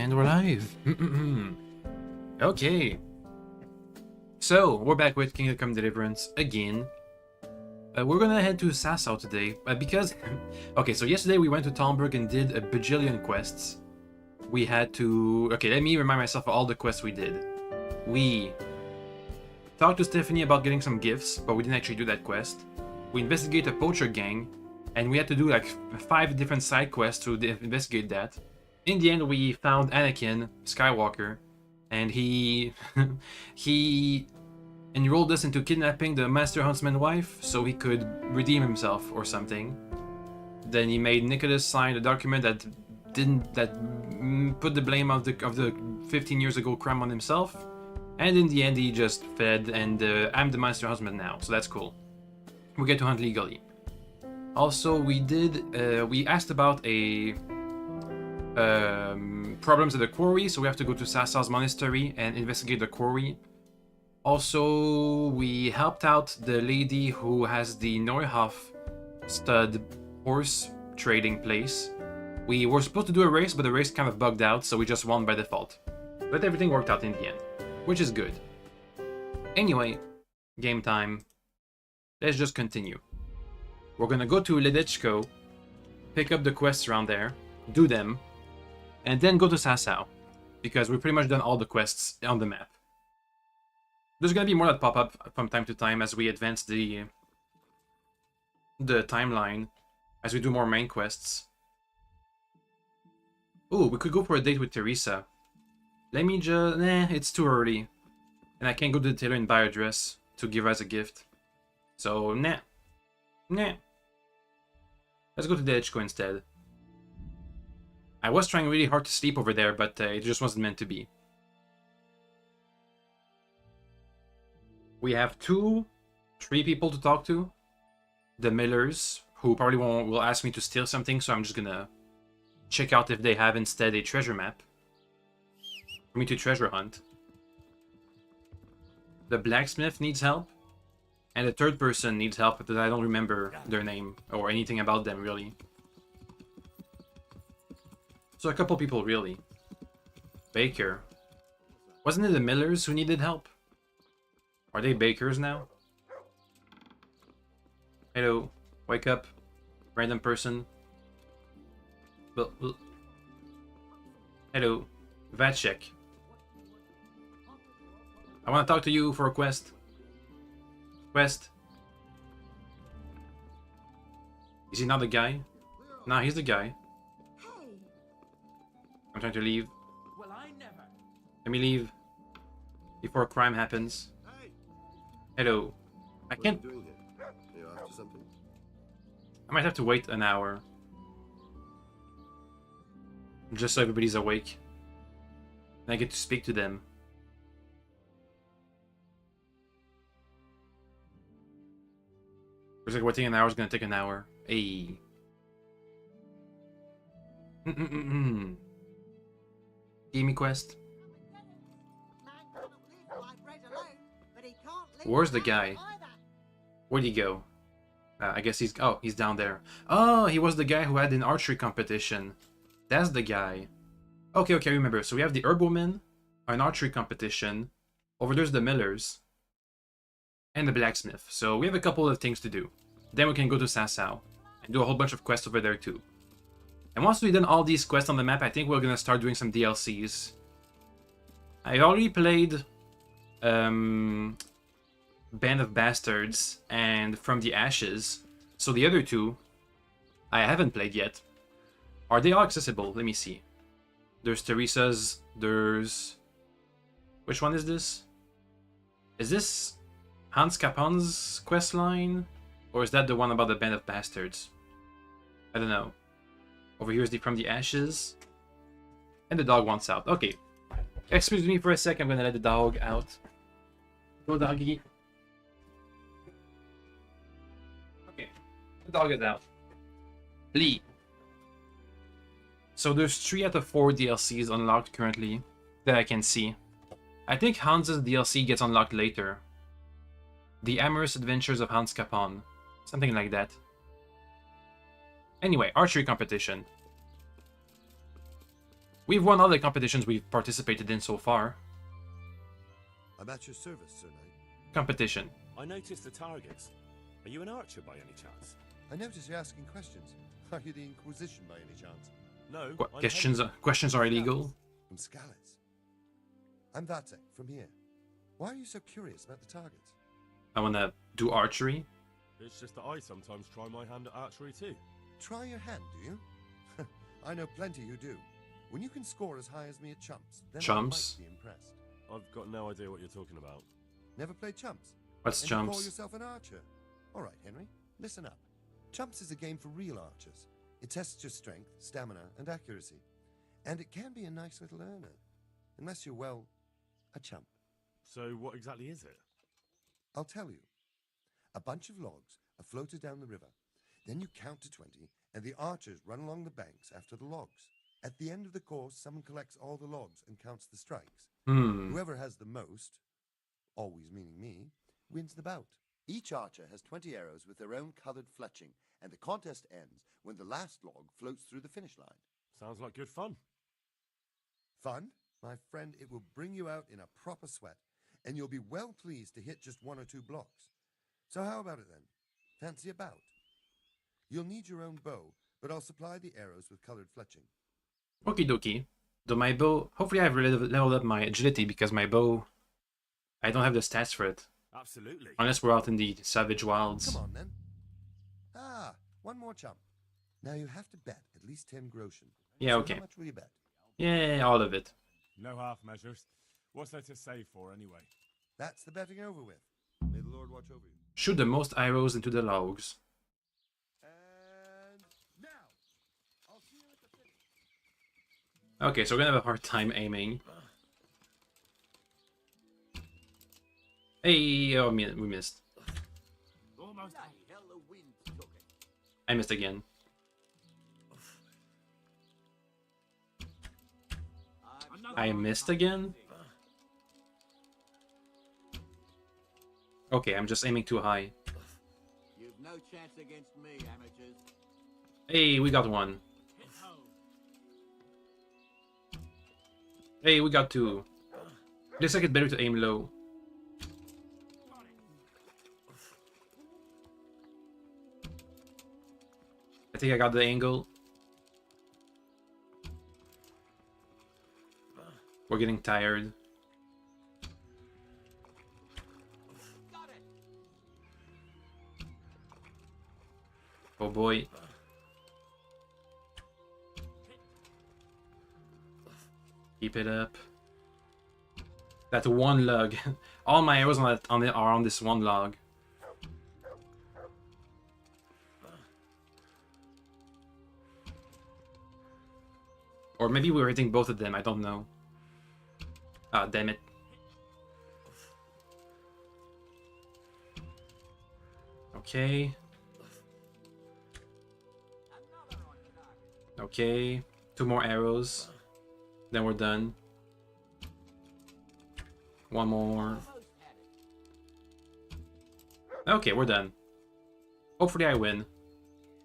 And we're live. Okay. So, we're back with Kingdom Come Deliverance again. We're gonna head to Sasau today, because... Okay, so yesterday we went to Talmberg and did a bajillion quests. We had to... Okay, let me remind myself of all the quests we did. We talked to Stephanie about getting some gifts, but we didn't actually do that quest. We investigate a poacher gang, and we had to do like 5 different side quests to investigate that. In the end, we found Anakin Skywalker, and he enrolled us into kidnapping the Master Huntsman's wife so he could redeem himself or something. Then he made Nicholas sign a document that put the blame of the 15 years ago crime on himself. And in the end, he just fed, and I'm the Master Huntsman now, so that's cool. We get to hunt legally. Also, we asked about problems at the quarry, so we have to go to Sasau's monastery and investigate the quarry. Also, we helped out the lady who has the Neuhof stud horse trading place. We were supposed to do a race, but the race kind of bugged out, so we just won by default. But everything worked out in the end, which is good. Anyway, game time. Let's just continue. We're gonna go to Ledechko, pick up the quests around there, do them, and then go to Sasau, because we've pretty much done all the quests on the map. There's gonna be more that pop up from time to time as we advance the timeline, as we do more main quests. Ooh, we could go for a date with Teresa. Let me just... Nah, it's too early. And I can't go to the tailor and buy a dress to give her as a gift. So, nah. Nah. Let's go to the Ledechko instead. I was trying really hard to sleep over there, but it just wasn't meant to be. We have 3 people to talk to. The Millers, who probably will ask me to steal something, so I'm just gonna check out if they have instead a treasure map for me to treasure hunt. The blacksmith needs help, and the 3rd person needs help, but I don't remember their name or anything about them really. So a couple people really. Baker. Wasn't it the Millers who needed help? Are they bakers now? Hello. Wake up. Random person. Hello. Vatchek. I want to talk to you for a quest. Quest. Is he not the guy? Nah, he's the guy. I'm trying to leave. Let me leave before a crime happens. Hello. I can't... I might have to wait an hour. Just so everybody's awake. And I get to speak to them. Looks like waiting an hour is gonna take an hour. Ayy. Give me quest. Where's the guy? Where'd he go? I guess he's... Oh, he's down there. Oh, he was the guy who had an archery competition. That's the guy. Okay, I remember. So we have the Herbwoman, an archery competition. Over there's the Millers. And the blacksmith. So we have a couple of things to do. Then we can go to Sasau and do a whole bunch of quests over there too. And once we've done all these quests on the map, I think we're gonna start doing some DLCs. I already played Band of Bastards and From the Ashes, so the other 2 I haven't played yet. Are they all accessible? Let me see. There's Teresa's, there's... Which one is this? Is this Hans Capon's questline? Or is that the one about the Band of Bastards? I don't know. Over here is the From the Ashes. And the dog wants out. Okay. Excuse me for a sec, I'm gonna let the dog out. Go doggy. Okay. The dog is out. Lee. So there's 3 out of 4 DLCs unlocked currently that I can see. I think Hans's DLC gets unlocked later. The Amorous Adventures of Hans Capon. Something like that. Anyway, archery competition. We've won all the competitions we've participated in so far. I'm at your service, Sir Knight. Competition. I noticed the targets. Are you an archer by any chance? I notice you're asking questions. Are you the Inquisition by any chance? No. Questions are illegal. From Scalets. I'm Vatek, from here. Why are you so curious about the targets? I wanna do archery. It's just that I sometimes try my hand at archery too. Try your hand, do you? I know plenty who do. When you can score as high as me at chumps, then Chumps? I might be impressed. I've got no idea what you're talking about. Never played chumps? What's And you call chumps? yourself an archer? All right, Henry, listen up. Chumps is a game for real archers. It tests your strength, stamina, and accuracy. And it can be a nice little earner. Unless you're, well, a chump. So what exactly is it? I'll tell you. A bunch of logs are floated down the river. Then you count to 20, and the archers run along the banks after the logs. At the end of the course, someone collects all the logs and counts the strikes. Whoever has the most, always meaning me, wins the bout. Each archer has 20 arrows with their own colored fletching, and the contest ends when the last log floats through the finish line. Sounds like good fun. Fun? My friend, it will bring you out in a proper sweat, and you'll be well pleased to hit just 1 or 2 blocks. So how about it then? Fancy a bout? You'll need your own bow, but I'll supply the arrows with colored fletching. Okie dokie. Though my bow... Hopefully I've leveled up my agility, because my bow... I don't have the stats for it. Absolutely. Unless we're out in the savage wilds. Come on then. Ah, one more chump. Now you have to bet at least 10 groschen. Yeah, So okay. how much will you bet? Yeah, all of it. No half measures. What's there to save for anyway? That's the betting over with. May the Lord watch over you. Shoot the most arrows into the logs. And now, I'll see you at the finish. Okay, so we're gonna have a hard time aiming. Hey, oh, we missed. Almost. I missed again. I missed again? Okay, I'm just aiming too high. You've no chance against me, amateurs. Hey, we got one. Hey, we got 2. Looks like it's better to aim low. I think I got the angle. We're getting tired. Oh boy. Keep it up. That one log. All my arrows are on this one log. Or maybe we were hitting both of them, I don't know. Ah, damn it. Okay. Okay. 2 more arrows. Then we're done. 1 more. Okay, we're done. Hopefully I win.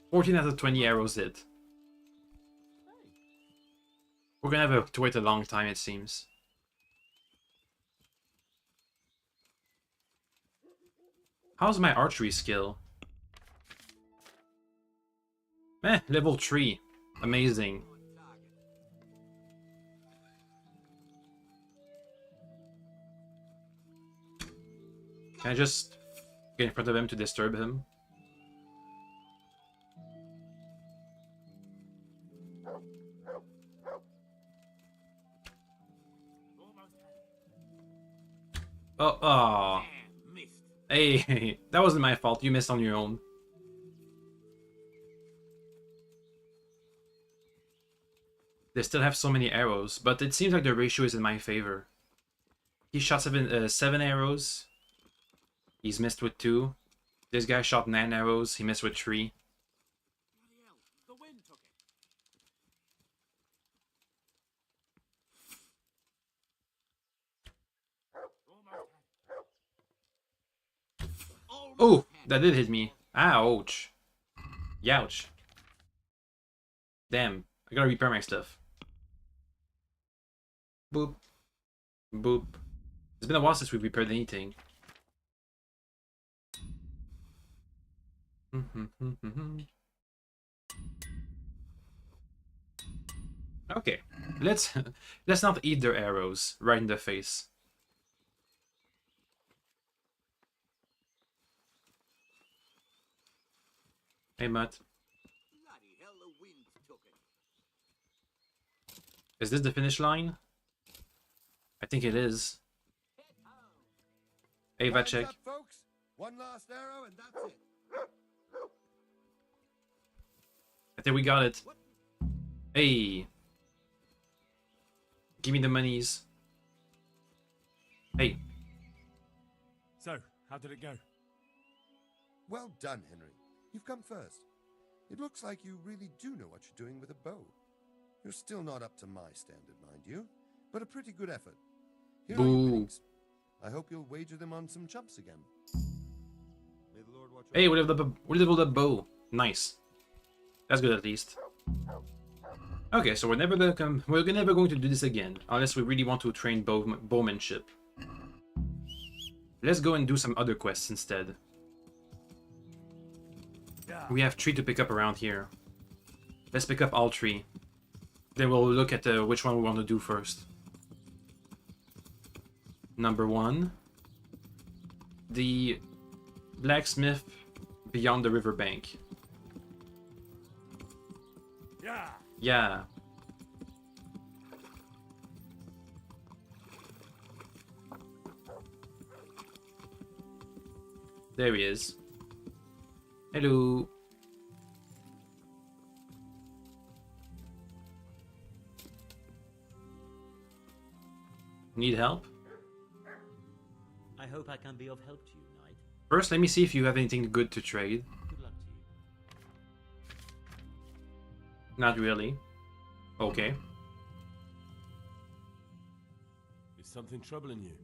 14 out of 20 arrows hit. We're gonna have to wait a long time, it seems. How's my archery skill? Level 3. Amazing. Can I just get in front of him to disturb him? Oh, hey, that wasn't my fault. You missed on your own. They still have so many arrows, but it seems like the ratio is in my favor. He shot 7 arrows. He's missed with 2. This guy shot 9 arrows. He missed with 3. Oh, that did hit me. Ouch. Youch. Damn, I gotta repair my stuff. Boop. Boop. It's been a while since we've repaired anything. Okay, let's not eat their arrows right in the face. Hey, Matt. Bloody hell, the wind took it. Is this the finish line? I think it is. Hey, Time's Vacek. up, folks. One last arrow and that's it. I think we got it. Hey. Give me the monies. Hey. So, how did it go? Well done, Henry. You've come first. It looks like you really do know what you're doing with a bow. You're still not up to my standard, mind you, but a pretty good effort. Here are your Boo. winnings. I hope you'll wager them on some chumps again. May the Lord watch Hey, over what level the bow? Nice. That's good at least. Okay, so we're never going to do this again, unless we really want to train bowmanship. Let's go and do some other quests instead. We have 3 to pick up around here. Let's pick up all 3. Then we'll look at which one we want to do first. Number 1. The blacksmith beyond the riverbank. Yeah. Yeah. There he is. Hello. Need help? I hope I can be of help to you, Knight. First, let me see if you have anything good to trade. Good luck to you. Not really. Okay. Is something troubling you?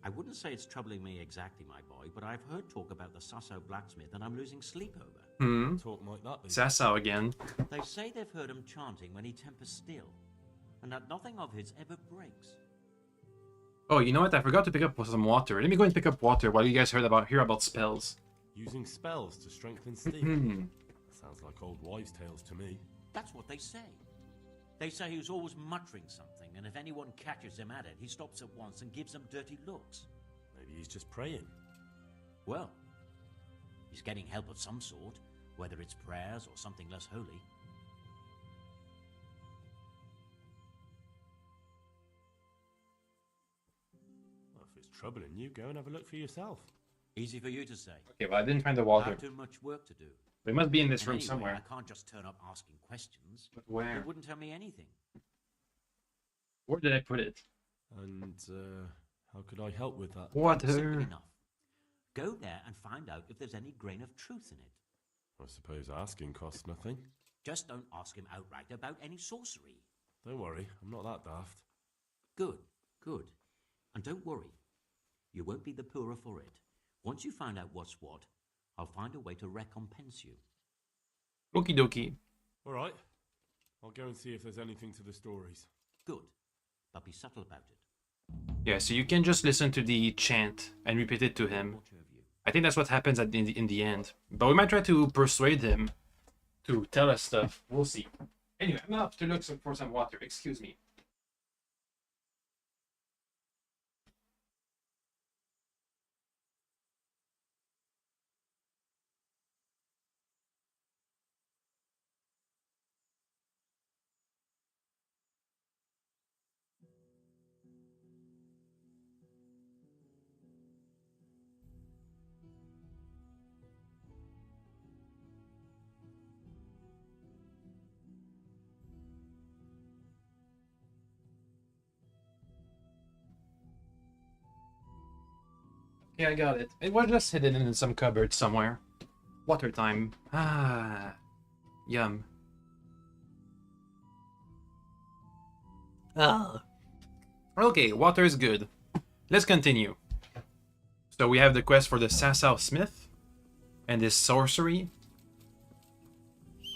I wouldn't say it's troubling me exactly, my boy, but I've heard talk about the Sasau blacksmith and I'm losing sleep over. Talk might that be? Sasau again. They say they've heard him chanting when he tempers steel, and that nothing of his ever breaks. Oh, you know what? I forgot to pick up some water. Let me go and pick up water while you guys hear about spells. Using spells to strengthen steel? Sounds like old wives' tales to me. That's what they say. They say he was always muttering something, and if anyone catches him at it, he stops at once and gives them dirty looks. Maybe he's just praying. Well, he's getting help of some sort, whether it's prayers or something less holy. Well, if it's troubling you, go and have a look for yourself. Easy for you to say. Okay, well, I didn't find the I water. have too much work to do. It must be in this And room anyway, somewhere. I can't just turn up asking questions. But where? It wouldn't tell me anything. Where did I put it? And, how could I help with that? Simple Water. enough. Go there and find out if there's any grain of truth in it. I suppose asking costs nothing. Just don't ask him outright about any sorcery. Don't worry, I'm not that daft. Good, good. And don't worry. You won't be the poorer for it. Once you find out what's what, I'll find a way to recompense you. Okie dokie. Alright, I'll go and see if there's anything to the stories. Good. But be subtle about it. Yeah, so you can just listen to the chant and repeat it to him. Watch over you. I think that's what happens in the end. But we might try to persuade him to tell us stuff. We'll see. Anyway, I'm off to look for some water. Excuse me. Yeah, I got it. It was just hidden in some cupboard somewhere. Water time. Ah, yum. Ah. Okay, water is good. Let's continue. So we have the quest for the Sasau Smith and this sorcery.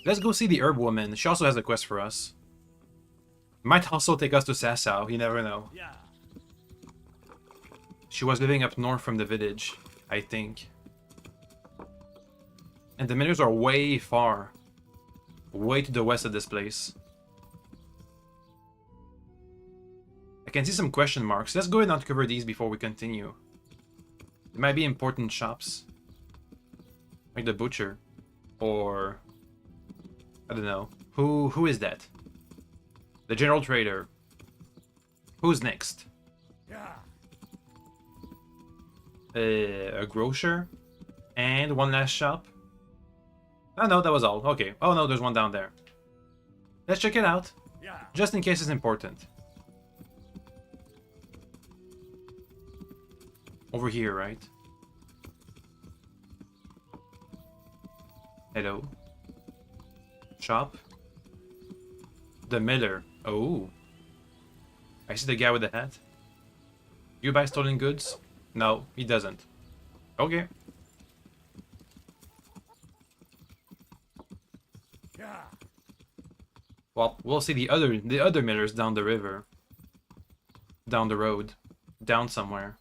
Let's go see the herb woman. She also has a quest for us. Might also take us to Sasau, you never know. Yeah. She was living up north from the village, I think. And the millers are way far. Way to the west of this place. I can see some question marks. Let's go ahead and uncover these before we continue. It might be important shops. Like the butcher. Or... I don't know. Who is that? The general trader. Who's next? Yeah. A grocer? And one last shop? Oh no, that was all. Okay. Oh no, there's one down there. Let's check it out. Yeah. Just in case it's important. Over here, right? Hello. Shop. The miller. Oh. I see the guy with the hat. You buy stolen goods? No, he doesn't. Okay. Yeah. Well, we'll see the other millers down the river. Down the road. Down somewhere.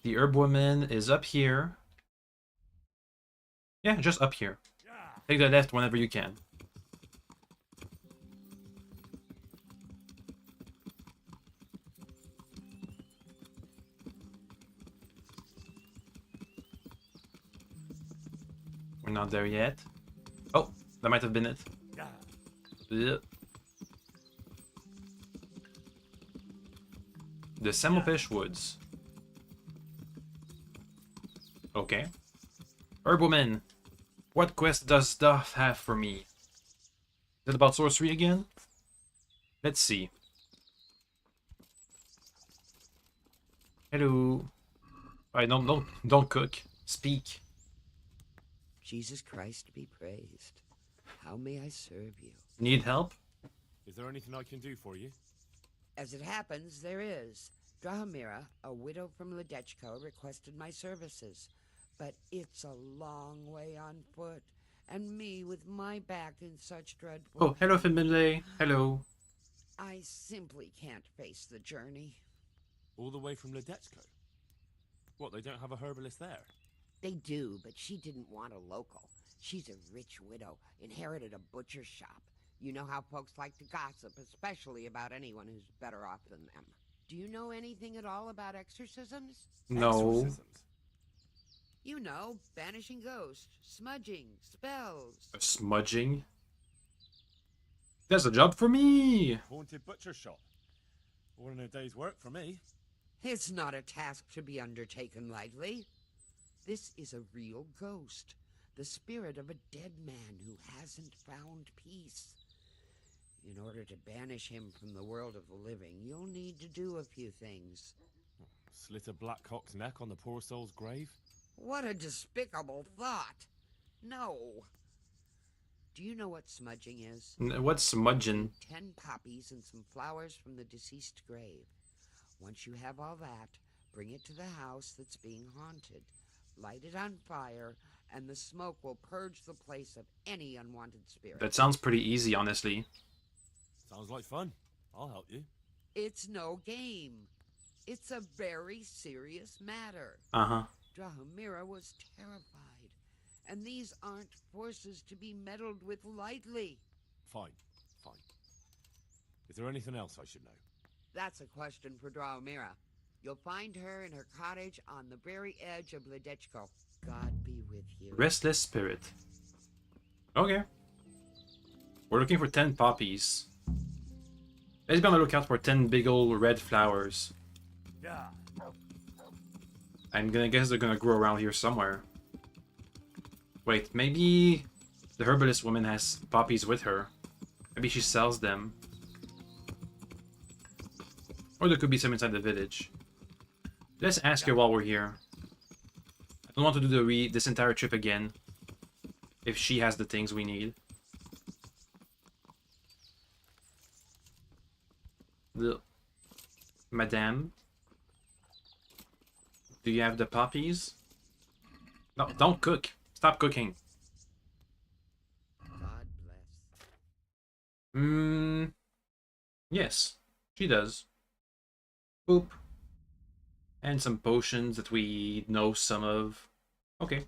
The herb woman is up here. Yeah, just up here. Yeah. Take the left whenever you can. We're not there yet. Oh, that might have been it. Yeah. Ugh. The Samopesh Woods. Okay. Herbwoman, what quest does stuff have for me? Is it about sorcery again? Let's see. Hello. I don't cook. Speak. Jesus Christ be praised. How may I serve you? Need help? Is there anything I can do for you? As it happens, there is. Drahomira, a widow from Ledechko, requested my services. But it's a long way on foot, and me with my back in such dreadful... Oh, hello, Finlay. Hello. I simply can't face the journey. All the way from Ledechko? What, they don't have a herbalist there? They do, but she didn't want a local. She's a rich widow, inherited a butcher's shop. You know how folks like to gossip, especially about anyone who's better off than them. Do you know anything at all about exorcisms? No. Exorcisms? You know, banishing ghosts, smudging, spells. Smudging? There's a job for me! Haunted butcher shop. More than a day's work for me. It's not a task to be undertaken lightly. This is a real ghost, the spirit of a dead man who hasn't found peace. In order to banish him from the world of the living, you'll need to do a few things. Slit a black cock's neck on the poor soul's grave? What a despicable thought! No. Do you know what smudging is? What's smudging? 10 poppies and some flowers from the deceased grave. Once you have all that, bring it to the house that's being haunted. Light it on fire, and the smoke will purge the place of any unwanted spirit. That sounds pretty easy, honestly. Sounds like fun. I'll help you. It's no game. It's a very serious matter. Uh-huh. Drahomira was terrified, and these aren't forces to be meddled with lightly. Fine. Fine. Is there anything else I should know? That's a question for Drahomira. You'll find her in her cottage on the very edge of Ledechko. God be with you. Restless spirit. Okay. We're looking for 10 poppies. Let's be on the lookout for 10 big old red flowers. Yeah. I'm gonna guess they're gonna grow around here somewhere. Wait, maybe the herbalist woman has poppies with her. Maybe she sells them. Or there could be some inside the village. Let's ask her while we're here. I don't want to do this entire trip again. If she has the things we need. Madame? Do you have the poppies? No, don't cook. Stop cooking. Yes, she does. Boop. And some potions that we know some of. Okay.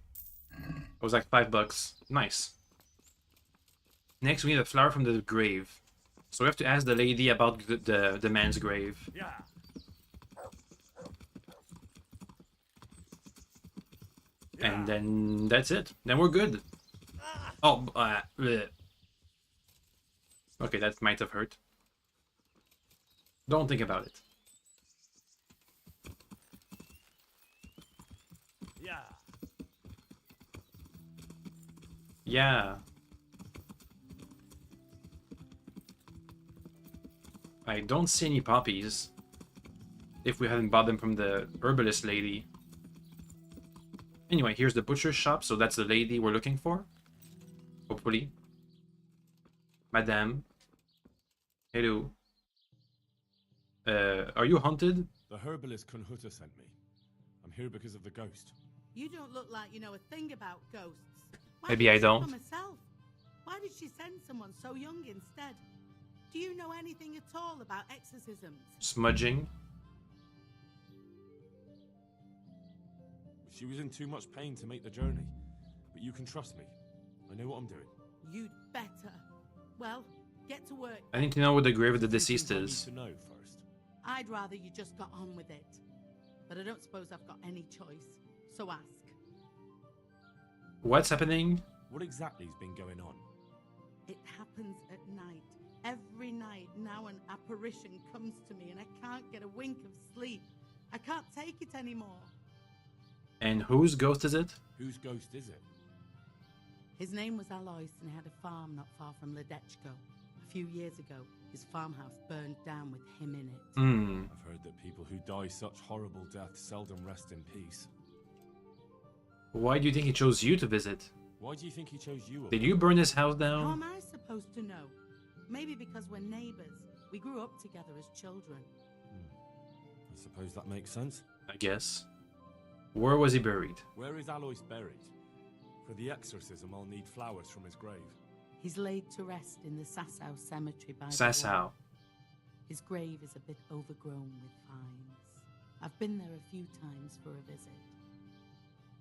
It was like $5. Nice. Next, we need a flower from the grave. So we have to ask the lady about the man's grave. Yeah. And then that's it. Then we're good. Oh, bleh. Okay, that might have hurt. Don't think about it. Yeah. Yeah. I don't see any poppies. If we hadn't bought them from the herbalist lady. Anyway, here's the butcher's shop, so that's the lady we're looking for. Hopefully. Madame. Hello. Are you haunted? The herbalist Kunhuta sent me. I'm here because of the ghost. You don't look like you know a thing about ghosts. Why Maybe didn't I she don't. come herself? Why did she send someone so young instead? Do you know anything at all about exorcisms? Smudging. She was in too much pain to make the journey. But you can trust me. I know what I'm doing. You'd better. Well, get to work. I need to know where the grave of the Few deceased things I is. need to know first. I'd rather you just got on with it. But I don't suppose I've got any choice. So ask. What's happening? What exactly's been going on? It happens at night. Every night now an apparition comes to me and I can't get a wink of sleep. I can't take it anymore. And whose ghost is it? Whose ghost is it? His name was Alois and he had a farm not far from Ledechko. A few years ago, his farmhouse burned down with him in it. Hmm. I've heard that people who die such horrible deaths seldom rest in peace. Why do you think he chose you to visit? Why do you think he chose you? Did you burn his house How down? am I supposed to know? Maybe because we're neighbors. We grew up together as children. I suppose that makes sense. I guess. Where was he buried? Where is Alois buried? For the exorcism, I'll need flowers from his grave. He's laid to rest in the Sasau cemetery by the Sasau. wall. His grave is a bit overgrown with vines. I've been there a few times for a visit.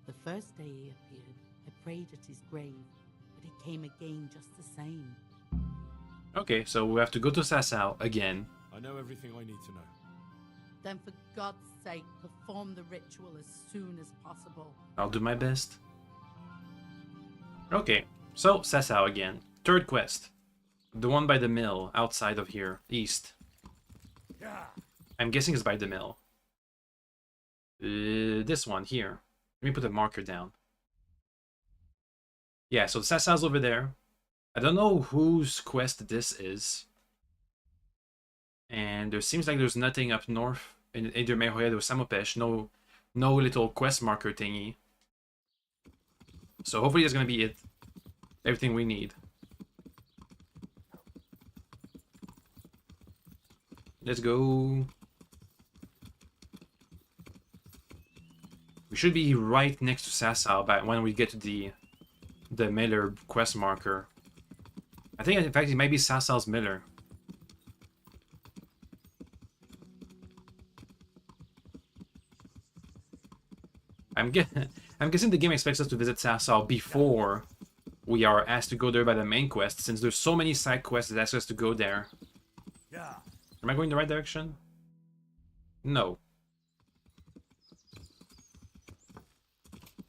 The first day he appeared, I prayed at his grave, but he came again just the same. Okay, so we have to go to Sasau again. I know everything I need to know. Then for God's sake, perform the ritual as soon as possible. I'll do my best. Okay, so Sasau again. Third quest. The one by the mill, outside of here, east. Yeah. I'm guessing it's by the mill. This one here. Let me put a marker down. Yeah, so Sasau's over there. I don't know whose quest this is. And there seems like there's nothing up north in either Mehoyed or Samopesh. No little quest marker thingy. So hopefully that's gonna be it. Everything we need. Let's go. We should be right next to Sasau by when we get to the Miller quest marker. I think in fact it might be Sasau's Miller. I'm guessing the game expects us to visit Sasau before we are asked to go there by the main quest, since there's so many side quests that ask us to go there. Yeah. Am I going the right direction? No.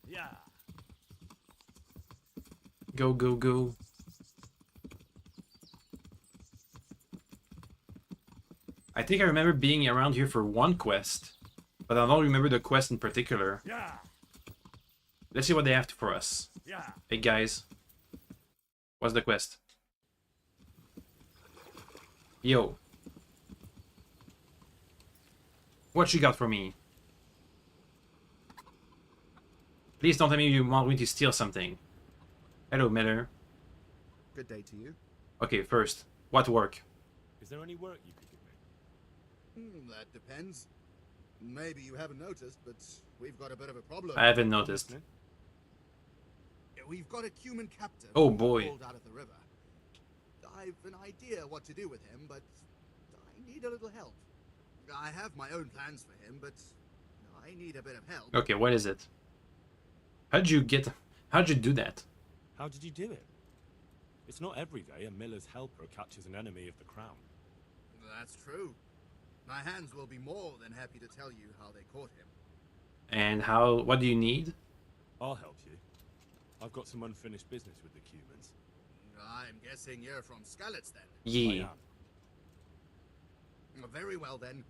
Yeah. Go, go, go. I think I remember being around here for one quest, but I don't remember the quest in particular. Yeah. Let's see what they have for us. Yeah. Hey guys. What's the quest? Yo. What you got for me? Please don't tell me you want me to steal something. Hello, Miller. Good day to you. Okay, first, what work? Is there any work you could give me? That depends. Maybe you haven't noticed, but we've got a bit of a problem. I haven't noticed. Listening? We've got a human captive Oh, boy. pulled out of the river. I I've an idea what to do with him, but I need a little help. I have my own plans for him, but I need a bit of help. Okay, what is it? How'd you do that? How did you do it? It's not every day a miller's helper catches an enemy of the crown. That's true. My hands will be more than happy to tell you how they caught him. And what do you need? I'll help you. I've got some unfinished business with the Cumans. I'm guessing you're from Skalitz then. Yeah. I am. Very well then.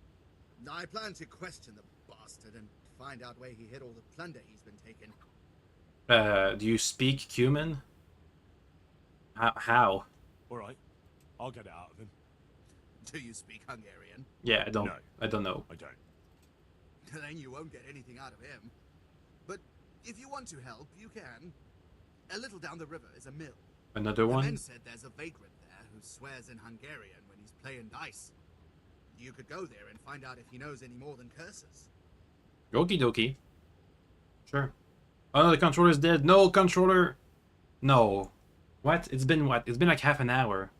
I plan to question the bastard and find out where he hid all the plunder he's been taking. Do you speak Cuman? How? Alright, I'll get it out of him. Do you speak Hungarian? Yeah, I don't. No. I don't know. I don't. Then you won't get anything out of him. But if you want to help, you can. A little down the river is a mill. Another The one? men said there's a vagrant there who swears in Hungarian when he's playing dice. You could go there and find out if he knows any more than curses. Okie dokie. Sure. Oh, the controller's dead. No, controller. No. What? It's been what? It's been like half an hour.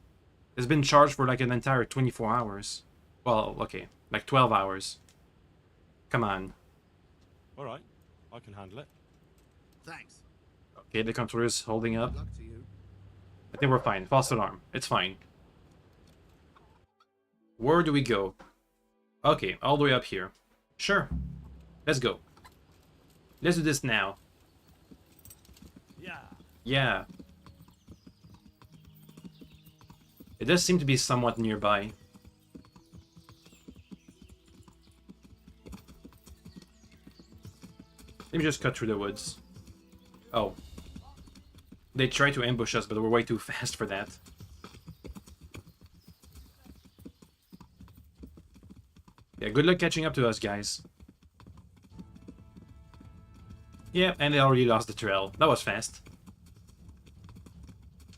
It's been charged for like an entire 24 hours. Well, okay. Like 12 hours. Come on. Alright, I can handle it. Thanks. Okay, the controller's holding up. Good luck to you. I think we're fine. False alarm. It's fine. Where do we go? Okay, all the way up here. Sure. Let's go. Let's do this now. Yeah. Yeah. It does seem to be somewhat nearby. Let me just cut through the woods. Oh. They tried to ambush us, but we're way too fast for that. Yeah, good luck catching up to us, guys. Yeah, and they already lost the trail. That was fast.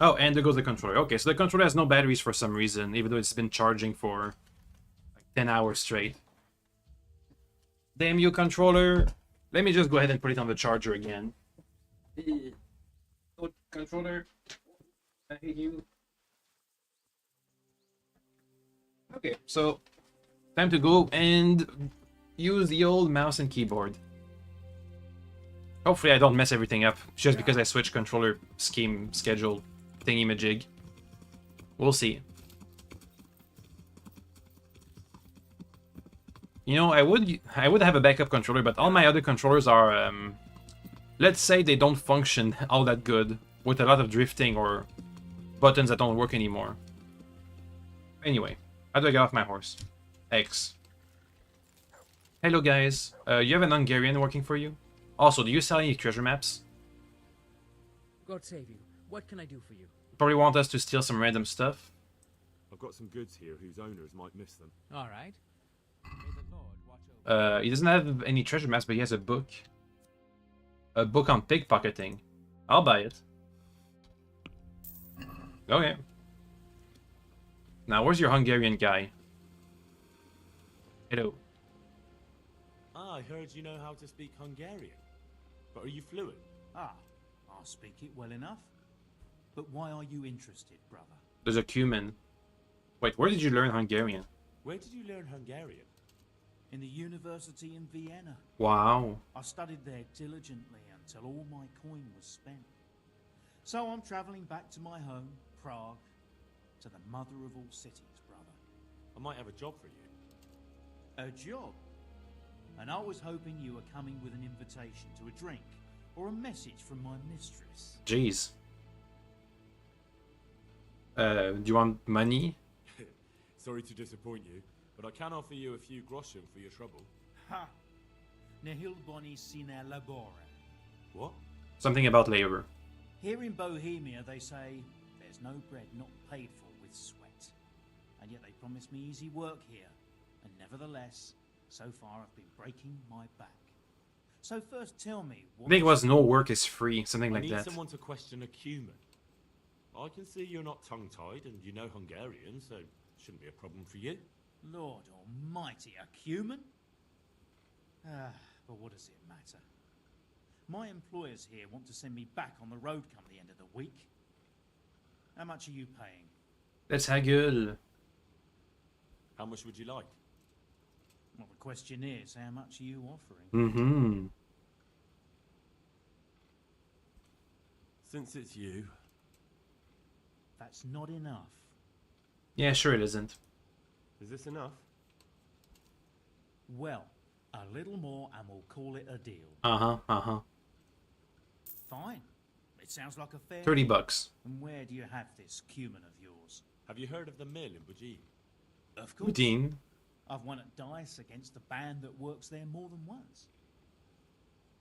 Oh, and there goes the controller. Okay, so the controller has no batteries for some reason, even though it's been charging for like 10 hours straight. Damn you, controller. Let me just go ahead and put it on the charger again. Oh, controller. I hate you. Okay, so time to go and use the old mouse and keyboard. Hopefully I don't mess everything up just because I switched controller schedule thingy-majig. We'll see. You know, I would have a backup controller, but all my other controllers are, let's say they don't function all that good, with a lot of drifting or buttons that don't work anymore. Anyway, how do I get off my horse? X. Hello guys, you have an Hungarian working for you? Also, do you sell any treasure maps? God save you. What can I do for you? Probably want us to steal some random stuff. I've got some goods here whose owners might miss them. All right. May the Lord watch over. He doesn't have any treasure maps, but he has a book. A book on pickpocketing. I'll buy it. Okay. Now, where's your Hungarian guy? Hello. Ah, I heard you know how to speak Hungarian. But are you fluent? Ah, I'll speak it well enough. But why are you interested, brother? There's a cumin. Wait, where did you learn Hungarian? Where did you learn Hungarian? In the university in Vienna. Wow. I studied there diligently until all my coin was spent. So I'm travelling back to my home, Prague, to the mother of all cities, brother. I might have a job for you. A job? And I was hoping you were coming with an invitation to a drink or a message from my mistress. Jeez. Do you want money? Sorry to disappoint you, but I can offer you a few groschen for your trouble. Ha! Nihil boni sine labore. What? Something about labor. Here in Bohemia they say there's no bread not paid for with sweat. And yet they promise me easy work here. And nevertheless, so far I've been breaking my back. So first tell me what... I think it was no work is free, something I like need that. someone to question a cumin. I can see you're not tongue-tied and you know Hungarian, so it shouldn't be a problem for you. Lord almighty, a cumin? But what does it matter? My employers here want to send me back on the road come the end of the week. How much are you paying? Let's haggle. How much would you like? Well, the question is, how much are you offering? Mm-hmm. Since it's you, That's not enough. Yeah, sure it isn't. is this enough? Well, a little more and we'll call it a deal. Uh-huh. Fine. It sounds like a fair... $30. And where do you have this cumin of yours? Have you heard of the mill in Bujin? Of course. Udine. I've won at dice against the band that works there more than once.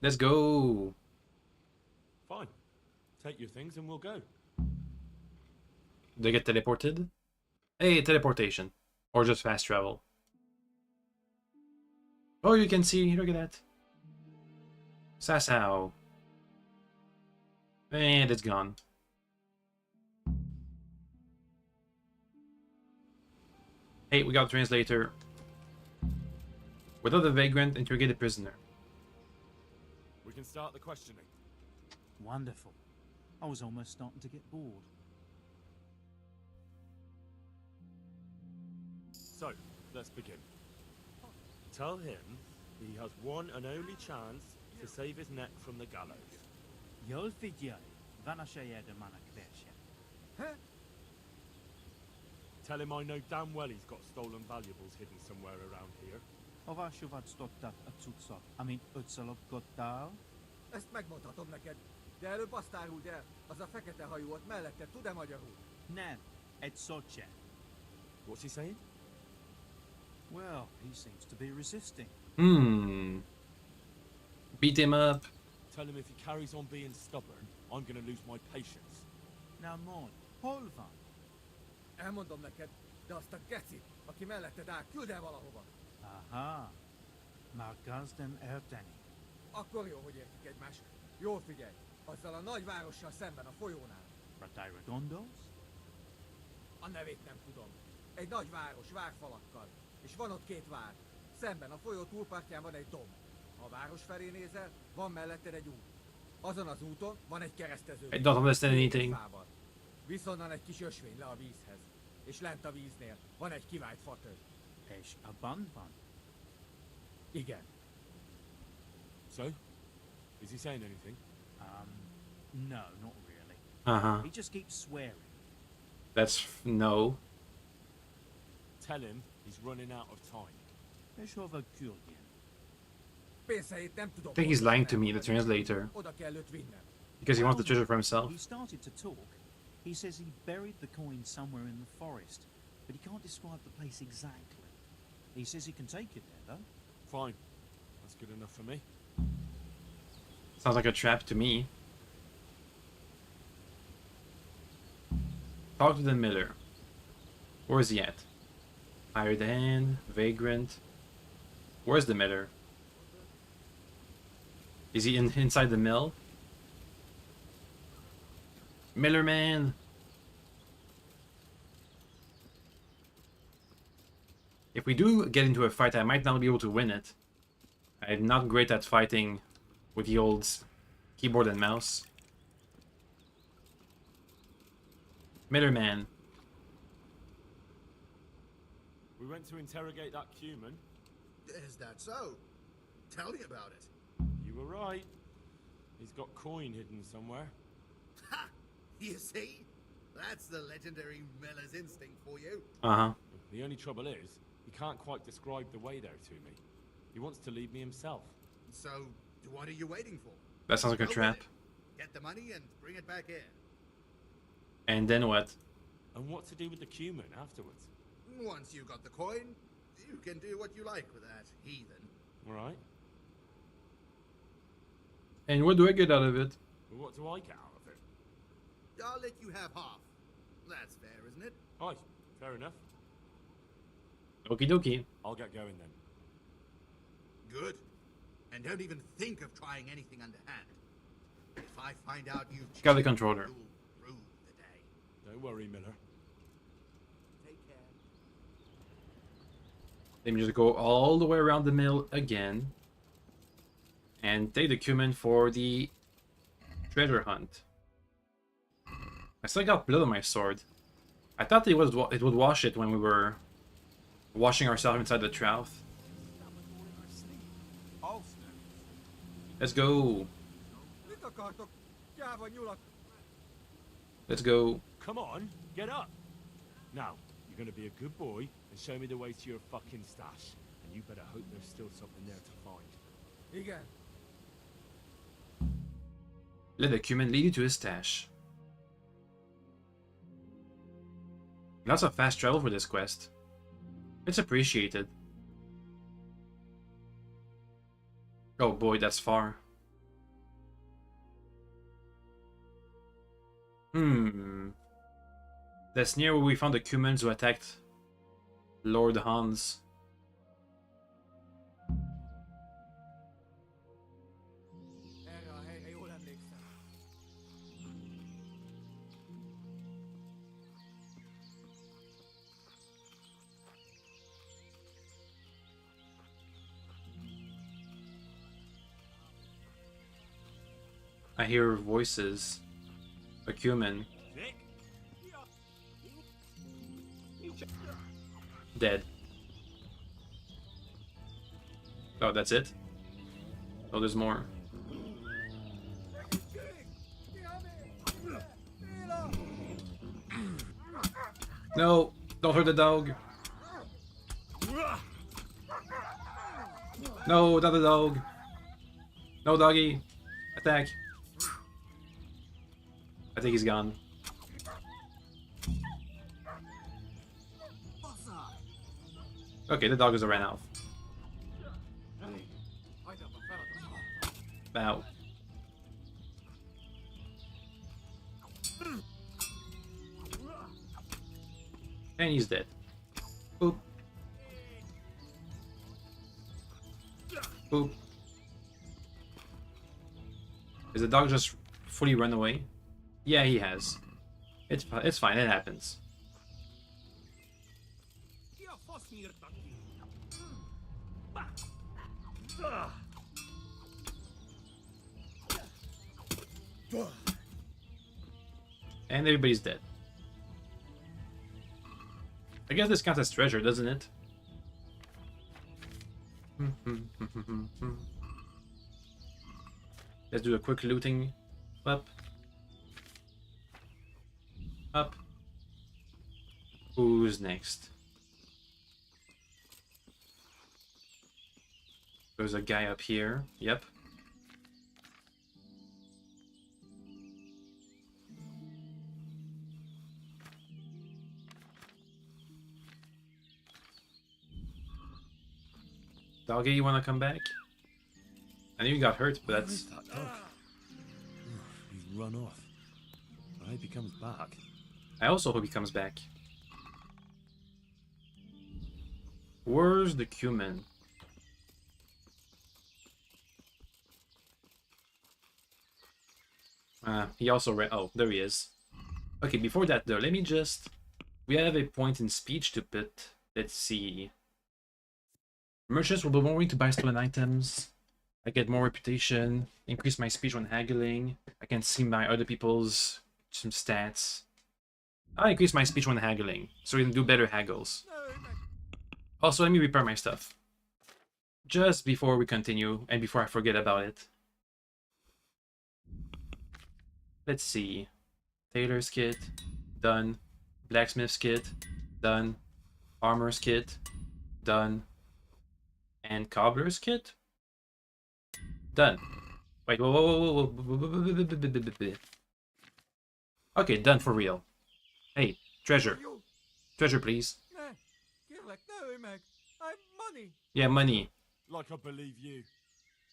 Let's go. Fine. Take your things and we'll go. They get teleported? Hey, teleportation. Or just fast travel. Oh, you can see, look at that. Sasau. And it's gone. Hey, we got a translator. Without the vagrant, interrogate the prisoner. We can start the questioning. Wonderful. I was almost starting to get bored. So, let's begin. Tell him he has one and only chance to save his neck from the gallows. Jól figyelj, van a mannak verse. Tell him I know damn well he's got stolen valuables hidden somewhere around here. Hova stottat a cuccot, amit ötször lopkodtál? Ezt megmondhatom neked, de előbb azt áruld el, az a fekete hajú ott mellette tud-e magyarul? Nem, egy szót sem. What's he saying? Well, he seems to be resisting. Beat him up. Tell him if he carries on being stubborn, I'm gonna lose my patience. Now, Mon, hol van? Elmondom neked, de azt a gecit, aki melletted áll, küld el valahova. Aha, már kezdem érteni. Akkor jó, hogy értik egymást. Jól figyelj, azzal a nagy várossal szemben a folyónál. Ratáradondos? A nevét nem tudom. Egy nagy város, várfalakkal. És van ott két vár. Szemben a folyó túlpartján van egy domb. Ha a város felé nézel, van melletted egy út. Azon az úton van egy keresztező. I don't understand anything. Fával. Viszonnan egy kis ösvény le a vízhez. És lent a víznél van egy kivált fatő. És abban van? Igen. So? Is he saying anything? No, not really. Uh-huh. He just keeps swearing. That's no. Tell him he's running out of time. És hova küldjem? Pénzeit nem tudom. I think he's lying to me, the translator. Oda kell őt vinnem. Because he wants the treasure for himself. He started to talk. He says he buried the coin somewhere in the forest, but he can't describe the place exactly. He says he can take you there, though. Fine. That's good enough for me. Sounds like a trap to me. Talk to the miller. Where is he at? Hired hand, vagrant. Where's the miller? Is he inside the mill? Miller man! If we do get into a fight, I might not be able to win it. I'm not great at fighting with the old keyboard and mouse. Miller man. We went to interrogate that human. Is that so? Tell me about it. You were right. He's got coin hidden somewhere. Ha! You see? That's the legendary Miller's instinct for you. Uh-huh. The only trouble is, he can't quite describe the way there to me. He wants to lead me himself. So, what are you waiting for? That sounds like a Go with trap. it. Get the money and bring it back here. And then what? And what to do with the cumin afterwards? Once you got the coin, you can do what you like with that, heathen. Alright. And what do I get out of it? Well, what do I get out of it? I'll let you have half. That's fair, isn't it? Aye, fair enough. Okie dokie. I'll get going then. Good. And don't even think of trying anything underhand. If I find out you Got the controller. you'll rue the day. Don't worry, Miller. Take care. Let me just go all the way around the mill again. And take the cumin for the treasure hunt. I still got blood on my sword. I thought it would wash it when we were washing ourselves inside the trough. Let's go. Mit akartok? Gyáva nyulak. Let's go. Come on, get up. Now, you're gonna be a good boy and show me the way to your fucking stash. And you better hope there's still something there to find. Igen. Let the cumin lead you to his stash. Lots of fast travel for this quest. It's appreciated. Oh boy, that's far. That's near where we found the cumins who attacked Lord Hans. Erre a helyre jól emlékszem. I hear voices. A cumin. Dead. Oh, that's it? Oh, there's more. No! Don't hurt the dog! No, not the dog! No, doggy! Attack! I think he's gone. Okay, the dog is ran off. Now. And he's dead. Boop. Boop. Is the dog just fully run away? Yeah, he has. It's fine, it happens. And everybody's dead. I guess this counts as treasure, doesn't it? Let's do a quick looting. Up. Up. Who's next? There's a guy up here. Yep. Doggy, you wanna come back? I knew you got hurt, but that's... Where is that dog? He's run off. I hope he comes back. I also hope he comes back. Where's the cumin? He also read. Oh, there he is. Okay, before that though, let me just... We have a point in speech to put. Let's see. Merchants will be more willing to buy stolen items. I get more reputation. Increase my speech when haggling. I can see my other people's some stats. I'll increase my speech when haggling, so we can do better haggles. Also, let me repair my stuff. Just before we continue, and before I forget about it. Let's see. Tailor's kit, done. Blacksmith's kit, done. Armor's kit, done. And cobbler's kit, done. Wait, whoa. Okay, done for real. Hey, treasure. Treasure, please. Kérlek, ne ölj meg! I'm money! Yeah, money. Like I believe you.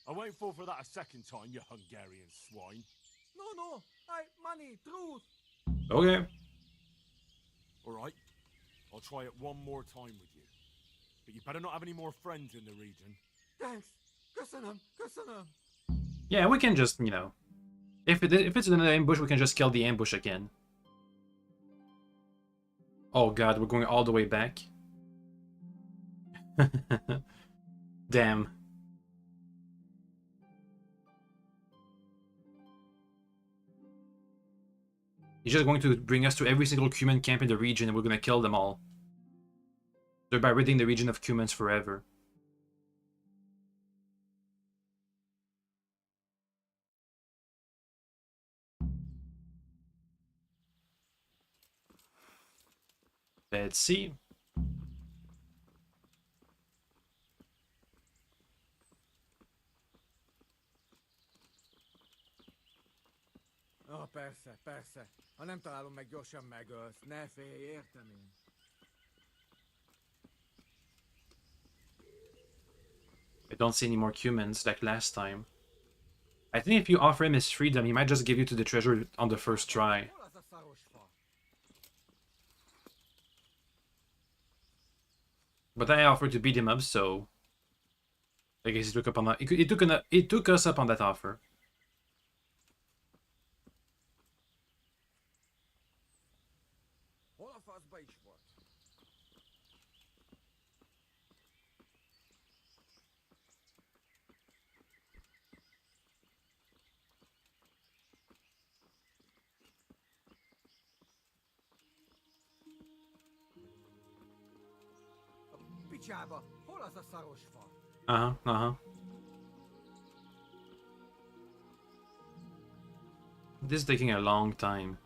I won't fall for that a second time, you Hungarian swine. No, I money, truth! Okay. Alright, I'll try it one more time with you. But you better not have any more friends in the region. Thanks! Köszönöm! Yeah, we can just, you know... If it's an ambush, we can just kill the ambush again. Oh god, we're going all the way back. Damn. He's just going to bring us to every single Cuman camp in the region and we're going to kill them all. Thereby ridding the region of Cumans forever. Let's see. Ah, persze, persze. Ha nem találom meg, gyorsan megölsz. Ne félj, értem én. I don't see any more Cumans like last time. I think if you offer him his freedom, he might just give you to the treasure on the first try. Hol az a szaros fa? But I offered to beat him up, so I guess he took up on that. He took us up on that offer. Hol a faszba is volt? A picsába, hol az a szaros fa? Uh-huh. This is taking a long time.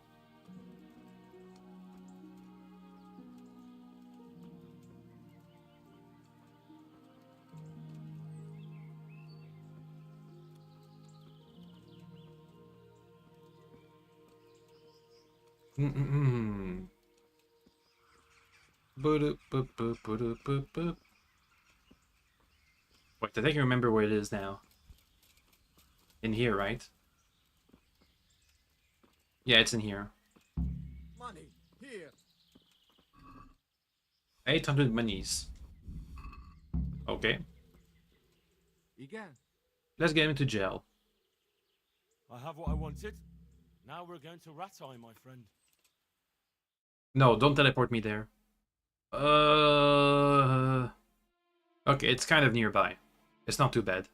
Wait, I think I remember where it is now. In here, right? Yeah, it's in here. Money, here. 800 monies. Okay. Igen? Let's get him into jail. I have what I wanted. Now we're going to Ratai, my friend. No, don't teleport me there. Okay, it's kind of nearby. It's not too bad.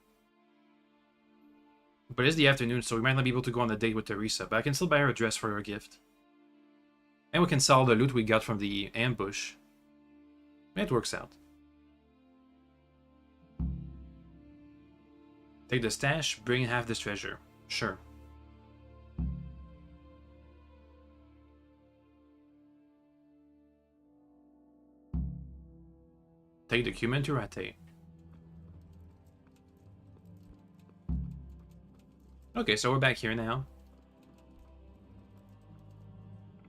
But it's the afternoon, so we might not be able to go on a date with Teresa, but I can still buy her a dress for her gift. And we can sell the loot we got from the ambush. It works out. Take the stash, bring half this treasure. Sure. Take the cumin to Rattay. Okay, so we're back here now.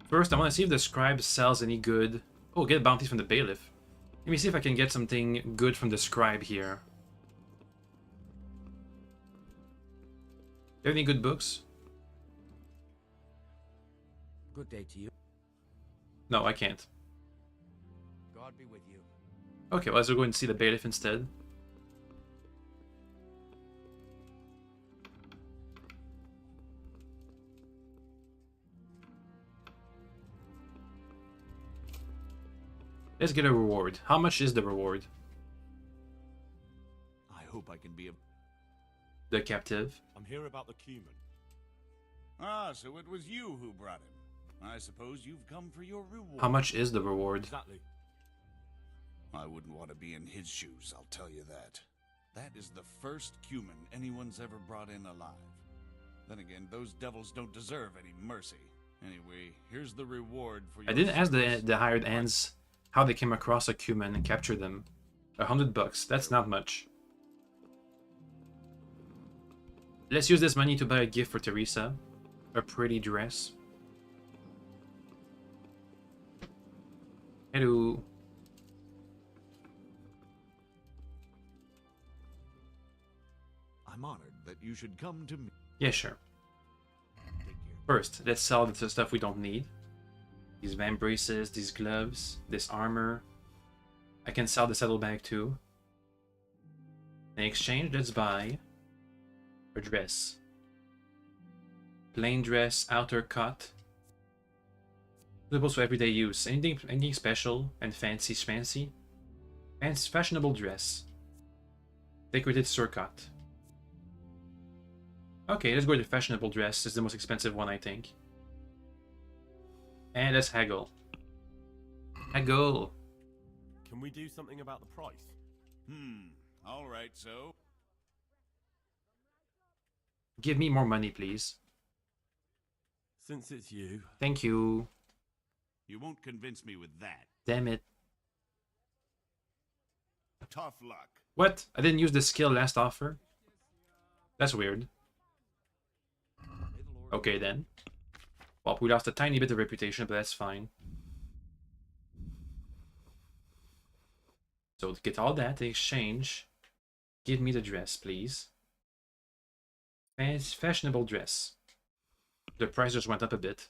First, I want to see if the scribe sells any good. Oh, get bounties from the bailiff. Let me see if I can get something good from the scribe here. Do you have any good books? Good day to you. No, I can't. God be with you. Okay, well, let's go and see the bailiff instead. Let's get a reward. How much is the reward? I hope I can be a... The captive. I'm here about the cumin. Ah, so it was you who brought him. I suppose you've come for your reward. How much is the reward? Exactly. I wouldn't want to be in his shoes, I'll tell you that. That is the first cumin anyone's ever brought in alive. Then again, those devils don't deserve any mercy. Anyway, here's the reward for your... I didn't ask the hired hands how they came across a cumin and captured them. $100. That's not much. Let's use this money to buy a gift for Teresa. A pretty dress. Hello. I'm honored that you should come to me. Yeah, sure. First, let's sell the stuff we don't need. These van braces, these gloves, this armor. I can sell the saddlebag too. In exchange, let's buy a dress. Plain dress, outer cut. Suitable for everyday use. Anything special and fancy? And fashionable dress. Decorated surcut. Okay, let's go with the fashionable dress. It's the most expensive one, I think. And let's haggle. Haggle. Can we do something about the price? All right, so... Give me more money, please. Since it's you. Thank you. You won't convince me with that. Damn it. Tough luck. What? I didn't use the skill last offer? That's weird. Okay then. Well, we lost a tiny bit of reputation, but that's fine. So to get all that in exchange, give me the dress, please. Fashionable dress. The price just went up a bit.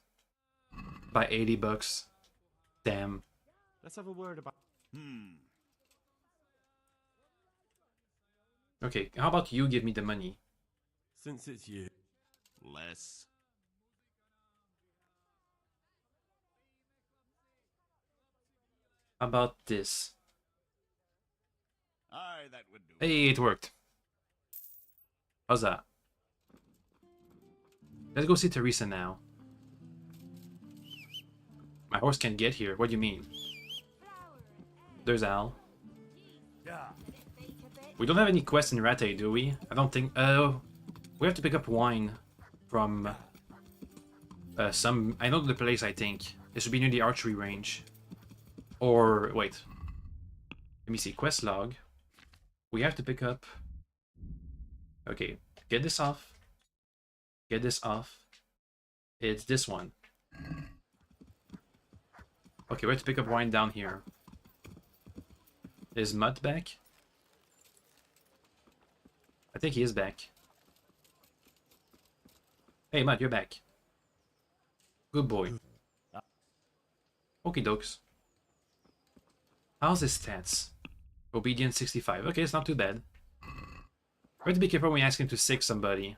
By 80 bucks. Damn. Let's have a word about... Okay, how about you give me the money? Since it's you. Less. How about this? Aye, that would do. Hey, it worked. How's that? Let's go see Teresa now. My horse can't get here. What do you mean? There's Al. We don't have any quests in Rattay, do we? I don't think... we have to pick up wine from some... I know the place, I think. It should be near the archery range. Or... wait. Let me see. Quest log. We have to pick up... Okay. Get this off. Get this off. It's this one. Okay, we have to pick up wine down here. Is Mutt back? I think he is back. Hey, Mutt, you're back. Good boy. Okie dokes. How's his stats? Obedience 65. Okay, it's not too bad. We have to be careful when we ask him to sick somebody.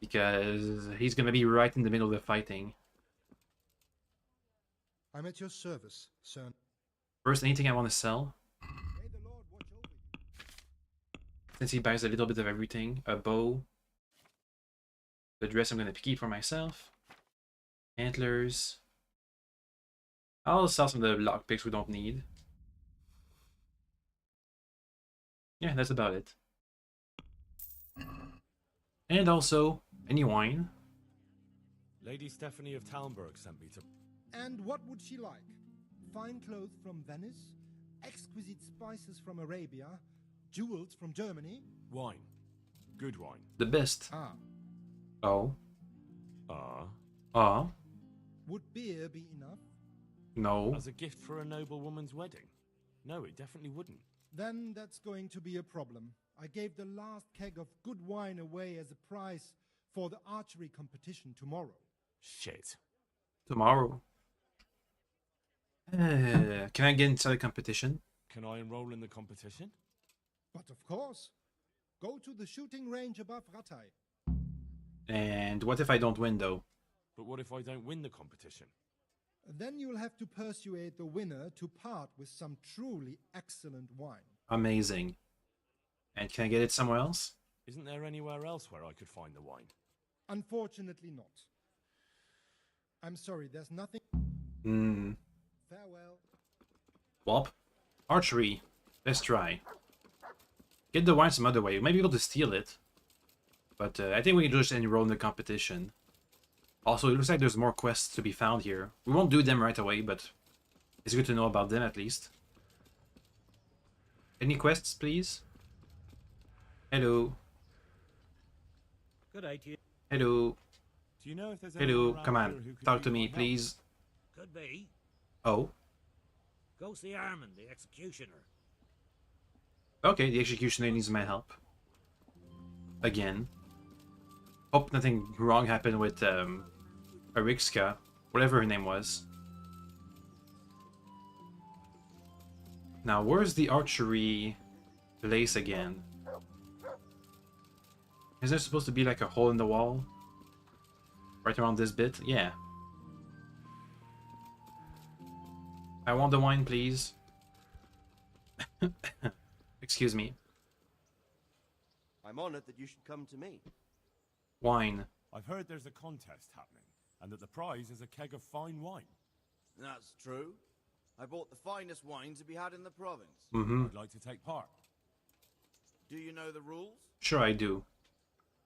Because he's gonna be right in the middle of the fighting. I'm at your service, sir. First, anything I want to sell? Since he buys a little bit of everything. A bow. The dress I'm gonna keep for myself. Antlers. I'll sell some of the lockpicks we don't need. Yeah, that's about it. And also, any wine. Lady Stephanie of Talmberg sent me to... And what would she like? Fine clothes from Venice? Exquisite spices from Arabia? Jewels from Germany? Wine. Good wine. The best. Ah. Oh. Ah. Would beer be enough? No. As a gift for a noble woman's wedding? No, it definitely wouldn't. Then that's going to be a problem. I gave the last keg of good wine away as a prize for the archery competition tomorrow. Shit. Tomorrow. Can I get inside the competition? Can I enroll in the competition? But of course. Go to the shooting range above Rattay. And what if I don't win, though? But what if I don't win the competition? Then you'll have to persuade the winner to part with some truly excellent wine. Amazing. And can I get it somewhere else? Isn't there anywhere else where I could find the wine? Unfortunately not. I'm sorry, there's nothing... Farewell. Wop. Archery. Let's try. Get the wine some other way. We might be able to steal it. But I think we can just enroll in the competition. Also, it looks like there's more quests to be found here. We won't do them right away, but it's good to know about them at least. Any quests, please? Hello. Good day to you. Hello. Do you know if there's Hello. anyone Come around here on. who could Talk use to me, my help? please. Could be. Oh. Go see Armin, the executioner. Okay, the executioner needs my help. Again. Hope nothing wrong happened with Arixka, whatever her name was. Now, where's the archery place again? Is there supposed to be like a hole in the wall? Right around this bit? Yeah. I want the wine, please. Excuse me. I'm honored that you should come to me. Wine. I've heard there's a contest happening, and that the prize is a keg of fine wine. That's true. I bought the finest wine to be had in the province. Mm-hmm. I'd like to take part. Do you know the rules? Sure I do.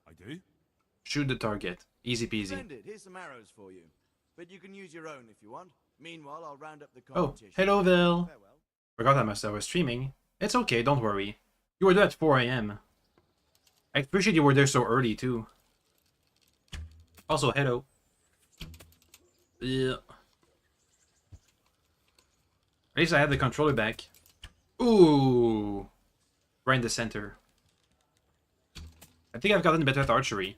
I do? Shoot the target. Easy peasy. Splendid. Here's some arrows for you. But you can use your own if you want. Meanwhile, I'll round up the Oh, competition. hello, Vel. Farewell. Forgot I was streaming. It's okay, don't worry. You were there at 4 AM. I appreciate you were there so early, too. Also, hello. Yeah. At least I have the controller back. Ooh. Right in the center. I think I've gotten better at archery.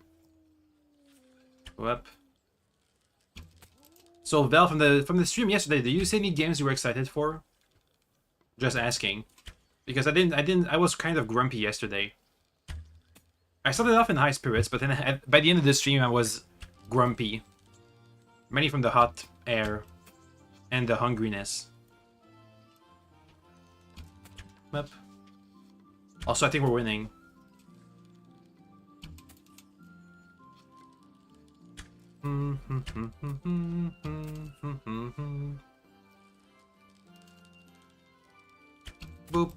Go up. So Val, from the stream yesterday, did you see any games you were excited for? Just asking, because I was kind of grumpy yesterday. I started off in high spirits, but then by the end of the stream I was grumpy. Mainly from the hot air and the hungriness. Up. Also, I think we're winning. Boop.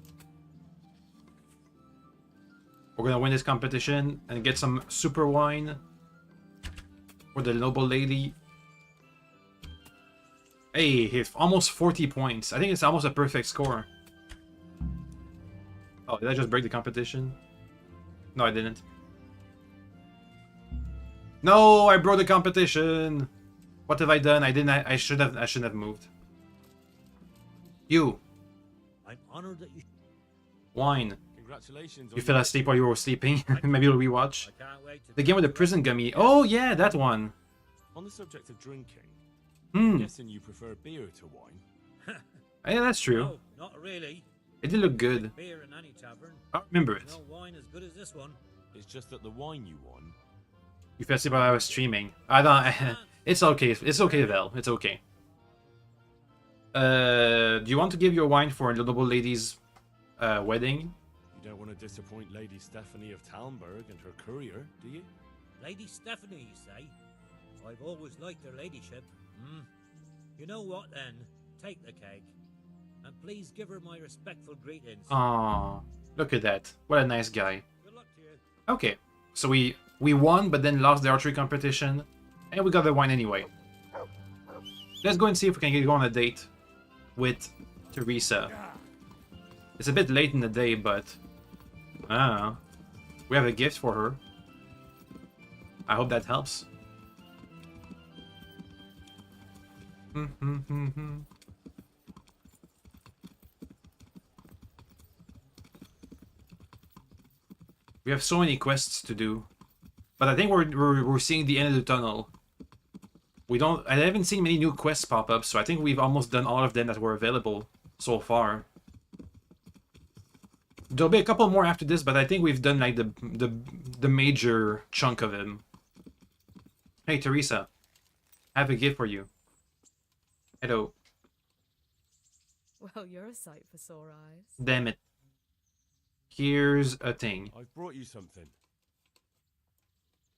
We're gonna win this competition and get some super wine for the noble lady. Hey, he's almost 40 points. I think it's almost a perfect score. Oh, did I just break the competition? No, I didn't. No, I broke the competition. What have I done? I shouldn't have moved. You. I'm honored that you. Wine. Congratulations. You fell asleep while you were sleeping. Maybe you'll rewatch. I can't wait to The game with the prison gummy. Oh yeah, that one. On the subject of drinking, Hmm. I'm guessing you prefer beer to wine. Yeah, that's true. No, not really. It did look good. Beer in any tavern. I remember it. No wine as good as this one. It's just that the wine you won. You fell asleep while I was streaming. I don't. It's okay. It's okay, Val. It's okay. Do you want to give your wine for the noble lady's wedding? You don't want to disappoint Lady Stephanie of Talmberg and her courier, do you? Lady Stephanie, you say? I've always liked her ladyship. You know what then? Take the keg. And please give her my respectful greetings. Aw, look at that. What a nice guy. Good luck to you. Okay, so we won, but then lost the archery competition, and we got the wine anyway. Let's go and see if we can go on a date with Teresa. It's a bit late in the day, but I don't know. We have a gift for her. I hope that helps. We have so many quests to do, but I think we're seeing the end of the tunnel. I haven't seen many new quests pop up, so I think we've almost done all of them that were available so far. There'll be a couple more after this, but I think we've done like the major chunk of them. Hey Teresa, I have a gift for you. Hello. Well, you're a sight for sore eyes. Damn it. Here's a thing. I've brought you something.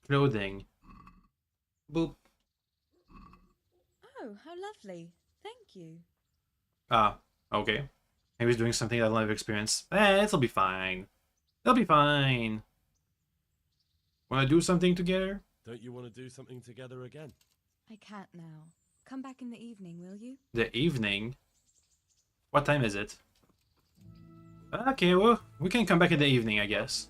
Clothing. Boop. Oh, how lovely. Thank you. Ah, okay. Maybe he's doing something I'll never experience. It'll be fine. It'll be fine. Wanna do something together? Don't you want to do something together again? I can't now. Come back in the evening, will you? The evening? What time is it? Okay, well, we can come back in the evening, I guess.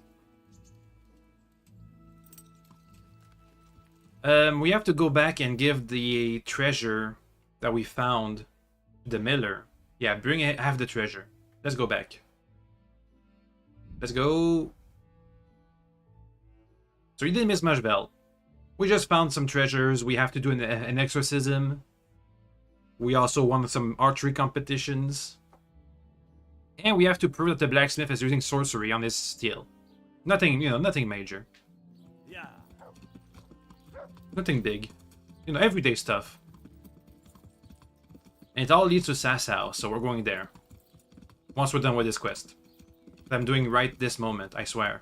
We have to go back and give the treasure that we found to the miller. Yeah, have the treasure. Let's go back. Let's go. So you didn't miss much, Bell. We just found some treasures. We have to do an exorcism. We also won some archery competitions. And we have to prove that the blacksmith is using sorcery on his steel. Nothing, nothing major. Yeah. Nothing big. Everyday stuff. And it all leads to Sasau, so we're going there. Once we're done with this quest. That I'm doing right this moment, I swear.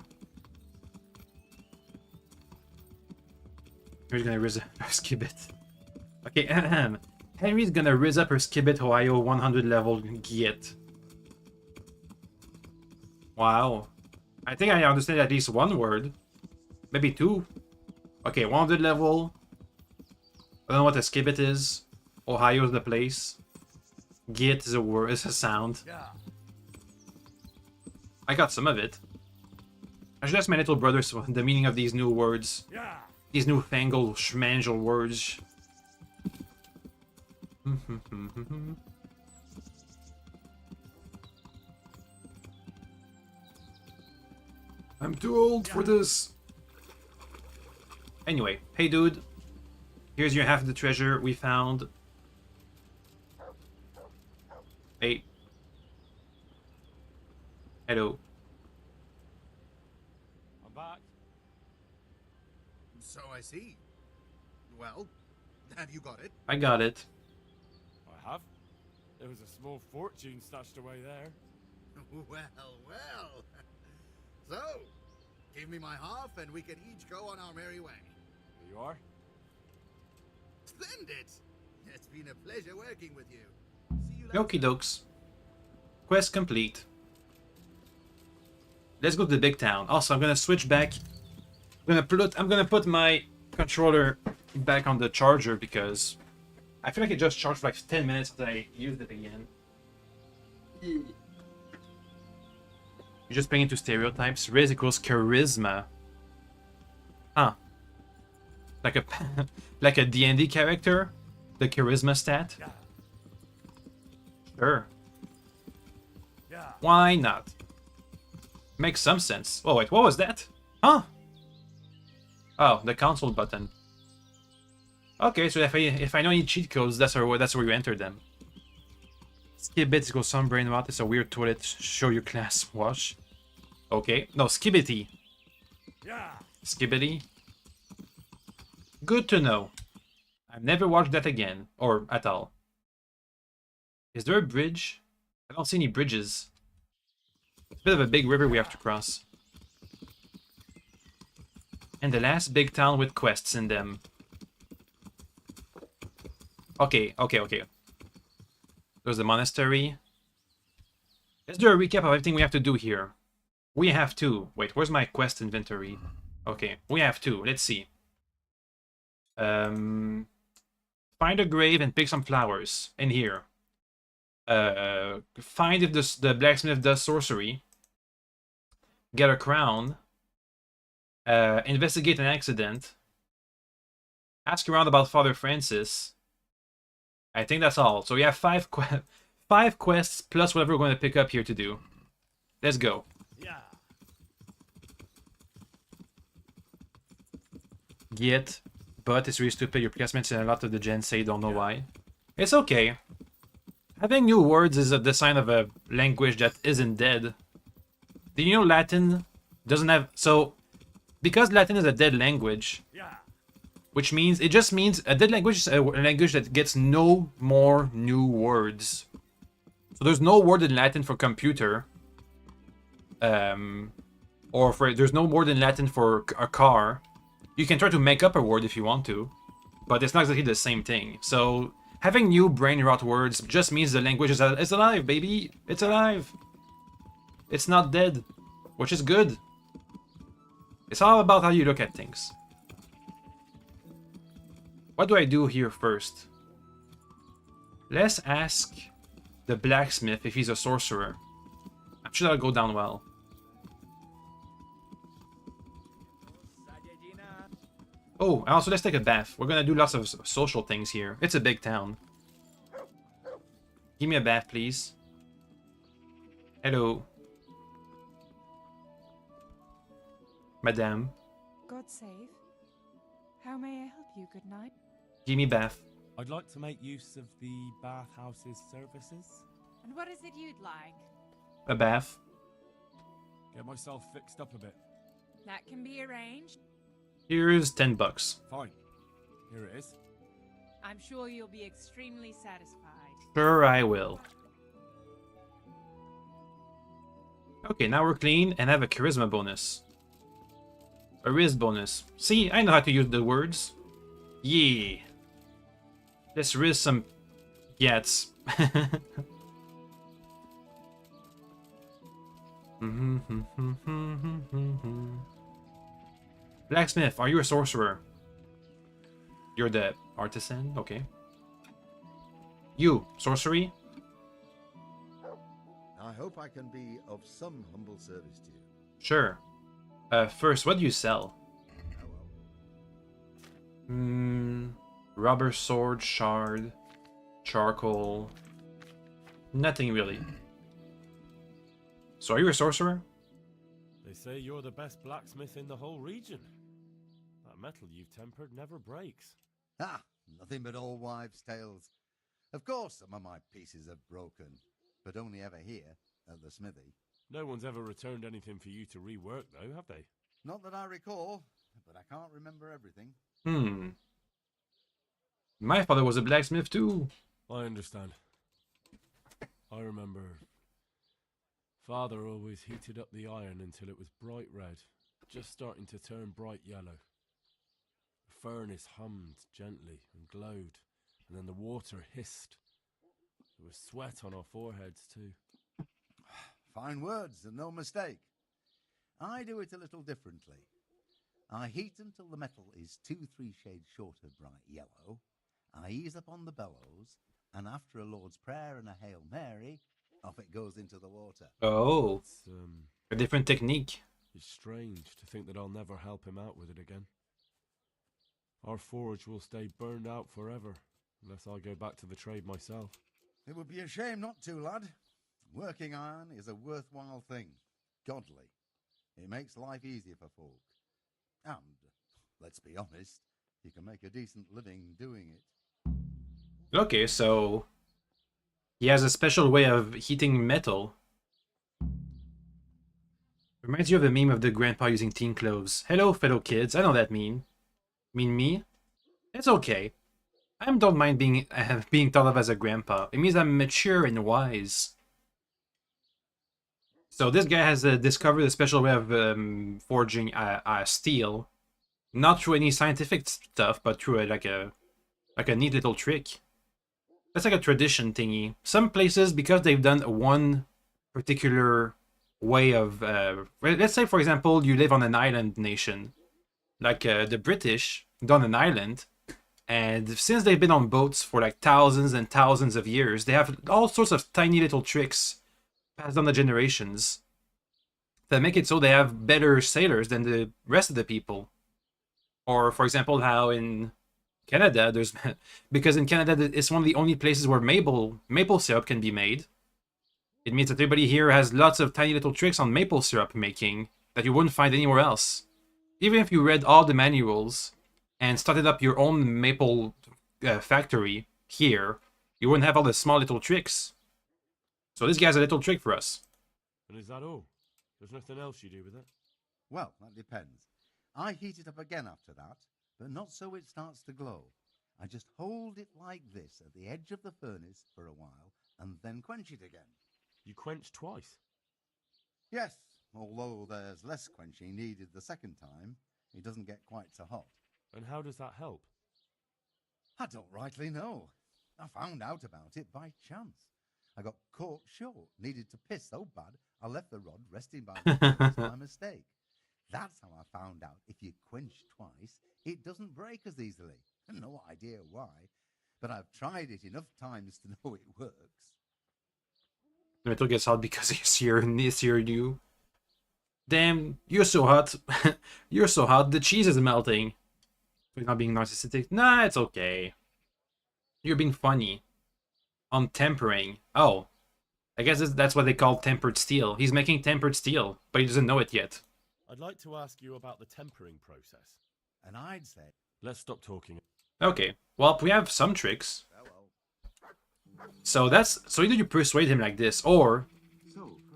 We're gonna risk a bit. Okay, Henry's gonna raise up her Skibbit Ohio 100 level Git. Wow. I think I understand at least one word. Maybe two. Okay, 100 level. I don't know what a Skibbit is. Ohio's the place. Git is a word, is a sound. I got some of it. I should ask my little brothers the meaning of these new words. These new fangled schmangled words. I'm too old for this. Anyway, hey dude. Here's your half of the treasure we found. Hey. Hello. I'm back. So I see. Well, have you got it? I got it. I have. There was a small fortune stashed away there. Well, well. So, give me my half and we can each go on our merry way. Here you are. Splendid! It's been a pleasure working with you. Okie dokes. Quest complete. Let's go to the big town. Also, I'm gonna switch back. I'm gonna put my controller back on the charger because I feel like it just charged for like 10 minutes after I used it again. You're just playing into stereotypes. Raise equals charisma. Huh. Like a like a D&D character? The charisma stat? Sure. Why not? Makes some sense. Oh wait, what was that? Huh? Oh, the console button. Okay, so if I know any cheat codes, that's where you enter them. Skibbit equals some brain rot. It's a weird toilet. Show your class wash. Okay, no, Skibbity. Skibbity. Good to know. I've never watched that again, or at all. Is there a bridge? I don't see any bridges. It's a bit of a big river we have to cross. And the last big town with quests in them. Okay. There's the monastery. Let's do a recap of everything we have to do here. We have to... Wait, where's my quest inventory? Okay, we have to. Let's see. Find a grave and pick some flowers in here. Find if the blacksmith does sorcery. Get a crown. Investigate an accident. Ask around about Father Francis. I think that's all. So we have five quests plus whatever we're going to pick up here to do. Let's go. Get, but it's really stupid. Your placements in a lot of the gens say don't know why. It's okay. Having new words is the sign of a language that isn't dead. Do you know Latin doesn't have... So, because Latin is a dead language, which means, it just means a dead language is a language that gets no more new words. So there's no word in Latin for computer. Or there's no word in Latin for a car. You can try to make up a word if you want to, but it's not exactly the same thing. So having new brain rot words just means the language is alive, baby. It's alive. It's not dead, which is good. It's all about how you look at things. What do I do here first? Let's ask the blacksmith if he's a sorcerer. I'm sure that'll go down well. Oh, and also let's take a bath. We're gonna do lots of social things here. It's a big town. Give me a bath, please. Hello. Madame. God save. How may I help you? Good night. Give me bath. I'd like to make use of the bathhouse's services. And what is it you'd like? A bath. Get myself fixed up a bit. That can be arranged. Here's 10 bucks. Fine. Here it is. I'm sure you'll be extremely satisfied. Sure I will. Okay, now we're clean and have a charisma bonus. A riz bonus. See, I know how to use the words. Yeah. Let's risk some gets. Blacksmith, are you a sorcerer? You're the artisan? Okay. You, sorcery? I hope I can be of some humble service to you. Sure. First, what do you sell? Rubber sword, shard, charcoal. Nothing really. So are you a sorcerer? They say you're the best blacksmith in the whole region. That metal you've tempered never breaks. Ah, nothing but old wives' tales. Of course some of my pieces have broken, but only ever here, at the smithy. No one's ever returned anything for you to rework, though, have they? Not that I recall, but I can't remember everything. My father was a blacksmith too. I understand. I remember Father always heated up the iron until it was bright red, just starting to turn bright yellow. The furnace hummed gently and glowed, and then the water hissed. There was sweat on our foreheads too. Fine words, and no mistake. I do it a little differently. I heat until the metal is 2-3 shades short of bright yellow. I ease up on the bellows, and after a Lord's Prayer and a Hail Mary, off it goes into the water. Oh, it's, a different technique. It's strange to think that I'll never help him out with it again. Our forge will stay burned out forever, unless I go back to the trade myself. It would be a shame not to, lad. Working iron is a worthwhile thing. Godly. It makes life easier for folk. And, let's be honest, you can make a decent living doing it. Okay, so he has a special way of heating metal. Reminds you of the meme of the grandpa using teen clothes. Hello, fellow kids. I know that meme. Mean me? It's okay. I don't mind being thought of as a grandpa. It means I'm mature and wise. So this guy has discovered a special way of forging steel, not through any scientific stuff, but through like a neat little trick. That's like a tradition thingy. Some places, because they've done one particular way of, let's say for example, you live on an island nation, like the British, on an island, and since they've been on boats for like thousands and thousands of years, they have all sorts of tiny little tricks passed down the generations that make it so they have better sailors than the rest of the people. Or, for example, how in Canada, because in Canada it's one of the only places where maple syrup can be made. It means that everybody here has lots of tiny little tricks on maple syrup making that you wouldn't find anywhere else. Even if you read all the manuals and started up your own maple factory here, you wouldn't have all the small little tricks. So this guy's a little trick for us. And is that all? There's nothing else you do with it? Well, that depends. I heat it up again after that, but not so it starts to glow. I just hold it like this at the edge of the furnace for a while, and then quench it again. You quench twice? Yes, although there's less quenching needed the second time. It doesn't get quite so hot. And how does that help? I don't rightly know. I found out about it by chance. I got caught short, needed to piss so bad, I left the rod resting by the furnace by mistake. That's how I found out if you quench twice, it doesn't break as easily. No idea why, but I've tried it enough times to know it works. The metal gets hot because he's here you. Damn, you're so hot. You're so hot, the cheese is melting. You're not being narcissistic. Nah, it's okay. You're being funny. On tempering. Oh. I guess that's what they call tempered steel. He's making tempered steel, but he doesn't know it yet. I'd like to ask you about the tempering process. And I'd say... Let's stop talking. Okay. Well, we have some tricks. So either you persuade him like this, or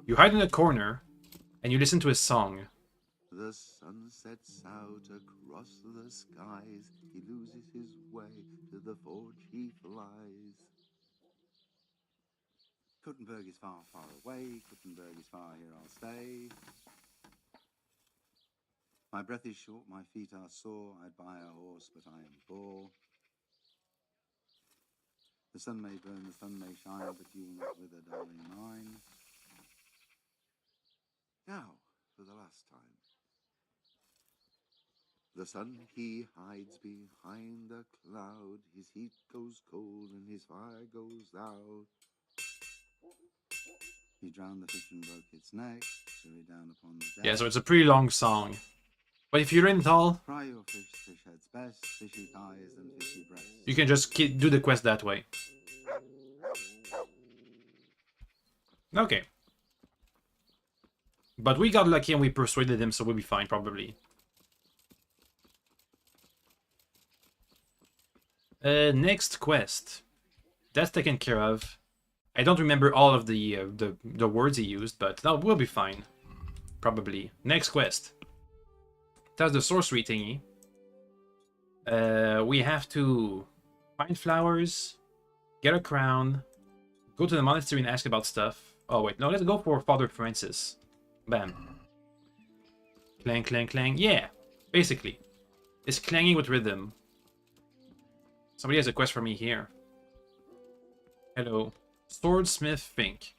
you hide in a corner and you listen to his song. The sun sets out across the skies. He loses his way, to the forge he flies. Kuttenberg is far, far away. Kuttenberg is far, here I'll stay. My breath is short, my feet are sore. I'd buy a horse, but I am poor. The sun may burn, the sun may shine, but you will not wither, darling mine. Now, for the last time. The sun he hides behind the cloud, his heat goes cold and his fire goes out. He drowned the fish and broke its neck, threw it down upon the deck. Yeah, so it's a pretty long song. But if you learn it all, Fry your fish, fish heads best, fishy thighs and fishy breasts. you can just do the quest that way. Okay. But we got lucky and we persuaded him, so we'll be fine, probably. Next quest. That's taken care of. I don't remember all of the words he used, but that will be fine. Probably. Next quest. That's the sorcery thingy. We have to find flowers, get a crown, go to the monastery and ask about stuff. Oh wait, no, let's go for Father Francis. Bam. Clang, clang, clang. Yeah, basically. It's clanging with rhythm. Somebody has a quest for me here. Hello. Swordsmith Fink.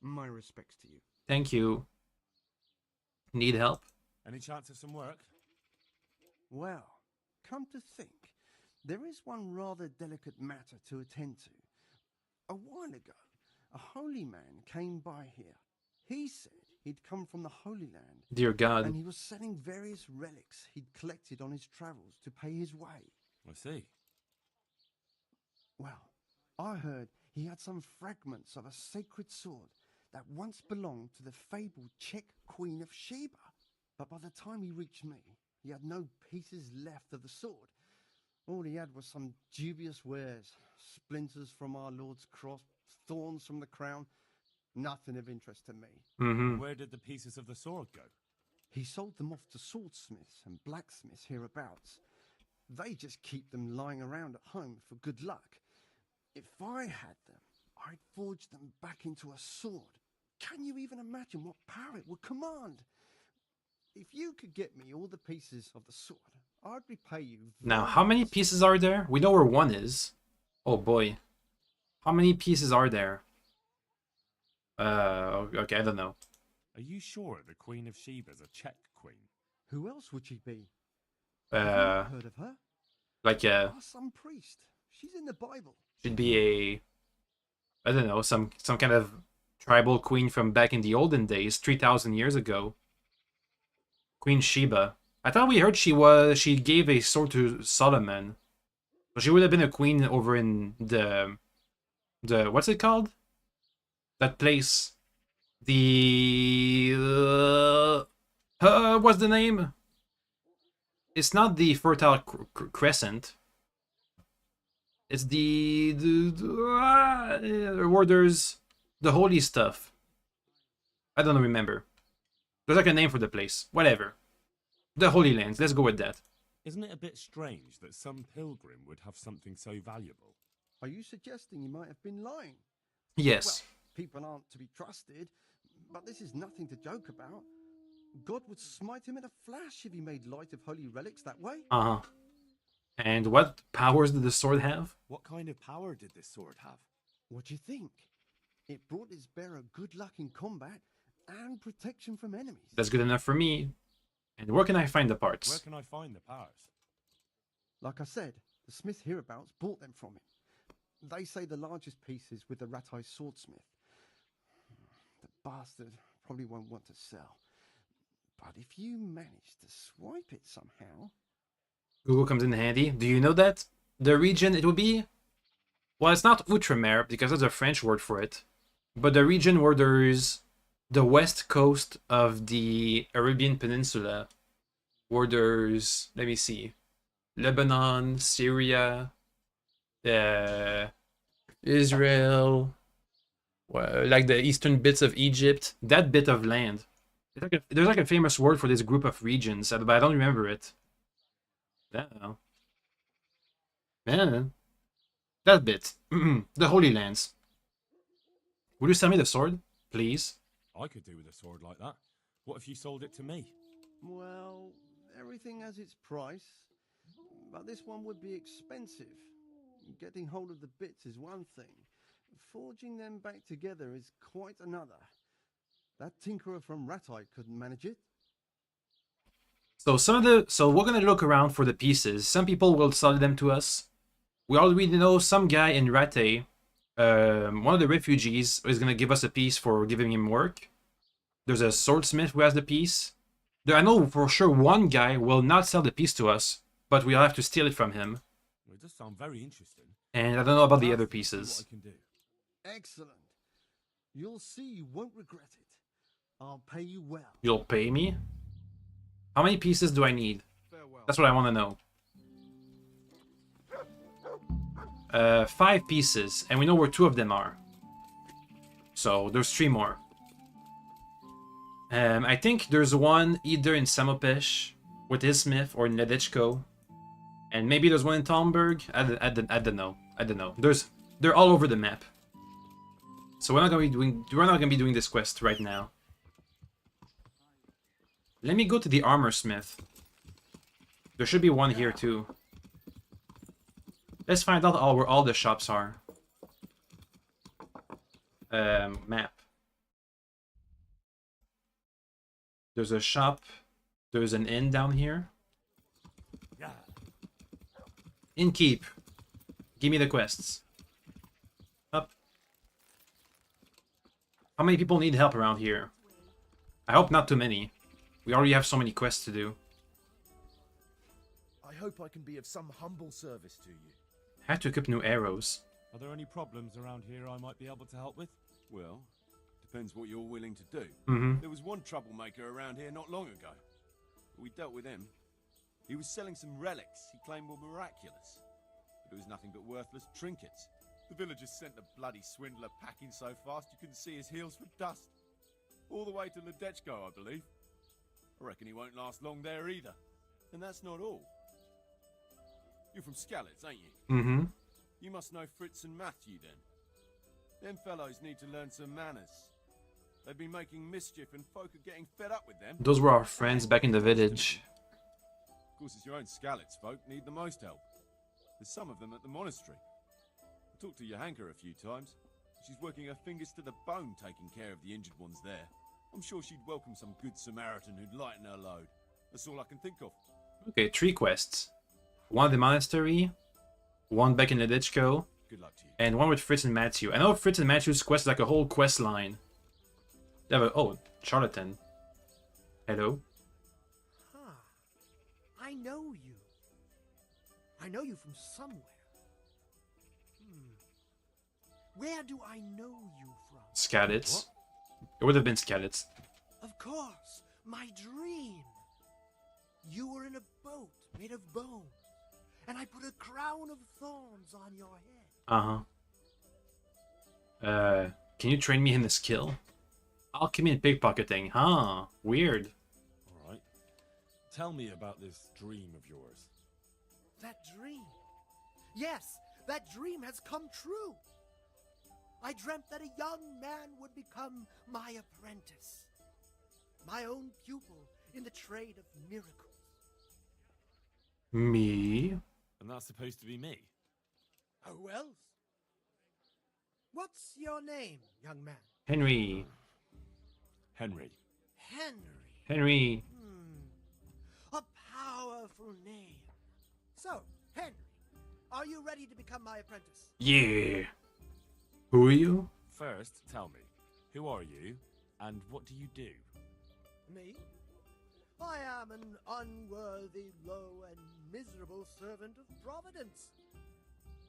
My respects to you. Thank you. Need help? Any chance of some work? Well, come to think, there is one rather delicate matter to attend to. A while ago, a holy man came by here. He said he'd come from the Holy Land. Dear God. And he was selling various relics he'd collected on his travels to pay his way. I see. Well, I heard he had some fragments of a sacred sword that once belonged to the fabled Czech Queen of Sheba. But by the time he reached me, he had no pieces left of the sword. All he had was some dubious wares, splinters from our Lord's cross, thorns from the crown, nothing of interest to me. Mm-hmm. Where did the pieces of the sword go? He sold them off to swordsmiths and blacksmiths hereabouts. They just keep them lying around at home for good luck. If I had them, I'd forge them back into a sword. Can you even imagine what power it would command? If you could get me all the pieces of the sword, I'd repay you. Now, how many pieces are there? We know where one is. Oh boy. How many pieces are there? Okay, I don't know. Are you sure the Queen of Sheba's a Czech queen? Who else would she be? Have you not heard of her? Like Some priest. She's in the Bible. Should be a, I don't know, some kind of tribal queen from back in the olden days, 3,000 years ago. Queen Sheba. I thought we heard she gave a sword to Solomon. So she would have been a queen over in the what's it called? That place. The what's the name? It's not the Fertile Crescent. It's where there's the holy stuff. I don't remember. There's like a name for the place. Whatever. The Holy Lands. Let's go with that. Isn't it a bit strange that some pilgrim would have something so valuable? Are you suggesting he might have been lying? Yes. Well, people aren't to be trusted, but this is nothing to joke about. God would smite him in a flash if he made light of holy relics that way. Uh-huh. And what powers did the sword have? What kind of power did this sword have? What do you think? It brought its bearer good luck in combat and protection from enemies. That's good enough for me. And where can I find the parts? Where can I find the powers? Like I said, the smith hereabouts bought them from him. They say the largest piece is with the rat-eyed swordsmith. The bastard probably won't want to sell. But if you manage to swipe it somehow... Google comes in handy. Do you know that? The region it would be... Well, it's not Outremer, because that's a French word for it. But the region where there's the west coast of the Arabian Peninsula, where there's, let me see, Lebanon, Syria, Israel, like the eastern bits of Egypt, that bit of land. There's like a famous word for this group of regions, but I don't remember it. I don't know. Yeah. That bit. The Holy Lands. Would you sell me the sword, please? I could do with a sword like that. What if you sold it to me? Well, everything has its price, but this one would be expensive. Getting hold of the bits is one thing. Forging them back together is quite another. That tinkerer from Ratite couldn't manage it. So we're gonna look around for the pieces. Some people will sell them to us. We already know some guy in Rate, one of the refugees, is gonna give us a piece for giving him work. There's a swordsmith who has the piece. I know for sure one guy will not sell the piece to us, but we'll have to steal it from him. Well, it does sound very interesting. And I don't know about the other pieces. What I can do. Excellent. You'll see you won't regret it. I'll pay you well. You'll pay me? How many pieces do I need? That's what I want to know. 5 pieces, and we know where 2 of them are. So there's 3 more. I think there's one either in Samopesh with his smith or in Ledechko, and maybe there's one in Talmberg. I don't know. I don't know. They're all over the map. So we're not gonna be doing this quest right now. Let me go to the armor smith. There should be one here too. Let's find out where all the shops are. Map. There's a shop. There's an inn down here. Innkeep. Give me the quests. Up. How many people need help around here? I hope not too many. We already have so many quests to do. I hope I can be of some humble service to you. I have to equip new arrows. Are there any problems around here I might be able to help with? Well, depends what you're willing to do. Mm-hmm. There was one troublemaker around here not long ago. We dealt with him. He was selling some relics he claimed were miraculous. But it was nothing but worthless trinkets. The villagers sent the bloody swindler packing so fast you couldn't see his heels for dust. All the way to Ledechko, I believe. I reckon he won't last long there either. And that's not all. You're from Skalitz, ain't you? Mm-hmm. You must know Fritz and Matthew then. Them fellows need to learn some manners. They've been making mischief and folk are getting fed up with them. Those were our friends back in the village. Of course, it's your own Skalitz folk need the most help. There's some of them at the monastery. I talked to Johanka a few times. She's working her fingers to the bone taking care of the injured ones there. I'm sure she'd welcome some good Samaritan who'd lighten her load. That's all I can think of. Okay, 3 quests. One at the monastery, one back in Ledechko, Good luck to you. and one with Fritz and Matthew. I know Fritz and Matthew's quest is like a whole quest line. They have a... Oh, charlatan. Hello? Huh. I know you. I know you from somewhere. Where do I know you from? Skalitz. It would have been Skalitz. Of course, my dream. You were in a boat made of bone, and I put a crown of thorns on your head. Can you train me in the skill? Alchemy and pickpocketing. Huh. Weird. Alright. Tell me about this dream of yours. That dream. Yes, that dream has come true. I dreamt that a young man would become my apprentice. My own pupil in the trade of miracles. Me? And that's supposed to be me? Who else? What's your name, young man? Henry. Henry. Henry. A powerful name. So, Henry, are you ready to become my apprentice? Yeah. Who are you? First, tell me, who are you, and what do you do? Me? I am an unworthy, low, and miserable servant of Providence.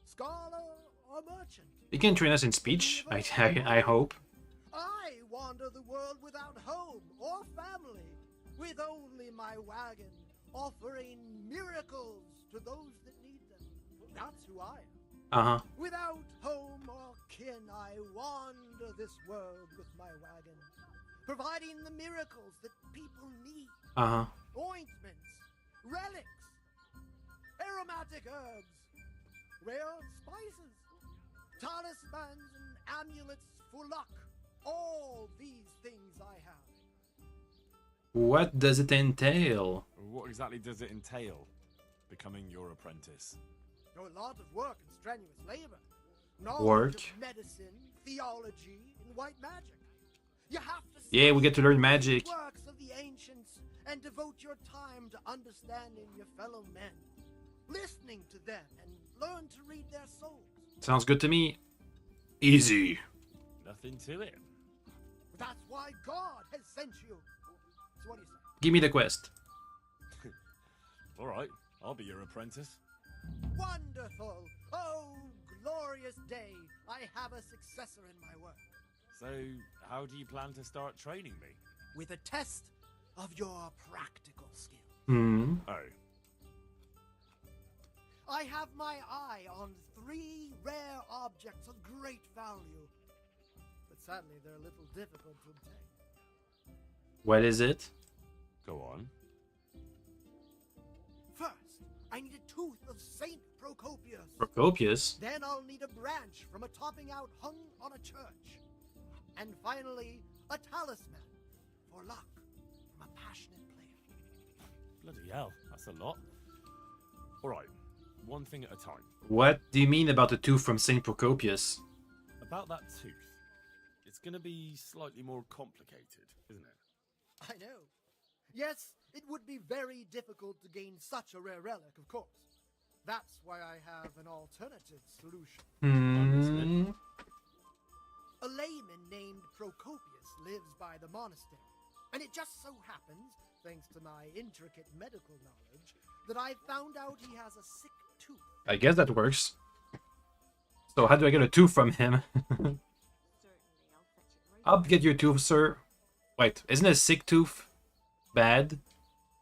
Scholar or merchant? You can train us in speech, I hope. I wander the world without home or family, with only my wagon, offering miracles to those that need them. That's who I am. Without home or kin, I wander this world with my wagon, providing the miracles that people need. Ointments, relics, aromatic herbs, rare spices, talismans and amulets for luck. All these things I have. What does it entail? What exactly does it entail, becoming your apprentice? There are a lot of work and strenuous labor. Knowledge Work. of medicine, theology, and white magic. You have to Yeah, we study get to learn the magic. works of the ancients and devote your time to understanding your fellow men, listening to them, and learn to read their souls. Sounds good to me. Easy. Nothing to it. That's why God has sent you. So what do you say? Give me the quest. All right, I'll be your apprentice. Wonderful! Oh, glorious day! I have a successor in my work. So, how do you plan to start training me? With a test of your practical skill. Hmm. Oh. I have my eye on 3 rare objects of great value. But sadly, they're a little difficult to obtain. What is it? Go on. First, I need a tooth of Saint Procopius. Procopius? Then I'll need a branch from a topping out hung on a church. And finally, a talisman for luck from a passionate player. Bloody hell, that's a lot. All right, one thing at a time. What do you mean about the tooth from St. Procopius? About that tooth. It's gonna be slightly more complicated, isn't it? I know. Yes, it would be very difficult to gain such a rare relic, of course. That's why I have an alternative solution. Hmm. A layman named Procopius lives by the monastery, and it just so happens, thanks to my intricate medical knowledge, that I found out he has a sick tooth. I guess that works. So how do I get a tooth from him? I'll get your tooth, sir. Wait, isn't a sick tooth bad?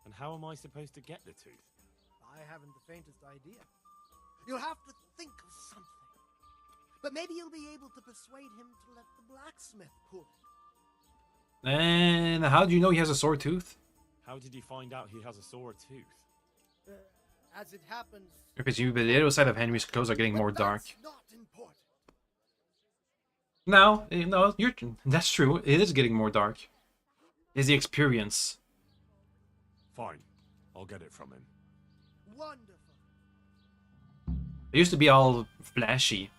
And how am I supposed to get the tooth? I haven't the faintest idea. You'll have to think of something. But maybe you'll be able to persuade him to let the blacksmith pull it. And how do you know he has a sore tooth? How did you find out he has a sore tooth? As it happens... Because you, the little side of Henry's clothes are getting more dark. Not important. No, that's true. It is getting more dark. It's the experience. Fine, I'll get it from him. Wonderful. It used to be all flashy.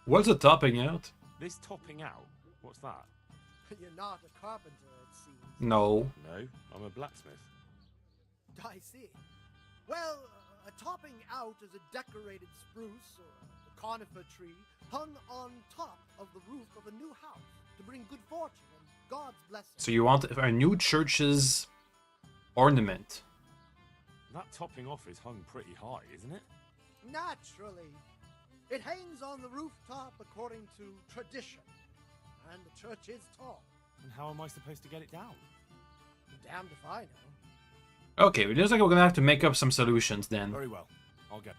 What's the topping out? This topping out? What's that? You're not a carpenter, it seems. No. No, I'm a blacksmith. I see. Well, a topping out is a decorated spruce or a conifer tree hung on top of the roof of a new house to bring good fortune and God's blessing. So you want a new church's ornament? That topping off is hung pretty high, isn't it? Naturally. It hangs on the rooftop according to tradition. And the church is tall. And how am I supposed to get it down? Damned if I know. Okay, it looks like we're gonna have to make up some solutions then. Very well, I'll get.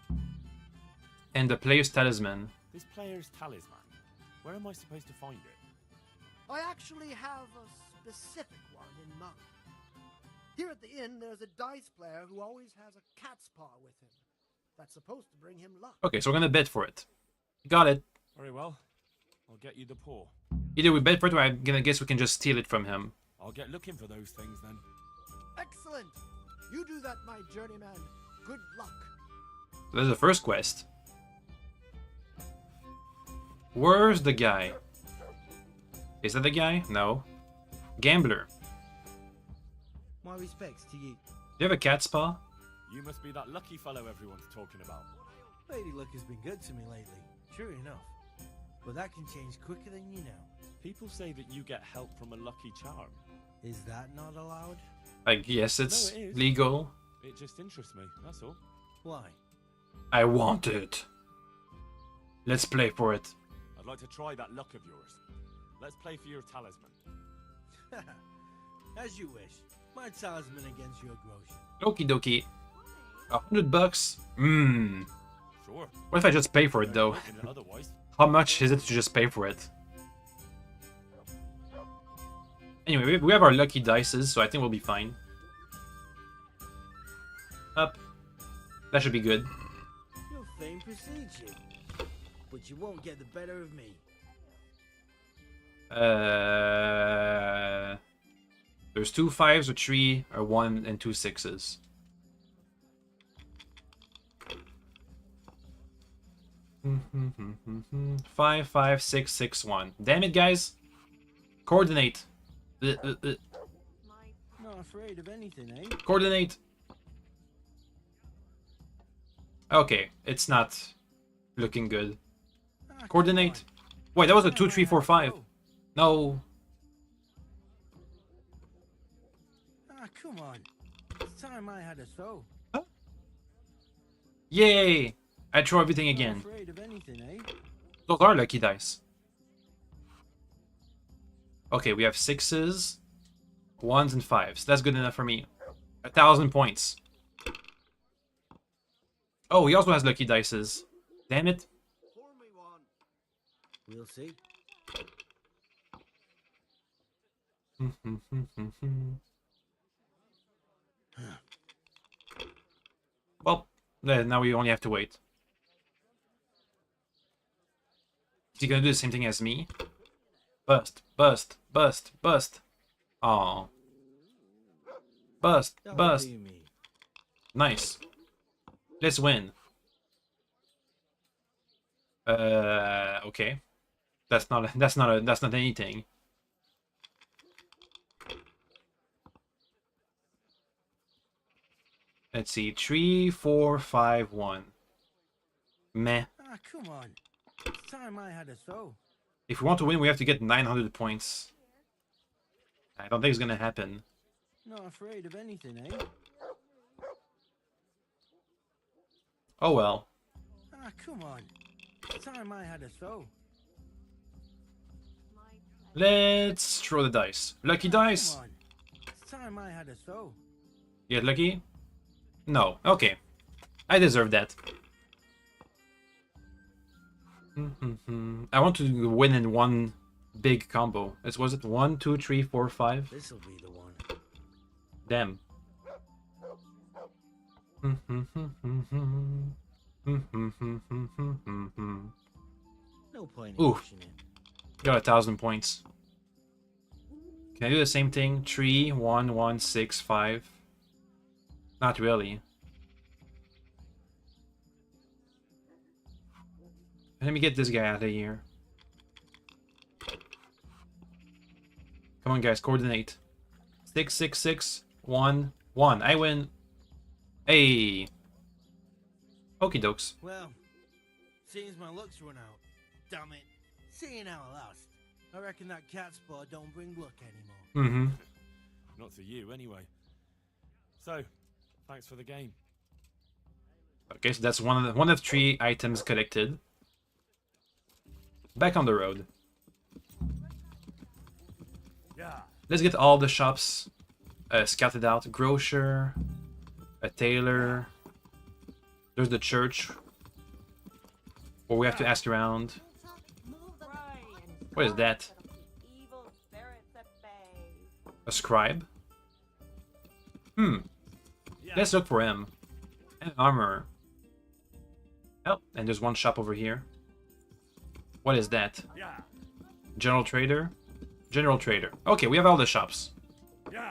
And the player's talisman. This player's talisman. Where am I supposed to find it? I actually have a specific one in mind. Here at the inn, there's a dice player who always has a cat's paw with him. That's supposed to bring him luck. Okay, so we're gonna bet for it. Got it. Very well, I'll get you the paw. Either we bet for it or I'm gonna guess we can just steal it from him. I'll get looking for those things then. Excellent! You do that, my journeyman. Good luck. So that's the first quest. Where's the guy? Is that the guy? No. Gambler. My respects to you. Do you have a cat's paw? You must be that lucky fellow everyone's talking about. Lady Luck has been good to me lately, sure enough. But that can change quicker than you know. People say that you get help from a lucky charm. Is that not allowed? I guess it's No, it is. legal. It just interests me, that's all. Why? I want it. Let's play for it. I'd like to try that luck of yours. Let's play for your talisman. As you wish. My talisman against your groschen. Okie dokie. $100? Mmm. Sure. What if I just pay for it though? Otherwise. How much is it to just pay for it? Anyway, we have our lucky dices, so I think we'll be fine. Up. That should be good. Your fame precedes you. But you won't get the better of me. There's 2 5s, a 3, a 1, and 2 6s. 5, 5, 6, 6, 1. Damn it, guys! Coordinate. Not afraid of anything, eh? Coordinate. Okay, it's not looking good. Coordinate. Wait, that was a 2, 3, 4, 5. No. Ah, come on. It's time I had a throw. Yay! I throw everything again. Not afraid of anything, eh? Those are lucky dice. Okay, we have 6s, 1s, and 5s. That's good enough for me. 1,000 points. Oh, he also has lucky dices. Damn it. We'll see. Well, now we only have to wait. Is he gonna do the same thing as me? Bust, bust, bust, bust. Aw. Bust, bust. Nice. Let's win. Okay. That's not anything. Let's see. 3, 4, 5, 1. Meh. Ah, come on. It's time I had a throw. If we want to win, we have to get 900 points. I don't think it's gonna happen. Not afraid of anything, eh? Oh well. Ah, come on. It's time I had a throw. Let's throw the dice. Lucky dice. Come on. It's time I had a throw. You get lucky? No. Okay. I deserve that. I want to win in one big combo. Was it 1, 2, 3, 4, 5? This'll be the one. Damn. No point Ooh. pushing it. Got 1,000 points. Can I do the same thing? 3, 1, 1, 6, 5. Not really. Let me get this guy out of here. Come on, guys, coordinate. 6, 6, 6, 1, 1. I win. Hey. Okie dokes. Well, seems my luck's run out. Damn it. Seeing how I lost. I reckon that cat spot don't bring luck anymore. Mm-hmm. Not to you, anyway. So, thanks for the game. Okay, so that's one of 3 items collected. Back on the road. Yeah. Let's get all the shops scouted out. Grocer, a tailor. There's the church, where we have to ask around. What is that? A scribe? Let's look for him. And an armorer. Oh, and there's one shop over here. What is that? General trader? General trader. Okay, we have all the shops.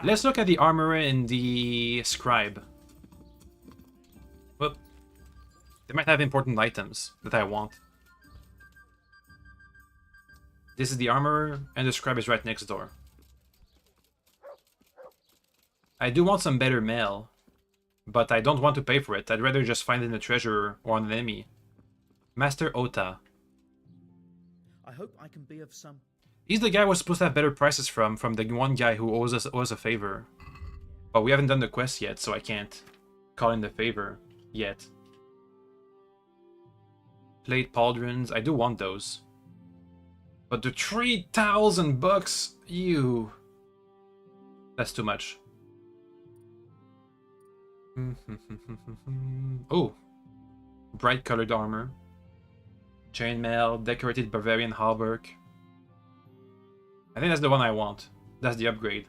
Let's look at the armorer and the scribe. Whoop. They might have important items that I want. This is the armorer, and the scribe is right next door. I do want some better mail, but I don't want to pay for it. I'd rather just find it in a treasure or on an enemy. Master Ota. I hope I can be of some... He's the guy we're supposed to have better prices from the one guy who owes us a favor. But we haven't done the quest yet, so I can't call in the favor yet. Plate pauldrons, I do want those. But the 3,000 bucks, ew. That's too much. Oh, bright colored armor. Chainmail, decorated Bavarian hauberk. I think that's the one I want. That's the upgrade.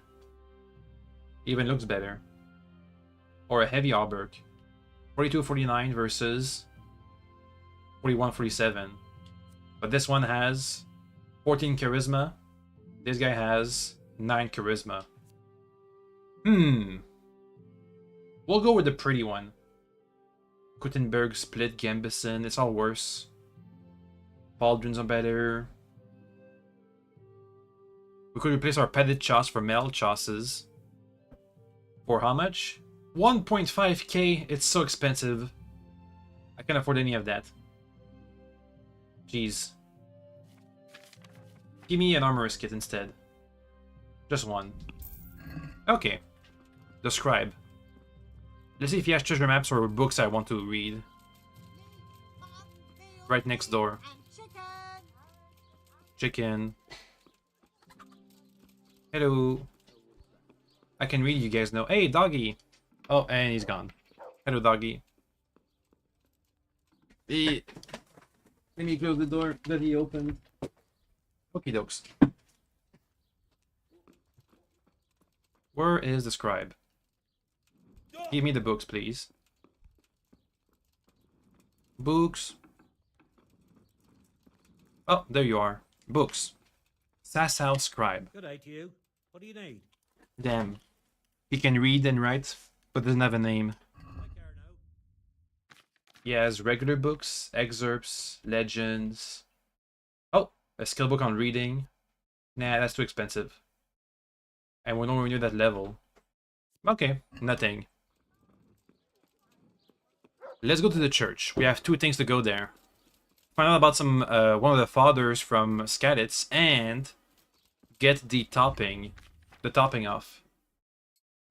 Even looks better. Or a heavy hauberk. 42-49 versus 41-47. But this one has 14 charisma. This guy has 9 charisma. We'll go with the pretty one. Gutenberg, Split, Gambison. It's all worse. Pauldrons are better. We could replace our padded choss for metal chosses. For how much? 1.5k. It's so expensive. I can't afford any of that. Jeez. Give me an armorer's kit instead. Just one. Okay. The scribe. Let's see if he has treasure maps or books I want to read. Right next door. Chicken. Hello. I can read, you guys know. Hey, doggy. Oh, and he's gone. Hello, doggy. Hey. Let me close the door that he opened. Okie dokes. Where is the scribe? Give me the books, please. Books. Oh, there you are. Books. Sasau scribe. Good day to you. What do you need? Damn. He can read and write, but doesn't have a name. He has regular books, excerpts, legends. Oh, a skill book on reading. Nah, that's too expensive. And we're nowhere near that level. Okay, nothing. Let's go to the church. We have 2 things to go there. Find out about some one of the fathers from Skalitz and get the topping off.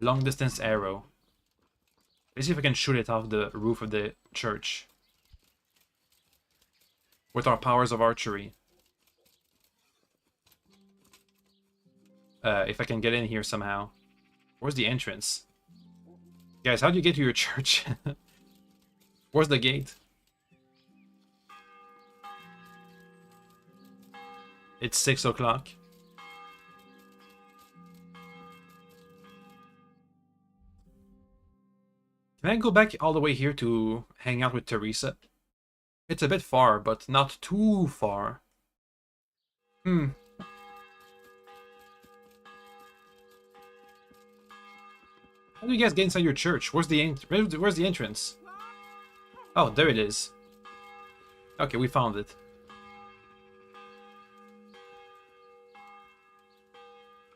Long distance arrow. Let's see if I can shoot it off the roof of the church. With our powers of archery. If I can get in here somehow. Where's the entrance? Guys, how do you get to your church? Where's the gate? It's 6 o'clock. Can I go back all the way here to hang out with Teresa? It's a bit far, but not too far. How do you guys get inside your church? Where's the entrance? Oh, there it is. Okay, we found it.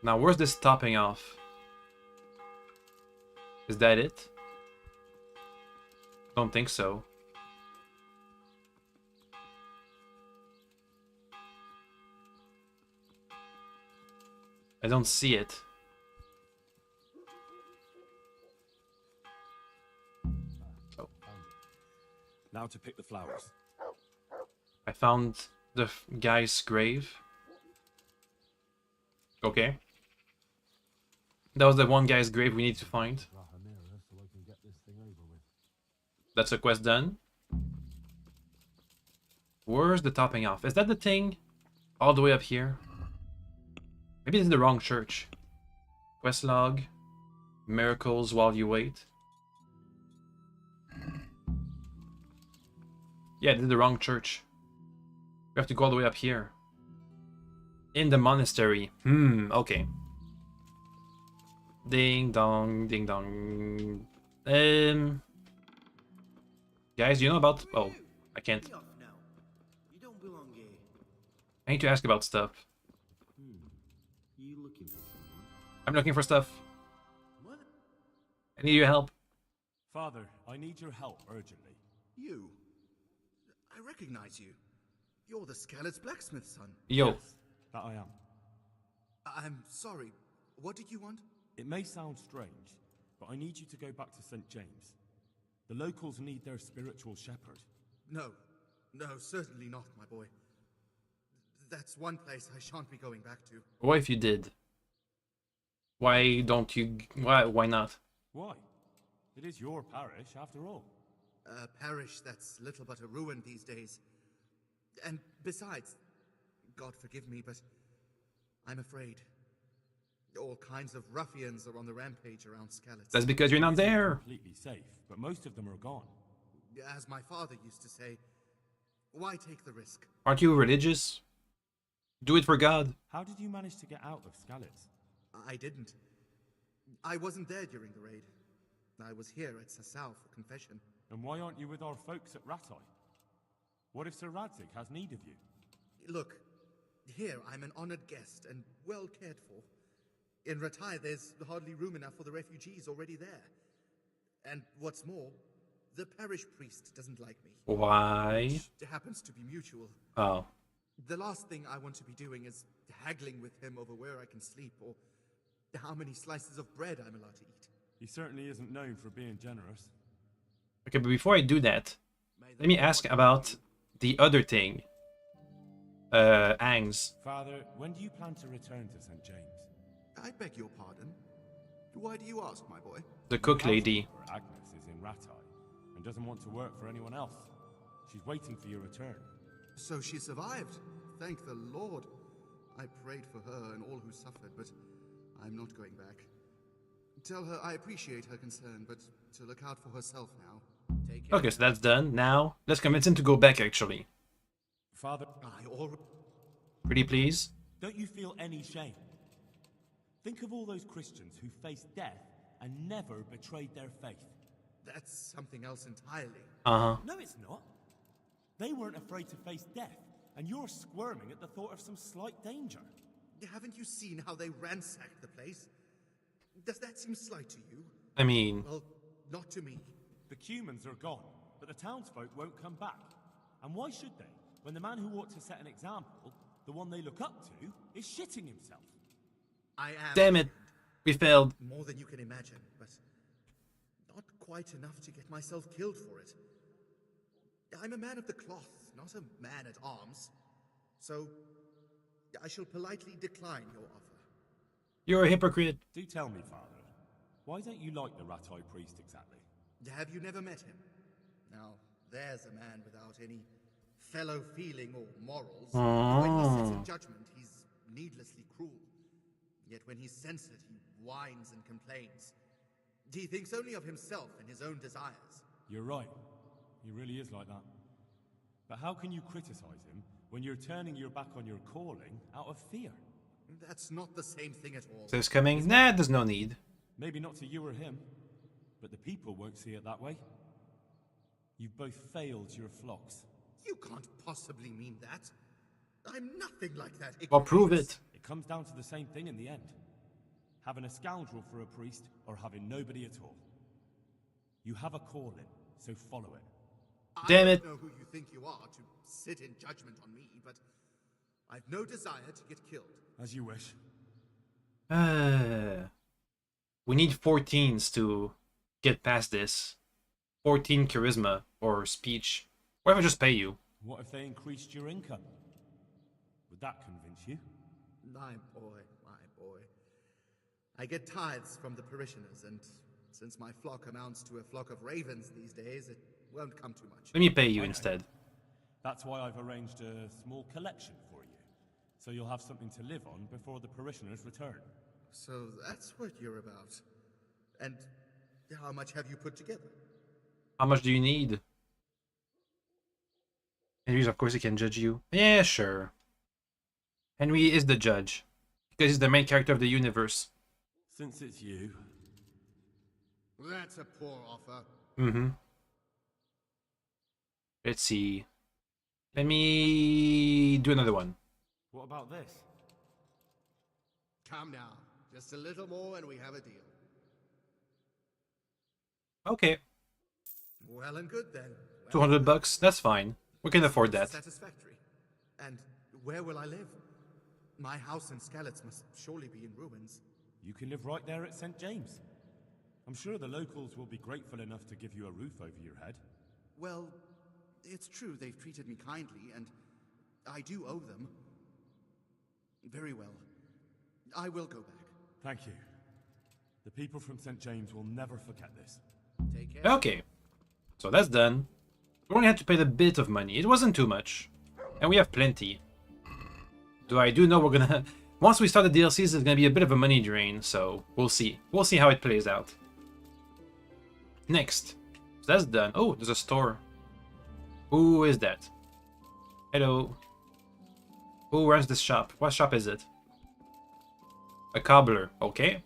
Now, where's this topping off? Is that it? Don't think so. I don't see it. Oh. Now to pick the flowers. I found the guy's grave. Okay. That was the one guy's grave we need to find. That's a quest done. Where's the topping off? Is that the thing? All the way up here? Maybe this is the wrong church. Quest log. Miracles while you wait. Yeah, this is the wrong church. We have to go all the way up here. In the monastery. Okay. Ding dong, ding dong. Guys, do you know about... Oh, I can't. I need to ask about stuff. You looking for someone? I'm looking for stuff. What? I need your help. Father, I need your help urgently. You? I recognize you. You're the Skalitz blacksmith's son. Yo. Yes, that I am. I'm sorry. What did you want? It may sound strange, but I need you to go back to St. James. The locals need their spiritual shepherd. No, certainly not, my boy. That's one place I shan't be going back to. What if you did? Why don't you... Why not? Why? It is your parish, after all. A parish that's little but a ruin these days. And besides, God forgive me, but I'm afraid. All kinds of ruffians are on the rampage around Skalitz. That's because you're not there. Completely safe, but most of them are gone. As my father used to say, why take the risk? Aren't you religious? Do it for God. How did you manage to get out of Skalitz? I didn't. I wasn't there during the raid. I was here at Sasau for confession. And why aren't you with our folks at Ratai? What if Sir Radzig has need of you? Look, here I'm an honored guest and well cared for. In Ratai, there's hardly room enough for the refugees already there. And what's more, the parish priest doesn't like me. Why? Which happens to be mutual. Oh. The last thing I want to be doing is haggling with him over where I can sleep or how many slices of bread I'm allowed to eat. He certainly isn't known for being generous. Okay, but before I do that, let me ask about the other thing. Angs. Father, when do you plan to return to St. James? I beg your pardon. Why do you ask, my boy? The cook lady. Agnes is in Ratai and doesn't want to work for anyone else. She's waiting for your return. So she survived. Thank the Lord. I prayed for her and all who suffered, but I'm not going back. Tell her I appreciate her concern, but to look out for herself now. Take care. Okay, so that's done. Now, let's convince him to go back, actually. Father, Pretty please? don't you feel any shame? Think of all those Christians who faced death and never betrayed their faith. That's something else entirely. Uh-huh. No, it's not. They weren't afraid to face death, and you're squirming at the thought of some slight danger. Haven't you seen how they ransacked the place? Does that seem slight to you? I mean... Well, not to me. The Cumans are gone, but the townsfolk won't come back. And why should they, when the man who ought to set an example, the one they look up to, is shitting himself? I am... Damn it! We failed. More than you can imagine, but not quite enough to get myself killed for it. I'm a man of the cloth, not a man at arms. So, I shall politely decline your offer. You're a hypocrite. Do tell me, Father, why don't you like the Ratai priest exactly? Have you never met him? Now, there's a man without any fellow feeling or morals. When he sits in judgment, he's needlessly cruel. Yet when he's censored, he whines and complains. He thinks only of himself and his own desires. You're right. He really is like that. But how can you criticize him when you're turning your back on your calling out of fear? That's not the same thing at all. So it's coming? Nah, there's no need. Maybe not to you or him, but the people won't see it that way. You've both failed your flocks. You can't possibly mean that. I'm nothing like that. Well, prove it. It comes down to the same thing in the end. Having a scoundrel for a priest or having nobody at all. You have a calling, so follow it. Damn it. I don't know who you think you are to sit in judgment on me, but I've no desire to get killed. As you wish. We need 14s to get past this. 14 charisma or speech. What if I just pay you? What if they increased your income? Would that convince you? My boy, my boy. I get tithes from the parishioners, and since my flock amounts to a flock of ravens these days, it won't come too much. Let me pay you instead. That's why I've arranged a small collection for you, so you'll have something to live on before the parishioners return. So that's what you're about. And how much have you put together? How much do you need? Henry's, of course, he can judge you. Yeah, sure. Henry is the judge, because he's the main character of the universe. Since it's you... That's a poor offer. Mm-hmm. Let's see. Let me do another one. What about this? Come now. Just a little more and we have a deal. Okay. Well and good then. $200, that's fine. We can afford that. Satisfactory. And where will I live? My house in Skalitz must surely be in ruins. You can live right there at St. James. I'm sure the locals will be grateful enough to give you a roof over your head. Well, it's true they've treated me kindly, and I do owe them. Very well. I will go back. Thank you. The people from St. James will never forget this. Take care. Okay. So that's done. We only had to pay a bit of money. It wasn't too much. And we have plenty. I do know we're gonna... Once we start the DLCs, it's gonna be a bit of a money drain, so we'll see. We'll see how it plays out. Next. So that's done. Oh, there's a store. Who is that? Hello. Who runs this shop? What shop is it? A cobbler. Okay.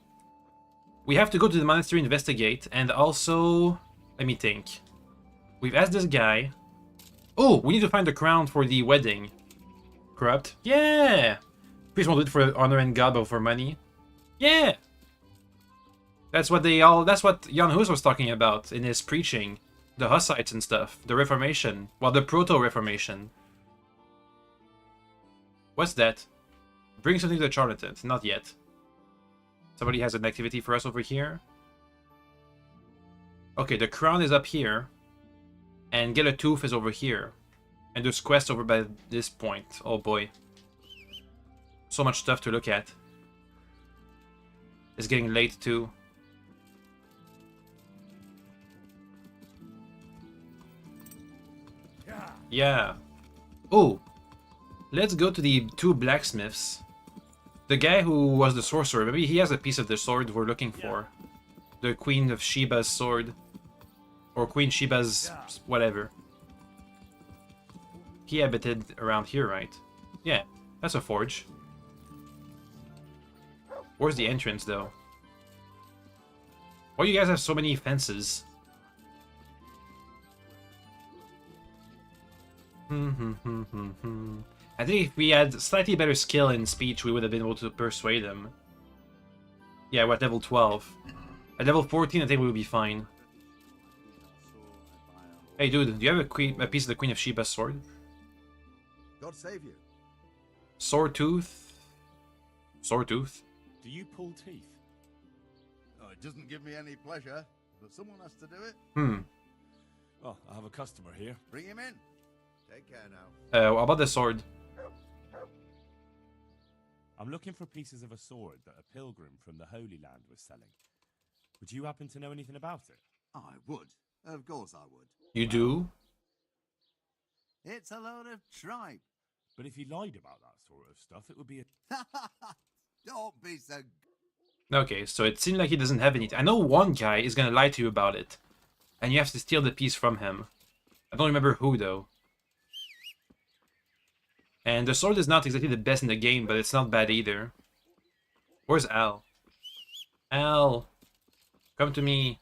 We have to go to the monastery, investigate, and also... Let me think. We've asked this guy... Oh, we need to find the crown for the wedding. Corrupt? Yeah! Priest won't do it for honor and God, but for money. Yeah! That's what Jan Hus was talking about in his preaching. The Hussites and stuff. The Reformation. Well, the Proto-Reformation. What's that? Bring something to the charlatans. Not yet. Somebody has an activity for us over here. Okay, the crown is up here. And get a tooth is over here. And there's quest over by this point. Oh boy. So much stuff to look at. It's getting late too. Yeah. Oh. Let's go to the 2 blacksmiths. The guy who was the sorcerer, maybe he has a piece of the sword we're looking for. The Queen of Sheba's sword. Or Queen Sheba's whatever. He habited around here, right? Yeah, that's a forge. Where's the entrance, though? Why do you guys have so many fences? I think if we had slightly better skill in speech, we would have been able to persuade him. Yeah, we're at level 12. At level 14, I think we would be fine. Hey, dude, do you have a piece of the Queen of Sheba's sword? God save you. Sword tooth? Sword tooth? Do you pull teeth? Oh, it doesn't give me any pleasure, but someone has to do it. Oh, I have a customer here. Bring him in. Take care now. What about the sword? I'm looking for pieces of a sword that a pilgrim from the Holy Land was selling. Would you happen to know anything about it? I would. Of course I would. You do? It's a load of tripe. But if he lied about that sort of stuff, it would be a... Don't be so... Okay, so it seems like he doesn't have anything. I know one guy is gonna lie to you about it. And you have to steal the piece from him. I don't remember who, though. And the sword is not exactly the best in the game, but it's not bad either. Where's Al? Al! Come to me.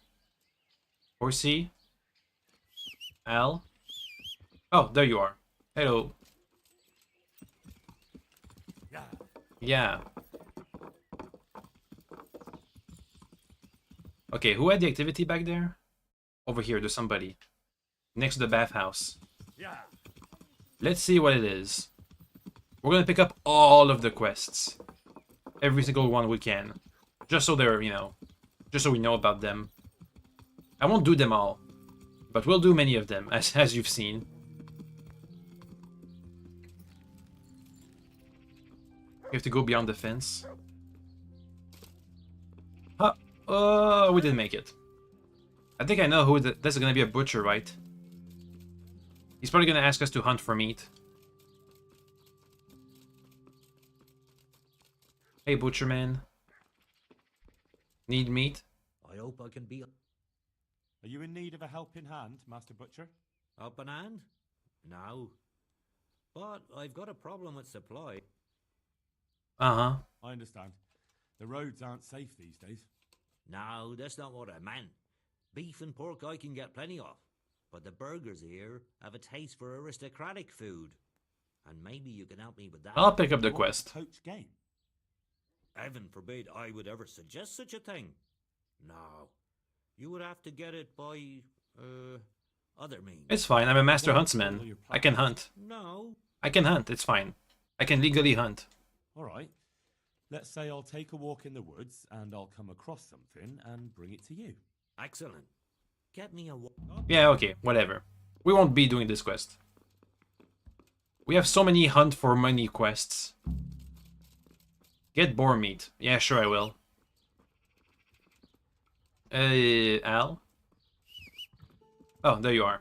Horsey? Al? Oh, there you are. Hello. Yeah. Okay, who had the activity back there? Over here, there's somebody. Next to the bathhouse. Yeah. Let's see what it is. We're gonna pick up all of the quests. Every single one we can. Just so they're, you know, just so we know about them. I won't do them all. But we'll do many of them, as you've seen. We have to go beyond the fence. We didn't make it. I think I know who this is gonna be a butcher, right? He's probably gonna ask us to hunt for meat. Hey, butcher man. Need meat? I hope I can be... Are you in need of a helping hand, Master Butcher? Up an hand? No. But I've got a problem with supply. Uh-huh. I understand. The roads aren't safe these days. No, that's not what I meant. Beef and pork I can get plenty of. But the burgers here have a taste for aristocratic food. And maybe you can help me with that. I'll pick up the quest. Coach game. Heaven forbid I would ever suggest such a thing. No. You would have to get it by, other means. It's fine, I'm a master huntsman. I can hunt. No. I can hunt, it's fine. I can legally hunt. Alright. Let's say I'll take a walk in the woods and I'll come across something and bring it to you. Excellent. Get me a... Yeah, okay, whatever. We won't be doing this quest. We have so many hunt for money quests. Get boar meat. Yeah, sure I will. Al? Oh, there you are.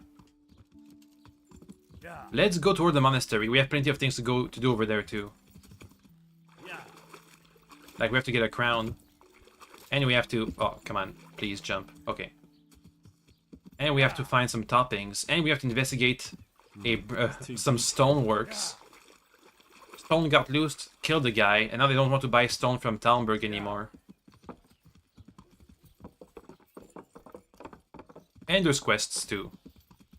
Yeah. Let's go toward the monastery. We have plenty of things to do over there too. Yeah. Like we have to get a crown. And we have to... Oh, come on. Please jump. Okay. And we have to find some toppings. And we have to investigate some stoneworks. Stone got loose, killed the guy, and now they don't want to buy stone from Talmberg anymore. And there's quests too.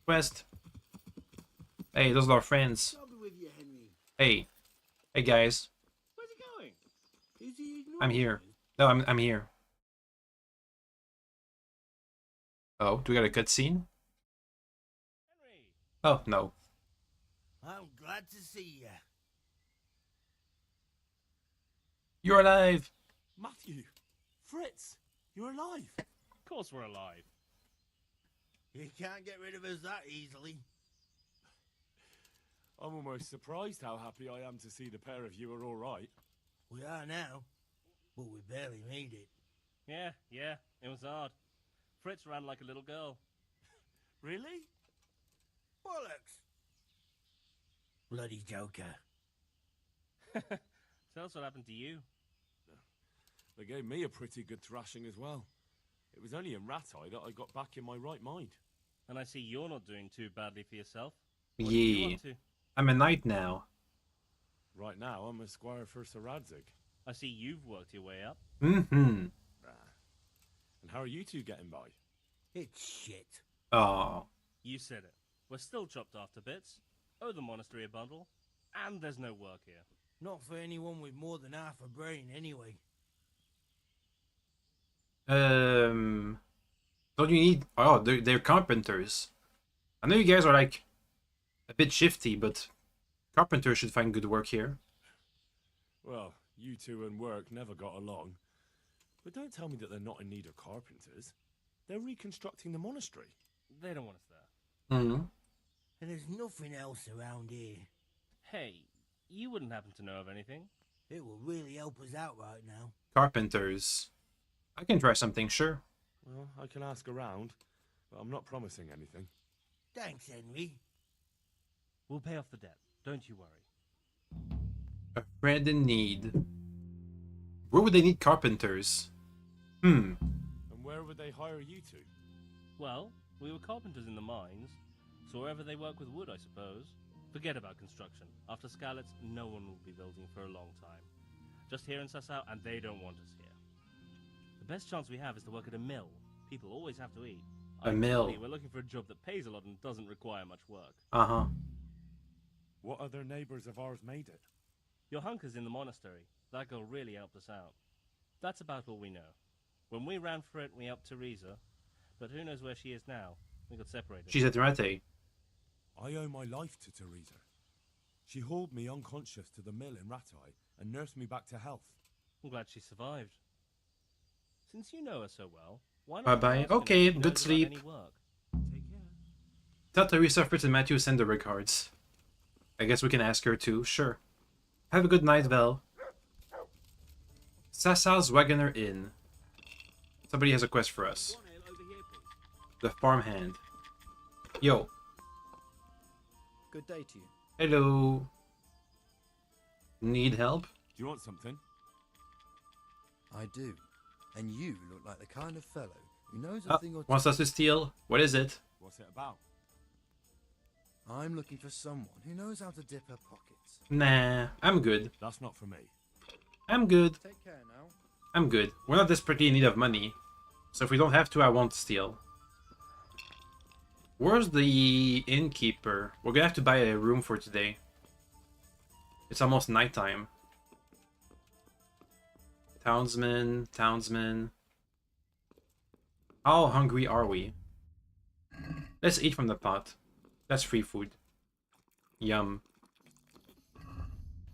Quest. Hey, those are our friends. Hey, Hey guys, Where's he going? Is he ignoring I'm here. you? No, I'm here. Oh, do we got a cutscene? Oh no. I'm glad to see ya. You're alive. Matthew, Fritz, you're alive. Of course we're alive. You can't get rid of us that easily. I'm almost surprised how happy I am to see the pair of you are all right. We are now, but we barely made it. Yeah, it was hard. Fritz ran like a little girl. Really? Bollocks! Bloody Joker. Tell us what happened to you. They gave me a pretty good thrashing as well. It was only in Rat-Eye that I got back in my right mind. And I see you're not doing too badly for yourself. What are you Yeah. up to? I'm a knight now. Right now, I'm a squire for Sir Radzig. I see you've worked your way up. Mm-hmm. And how are you two getting by? It's shit. Oh. You said it. We're still chopped off to bits. Owe the monastery a bundle. And there's no work here. Not for anyone with more than half a brain, anyway. Don't you need... Oh, they're carpenters. I know you guys are like a bit shifty, but carpenters should find good work here. Well, you two and work never got along. But don't tell me that they're not in need of carpenters. They're reconstructing the monastery. They don't want us there. Mm-hmm. And there's nothing else around here. Hey, you wouldn't happen to know of anything? It will really help us out right now. Carpenters. I can try something, sure. Well, I can ask around, but I'm not promising anything. Thanks, Henry. We'll pay off the debt. Don't you worry. A friend in need. Where would they need carpenters? Hmm. And where would they hire you to? Well, we were carpenters in the mines, so wherever they work with wood, I suppose. Forget about construction. After Skalitz, no one will be building for a long time. Just here in Sasau, and they don't want us here. The best chance we have is to work at a mill. People always have to eat. A mill. We're looking for a job that pays a lot and doesn't require much work. Uh-huh. What other neighbors of ours made it? Your hunker's in the monastery. That girl really helped us out. That's about all we know. When we ran for it, we helped Teresa. But who knows where she is now? We got separated. She's at Rate. I owe my life to Teresa. She hauled me unconscious to the mill in Rat-Eye and nursed me back to health. I'm glad she survived. Since you know her so well, why not... Bye-bye. ask her Okay, if she good knows about sleep. any work? Take care. Tell Teresa, Fritz, and Matthew send the regards. I guess we can ask her too. Sure. Have a good night, Vel. Sasau's Wagoner Inn. Somebody has a quest for us. The farmhand. Yo. Good day to you. Hello. Need help? Do you want something? I do. And you look like the kind of fellow who knows a thing or two. Wants us to steal? What is it? What's it about? I'm looking for someone who knows how to dip her pockets. Nah, I'm good. That's not for me. I'm good. Take care now. I'm good. We're not desperately in need of money. So if we don't have to, I won't steal. Where's the innkeeper? We're gonna have to buy a room for today. It's almost nighttime. Townsman, townsman. How hungry are we? Let's eat from the pot. That's free food. Yum.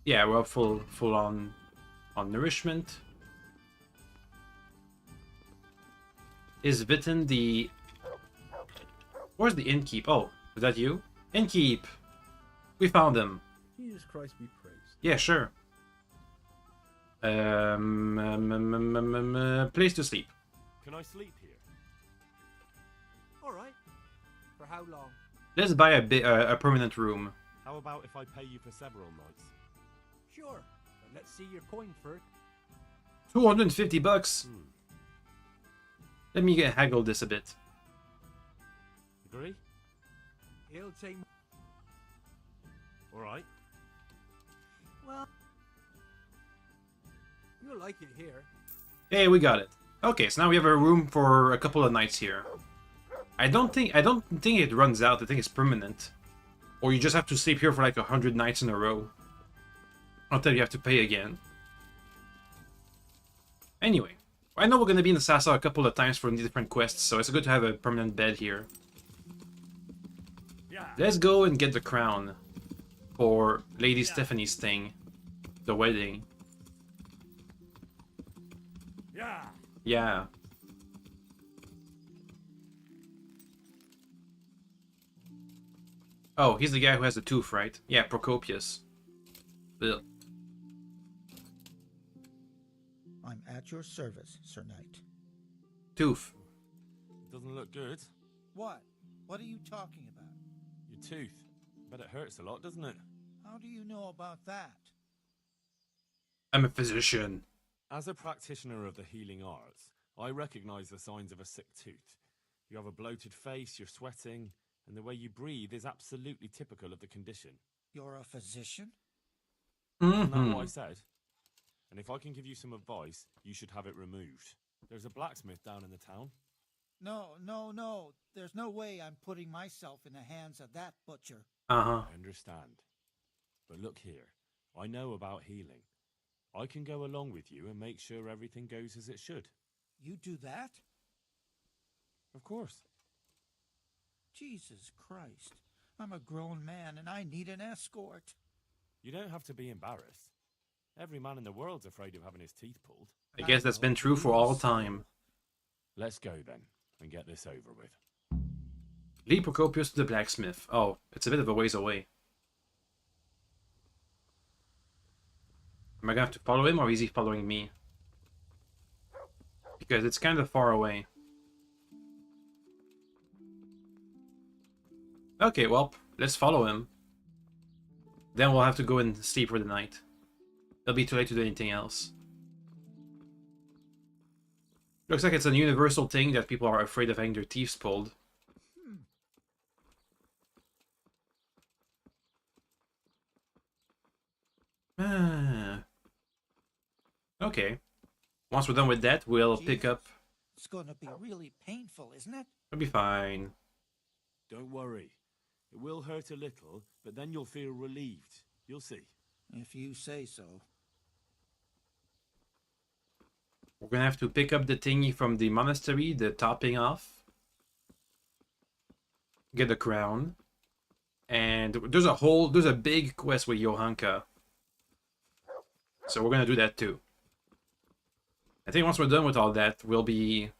Yeah, we're full on nourishment. Is Vitten the... Where's the innkeep? Oh, is that you? Innkeep! We found him. Jesus Christ be praised. Yeah, sure. Place to sleep. Can I sleep here? Alright. For how long? Let's buy a permanent room. How about if I pay you for several nights? Sure. But let's see your coin for it. 250 bucks. Let me haggle this a bit. Agree? He'll take... Alright. Well... You'll like it here. Hey, we got it. Okay, so now we have a room for a couple of nights here. I don't think it runs out. I think it's permanent. Or you just have to sleep here for like 100 nights in a row. until you have to pay again. Anyway, I know we're gonna be in the Sasau a couple of times for different quests, so it's good to have a permanent bed here. Let's go and get the crown for Lady Stephanie's thing, the wedding. Yeah. Oh, he's the guy who has the tooth, right? Yeah, Procopius. Ugh. I'm at your service, Sir Knight. Tooth. Doesn't look good. What? What are you talking about? Your tooth. Bet it hurts a lot, doesn't it? How do you know about that? I'm a physician. As a practitioner of the healing arts, I recognize the signs of a sick tooth. You have a bloated face, you're sweating, and the way you breathe is absolutely typical of the condition. You're a physician? Isn't that what I said? And if I can give you some advice, you should have it removed. There's a blacksmith down in the town. No. There's no way I'm putting myself in the hands of that butcher. Uh-huh. I understand. But look here, I know about healing. I can go along with you and make sure everything goes as it should. You do that? Of course. Jesus Christ. I'm a grown man and I need an escort. You don't have to be embarrassed. Every man in the world's afraid of having his teeth pulled. I guess that's been true for all time. Let's go then, and get this over with. Lead Procopius to the blacksmith. Oh, it's a bit of a ways away. Am I gonna have to follow him, or is he following me? Because it's kind of far away. Okay, well, let's follow him. Then we'll have to go and sleep for the night. It'll be too late to do anything else. Looks like it's a universal thing that people are afraid of having their teeth pulled. Okay. Once we're done with that, we'll pick up... It's gonna be really painful, isn't it? It'll be fine. Don't worry. It will hurt a little, but then you'll feel relieved. You'll see. If you say so. We're gonna have to pick up the thingy from the monastery, the topping off. Get the crown. And there's a big quest with Johanka. So we're gonna do that too. I think once we're done with all that, we'll be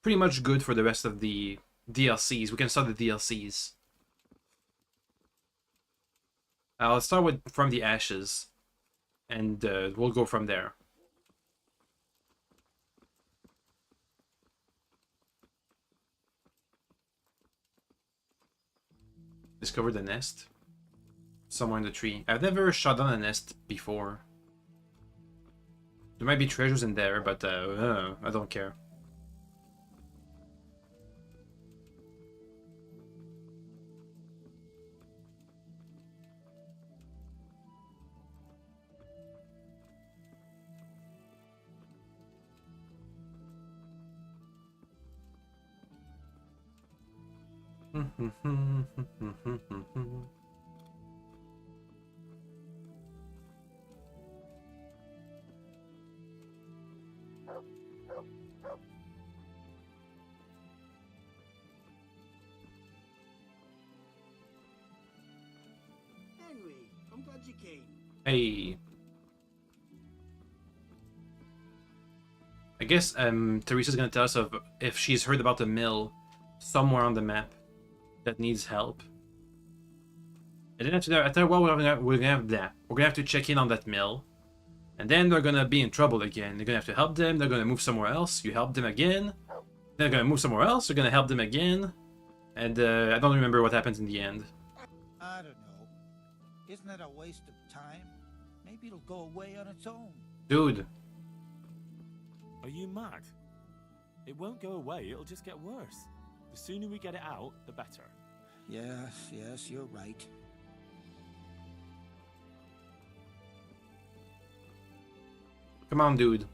pretty much good for the rest of the DLCs. We can start the DLCs. I'll start with From the Ashes. And we'll go from there. Discover the nest. Somewhere in the tree. I've never shot down a nest before. There might be treasures in there, but I don't care. Henry, I'm glad you came. Hey. I guess Teresa's gonna tell us if she's heard about the mill somewhere on the map that needs help. And then after that, I tell you what, we're gonna have to check in on that mill, and then they're gonna be in trouble again. They're gonna have to help them. They're gonna move somewhere else. You help them again. They're gonna move somewhere else. You're gonna help them again, and I don't remember what happens in the end. I don't know. Isn't that a waste of time? Maybe it'll go away on its own. Dude. Are you mad? It won't go away, it'll just get worse. The sooner we get it out, the better. Yes, you're right. Come on, dude.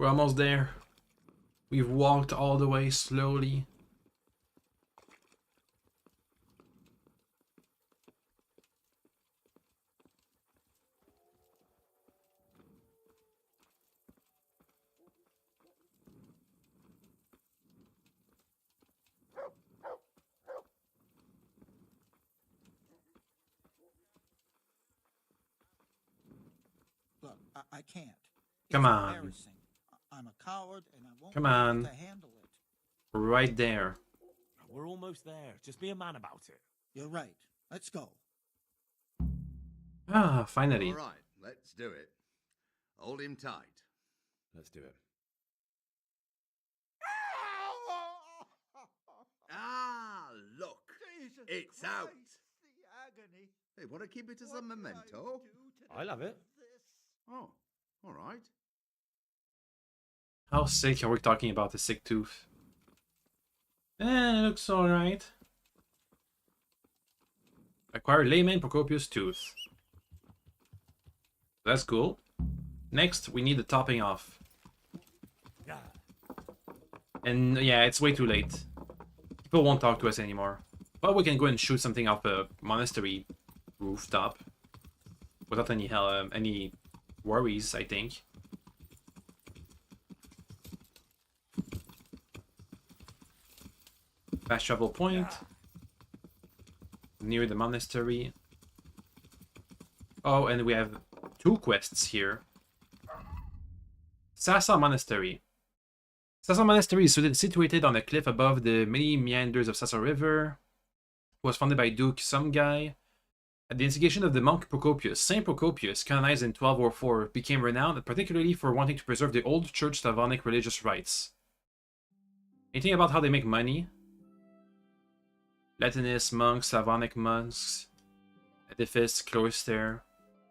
We're almost there. We've walked all the way slowly. Look, I can't. Come It's on. embarrassing. I'm a coward and I won't Come be able on. to handle it. Right there. We're almost there. Just be a man about it. You're right. Let's go. Ah, finally. All right, let's do it. Hold him tight. Let's do it. Ah, look. Jesus It's Christ, out. the agony. Hey, want to keep it as a memento? I love it. Oh, all right. How sick are we talking about the sick tooth? It looks alright. Acquire layman Procopius tooth. That's cool. Next, we need the topping off. And yeah, it's way too late. People won't talk to us anymore. But we can go and shoot something off a monastery rooftop. Without any worries, I think. Fast travel point. Near the monastery. Oh, and we have 2 quests here. Sasau Monastery. Sasau Monastery is situated on a cliff above the many meanders of Sasau River. It was founded by Duke some guy. At the instigation of the monk Procopius, Saint Procopius, canonized in 1204, became renowned particularly for wanting to preserve the old church Slavonic religious rites. Anything about how they make money? Latinist monks, Slavonic monks, edifice, cloister.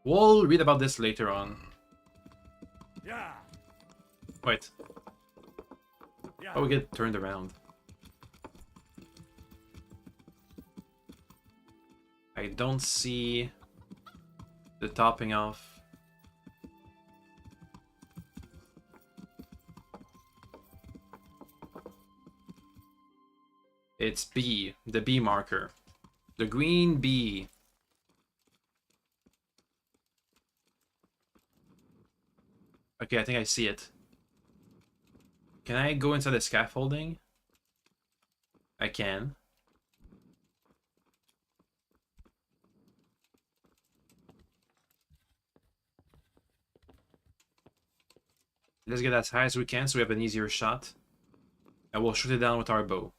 We'll read about this later on. Yeah. Wait. Yeah. Oh, we get turned around. I don't see the topping off. It's B, the B marker. The green B. Okay, I think I see it. Can I go inside the scaffolding? I can. Let's get as high as we can so we have an easier shot. And we'll shoot it down with our bow.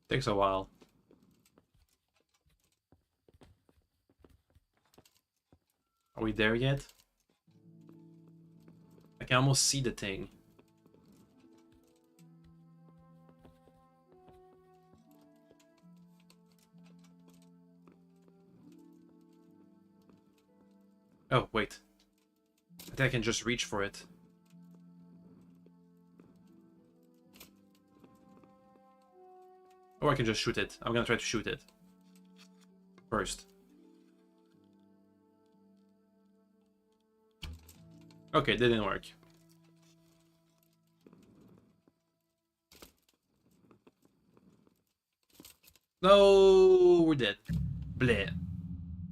Takes a while. Are we there yet? I can almost see the thing. Oh, wait. I think I can just reach for it. Or I can just shoot it. I'm gonna try to shoot it first. Okay, didn't work. No, we're dead. Bleh.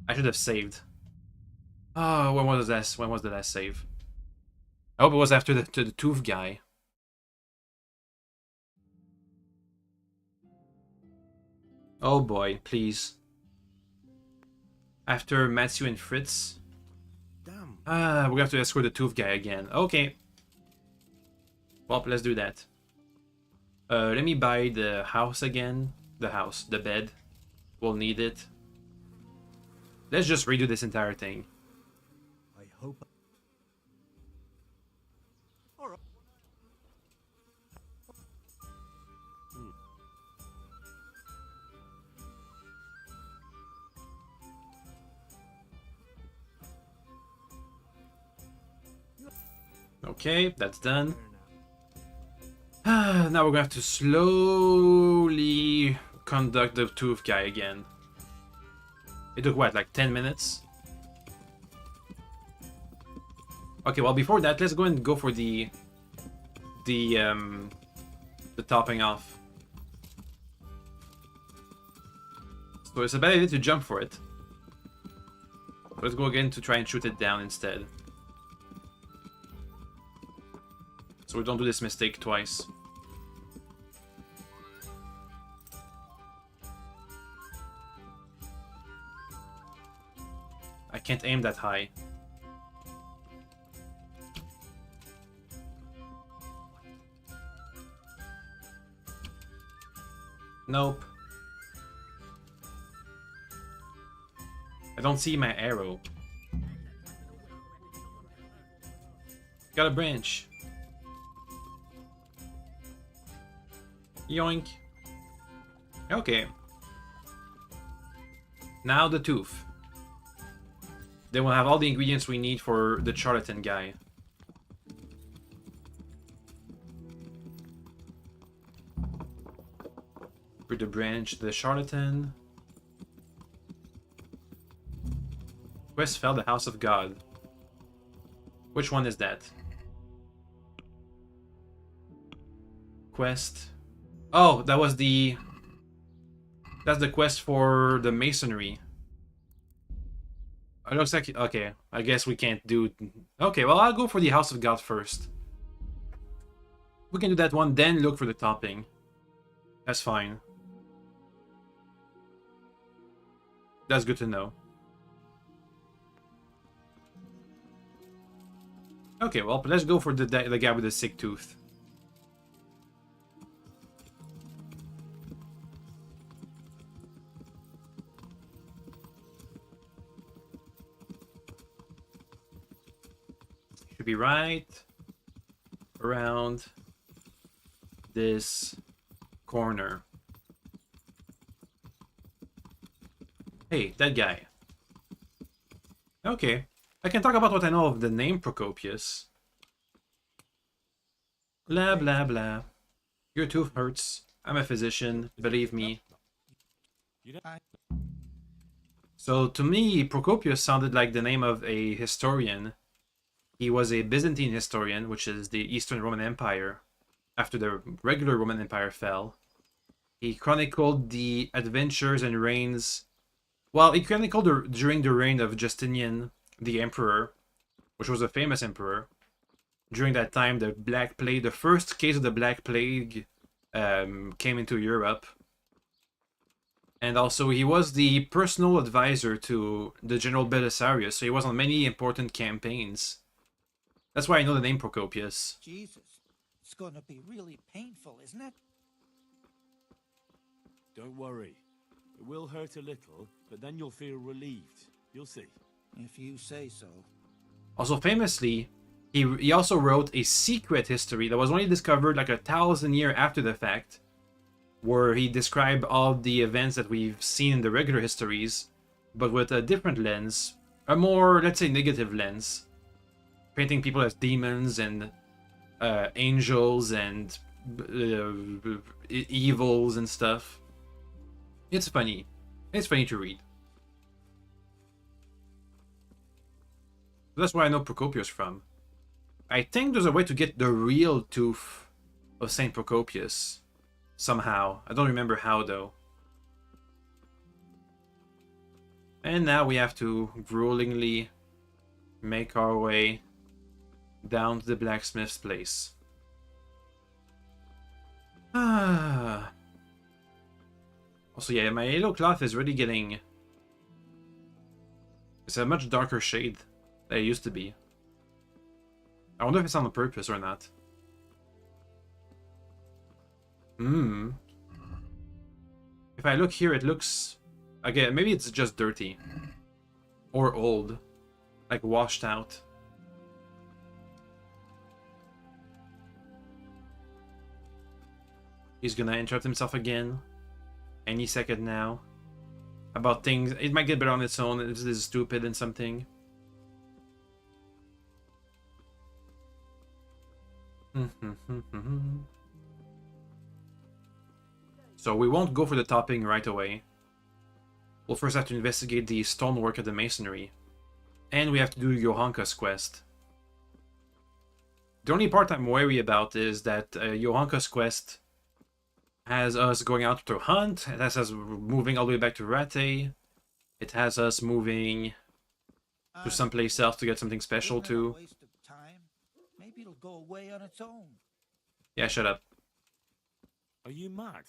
I should have saved. Oh, when was that? When was the last save? I hope it was after the tooth guy. Oh boy, please. After Matthew and Fritz. Damn. Ah, we're gonna have to escort the tooth guy again. Okay. Well, let's do that. Let me buy the house again. The bed. We'll need it. Let's just redo this entire thing. I hope. Okay, that's done. Now we're gonna have to slowly conduct the tooth guy again. It took what, like 10 minutes? Okay, well before that, let's go for the topping off. So it's a bad idea to jump for it. Let's go again to try and shoot it down instead. So we don't do this mistake twice. I can't aim that high. Nope. I don't see my arrow. Got a branch. Yoink. Okay. Now the tooth. Then we'll have all the ingredients we need for the charlatan guy. For the branch, the charlatan. Quest fell the House of God. Which one is that? Quest. Oh, that was the... That's the quest for the masonry. It looks like... Okay, I guess we can't do... Okay, well, I'll go for the House of God first. We can do that one, then look for the topping. That's fine. That's good to know. Okay, well, let's go for the guy with the sick tooth. Should be right around this corner. Hey, that guy. Okay. I can talk about what I know of the name Procopius. Blah, blah, blah. Your tooth hurts. I'm a physician, believe me. So, to me, Procopius sounded like the name of a historian. He was a Byzantine historian, which is the Eastern Roman Empire, after the regular Roman Empire fell. He chronicled the adventures and reigns... Well, he chronicled during the reign of Justinian, the emperor, which was a famous emperor. During that time, the Black Plague, the first case of the Black Plague, came into Europe. And also, he was the personal advisor to the General Belisarius, so he was on many important campaigns. That's why I know the name Procopius. Jesus, it's gonna be really painful, isn't it? Don't worry. It will hurt a little, but then you'll feel relieved. You'll see. If you say so. Also, famously, he also wrote a secret history that was only discovered like 1,000 years after the fact, where he described all the events that we've seen in the regular histories, but with a different lens, a more, let's say, negative lens, painting people as demons and angels and evils and stuff. It's funny. It's funny to read. That's where I know Procopius from. I think there's a way to get the real tooth of Saint Procopius. Somehow. I don't remember how, though. And now we have to gruelingly make our way down to the blacksmith's place. Ah. Also, yeah, my yellow cloth is really getting... It's a much darker shade than it used to be. I wonder if it's on purpose or not. If I look here, it looks... Again, maybe it's just dirty. Or old. Like washed out. He's gonna interrupt himself again. Any second now. About things... It might get better on its own. This is stupid and something. So we won't go for the topping right away. We'll first have to investigate the stonework of the masonry. And we have to do Johanka's quest. The only part I'm wary about is that Johanka's quest has us going out to hunt, it has us moving all the way back to Rate, it has us moving to someplace else to get something special too. Waste of time. Maybe it'll go away on its own. Yeah, shut up. Are you mad?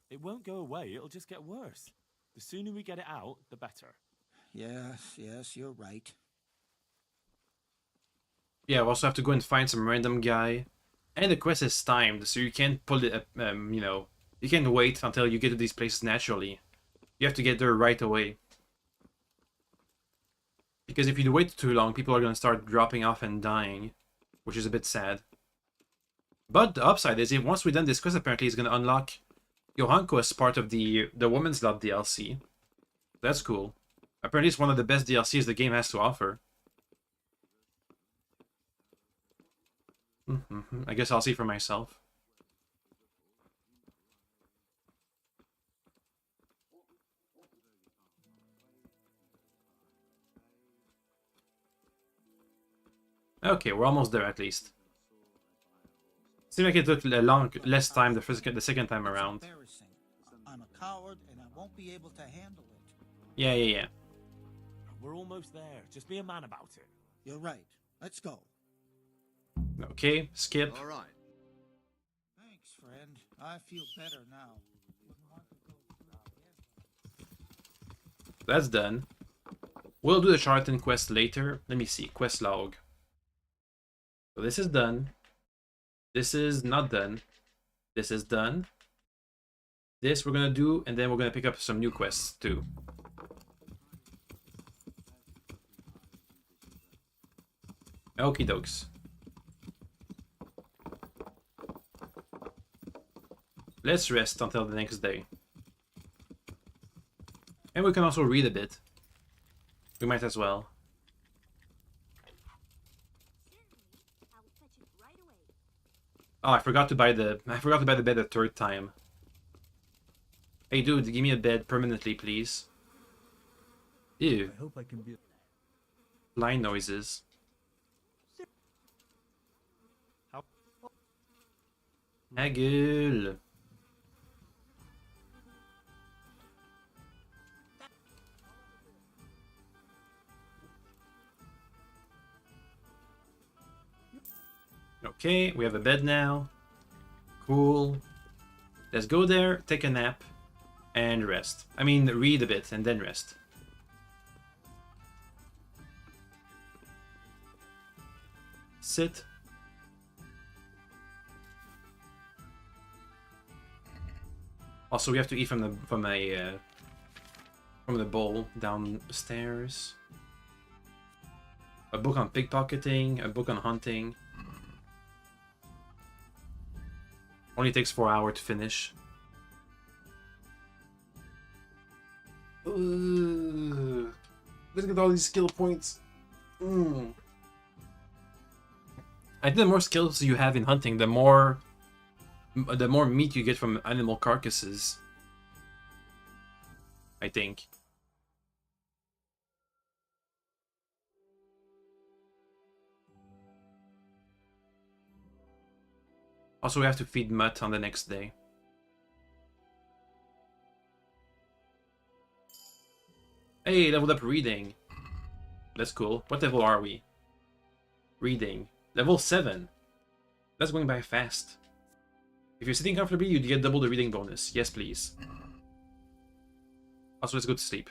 It won't go away, it'll just get worse. The sooner we get it out, the better. Yes, you're right. Yeah, we also have to go and find some random guy. And the quest is timed, so you can't pull it, you know, you can't wait until you get to these places naturally. You have to get there right away. Because if you wait too long, people are going to start dropping off and dying, which is a bit sad. But the upside is, if once we're done this quest, apparently it's going to unlock Johanko as part of the Woman's Lot DLC. That's cool. Apparently it's one of the best DLCs the game has to offer. I guess I'll see for myself. Okay, we're almost there at least. Seems like it took less time the second time around. I'm a coward and I won't be able to handle it. Yeah. We're almost there. Just be a man about it. You're right. Let's go. Okay, skip. All right. Thanks, friend. I feel better now. That's done. We'll do the charlatan quest later. Let me see. Quest log. So this is done. This is not done. This is done. This we're gonna do, and then we're gonna pick up some new quests too. Okie dokes. Let's rest until the next day. And we can also read a bit. We might as well. Oh, I forgot to buy the bed a third time. Hey dude, give me a bed permanently, please. Ew. I hope I can be. Line noises. Haggle. Okay, we have a bed now. Cool. Let's go there, take a nap, and rest. I mean, read a bit and then rest. Sit. Also, we have to eat from the bowl downstairs. A book on pickpocketing, a book on hunting. Only takes 4 hours to finish. Look at all these skill points. I think the more skills you have in hunting, the more meat you get from animal carcasses. I think. Also, we have to feed Mutt on the next day. Hey, leveled up reading. That's cool. What level are we? Reading. Level 7. That's going by fast. If you're sitting comfortably, you get double the reading bonus. Yes, please. Also, let's go to sleep.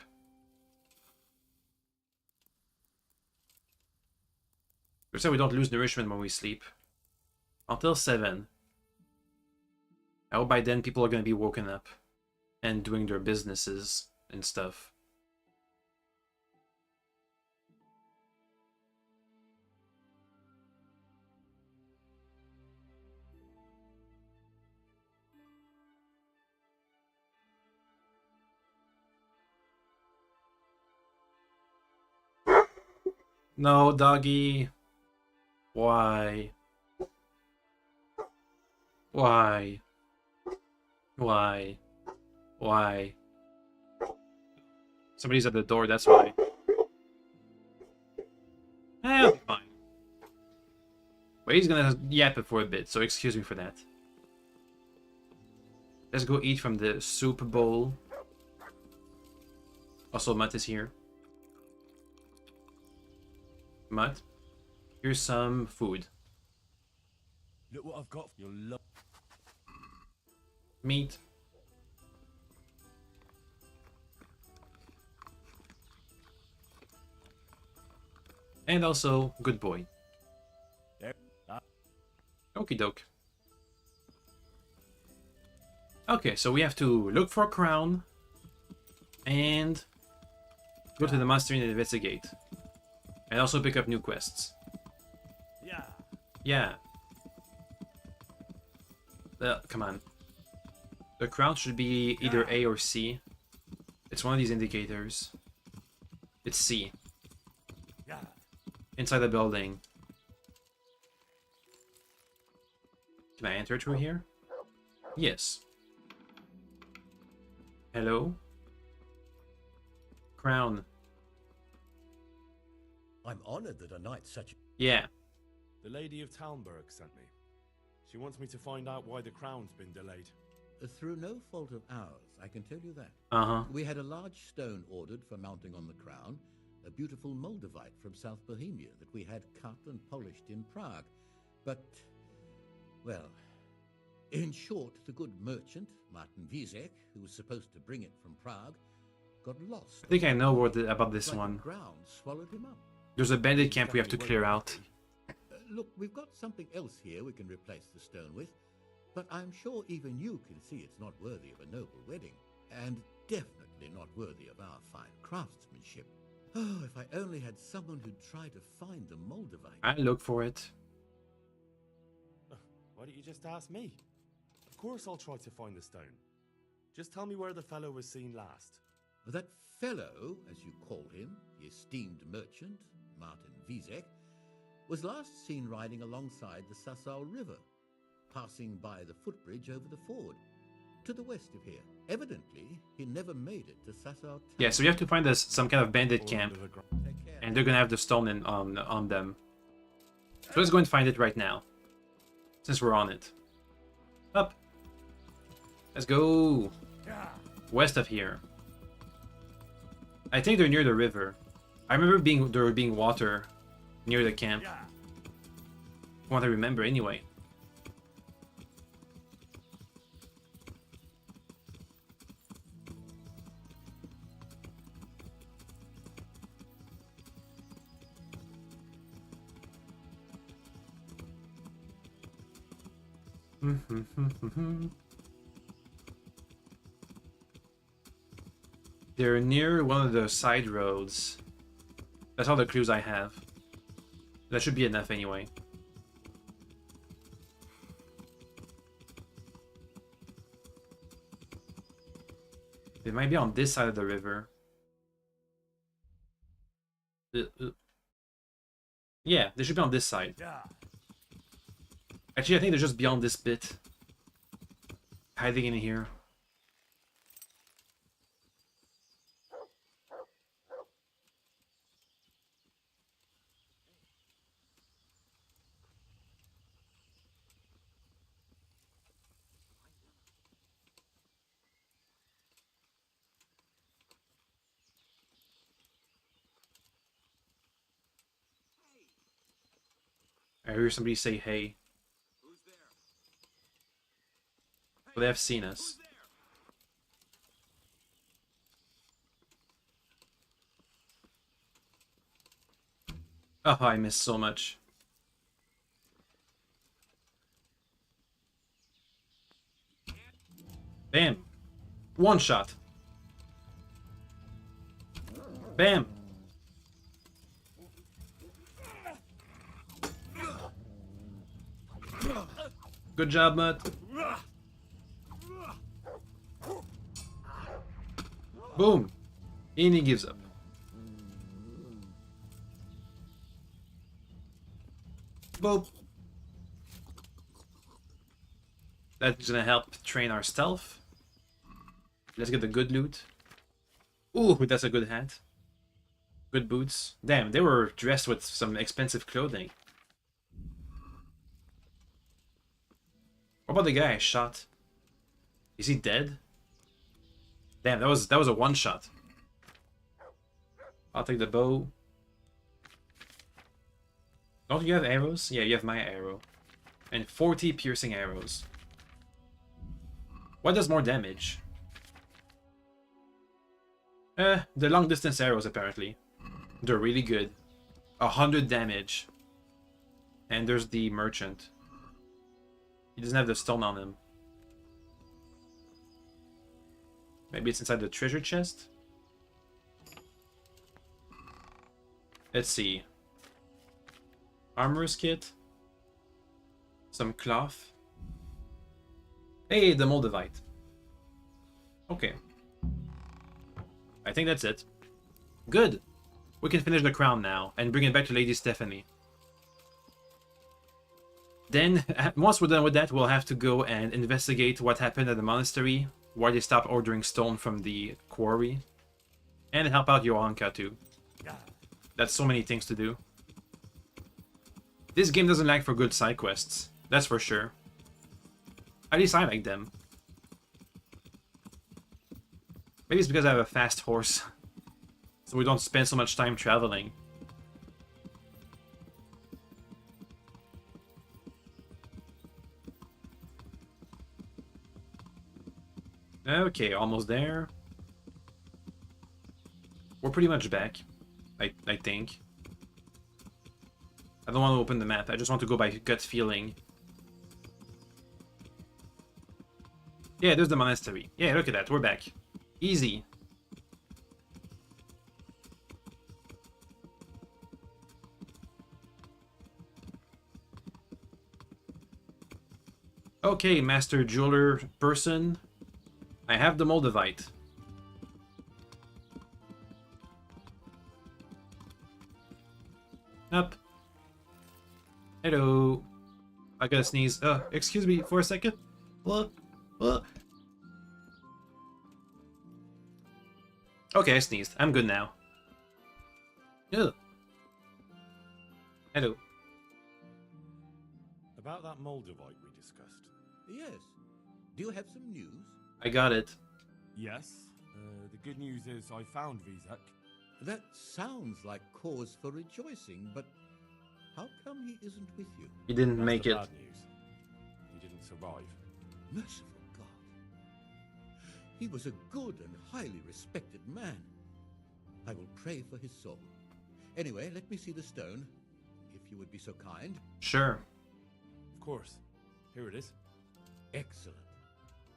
So we don't lose nourishment when we sleep. Until 7. I hope by then people are going to be woken up and doing their businesses and stuff. No, doggy. Why? Why? Why? Why? Somebody's at the door, that's why. I'll be fine. But he's gonna yap it for a bit, so excuse me for that. Let's go eat from the soup bowl. Also, Mutt is here. Mutt, here's some food. Look what I've got for your love. Meat. And also, good boy. Okie doke. Okay, so we have to look for a crown and go to the monastery and investigate. And also pick up new quests. Yeah. Yeah. Come on. The crown should be either A or C. It's one of these indicators. It's C. Yeah. Inside the building. Can I enter through here? Yes. Hello? Crown. I'm honored that a knight such... Yeah. The Lady of Talmberg sent me. She wants me to find out why the crown's been delayed. Through no fault of ours, I can tell you that. Uh-huh. We had a large stone ordered for mounting on the crown, a beautiful Moldavite from South Bohemia that we had cut and polished in Prague. But, well, in short, the good merchant, Martin Wiesek, who was supposed to bring it from Prague, got lost. I think I know about this one. The ground swallowed him up. There's a bandit camp we have to clear out. Look, we've got something else here we can replace the stone with, but I'm sure even you can see it's not worthy of a noble wedding, and definitely not worthy of our fine craftsmanship. Oh, if I only had someone who'd try to find the Moldavite. I look for it. Why don't you just ask me? Of course I'll try to find the stone. Just tell me where the fellow was seen last. That fellow, as you call him, the esteemed merchant, Martin Wiesek, was last seen riding alongside the Sasau River, passing by the footbridge over the ford, to the west of here. Evidently, he never made it to Sasau town. Yeah, so we have to find some kind of bandit camp, and they're gonna have the stone on them. So let's go and find it right now, since we're on it. Up. Let's go. West of here. I think they're near the river. I remember there being water near the camp. From what I remember, anyway. They're near one of the side roads. That's all the clues I have. That should be enough anyway. They might be on this side of the river. Yeah, they should be on this side. Actually, I think they're just beyond this bit. Hiding in here. I hear somebody say hey. Well, they have seen us. Oh, I missed so much. Bam. One shot. Bam. Good job, Mutt. Boom. And he gives up. Boop. That's gonna help train our stealth. Let's get the good loot. Ooh, that's a good hat. Good boots. Damn, they were dressed with some expensive clothing. What about the guy I shot? Is he dead? Damn, that was a one shot. I'll take the bow. Don't you have arrows? Yeah, you have my arrow. And 40 piercing arrows. What does more damage? The long distance arrows apparently. They're really good. 100 damage. And there's the merchant. He doesn't have the stone on him. Maybe it's inside the treasure chest? Let's see. Armorer's kit. Some cloth. Hey, the Moldavite. Okay. I think that's it. Good. We can finish the crown now and bring it back to Lady Stephanie. Then, once we're done with that, we'll have to go and investigate what happened at the monastery, why they stopped ordering stone from the quarry, and help out Johanka too. That's so many things to do. This game doesn't lag for good side quests, that's for sure. At least I like them. Maybe it's because I have a fast horse, so we don't spend so much time traveling. Okay, almost there. We're pretty much back, I think. I don't want to open the map, I just want to go by gut feeling. Yeah, there's the monastery. Yeah, look at that, we're back. Easy. Okay, Master Jeweler person. I have the Moldavite. Up. Hello. I gotta sneeze. Excuse me for a second. What? Okay, I sneezed. I'm good now. Ugh. Hello. About that Moldavite we discussed. Yes. Do you have some news? I got it. Yes. The good news is I found Vizek. That sounds like cause for rejoicing, but how come he isn't with you? He didn't That's make the it. bad news. He didn't survive. Merciful God. He was a good and highly respected man. I will pray for his soul. Anyway, let me see the stone, if you would be so kind. Sure. Of course. Here it is. Excellent.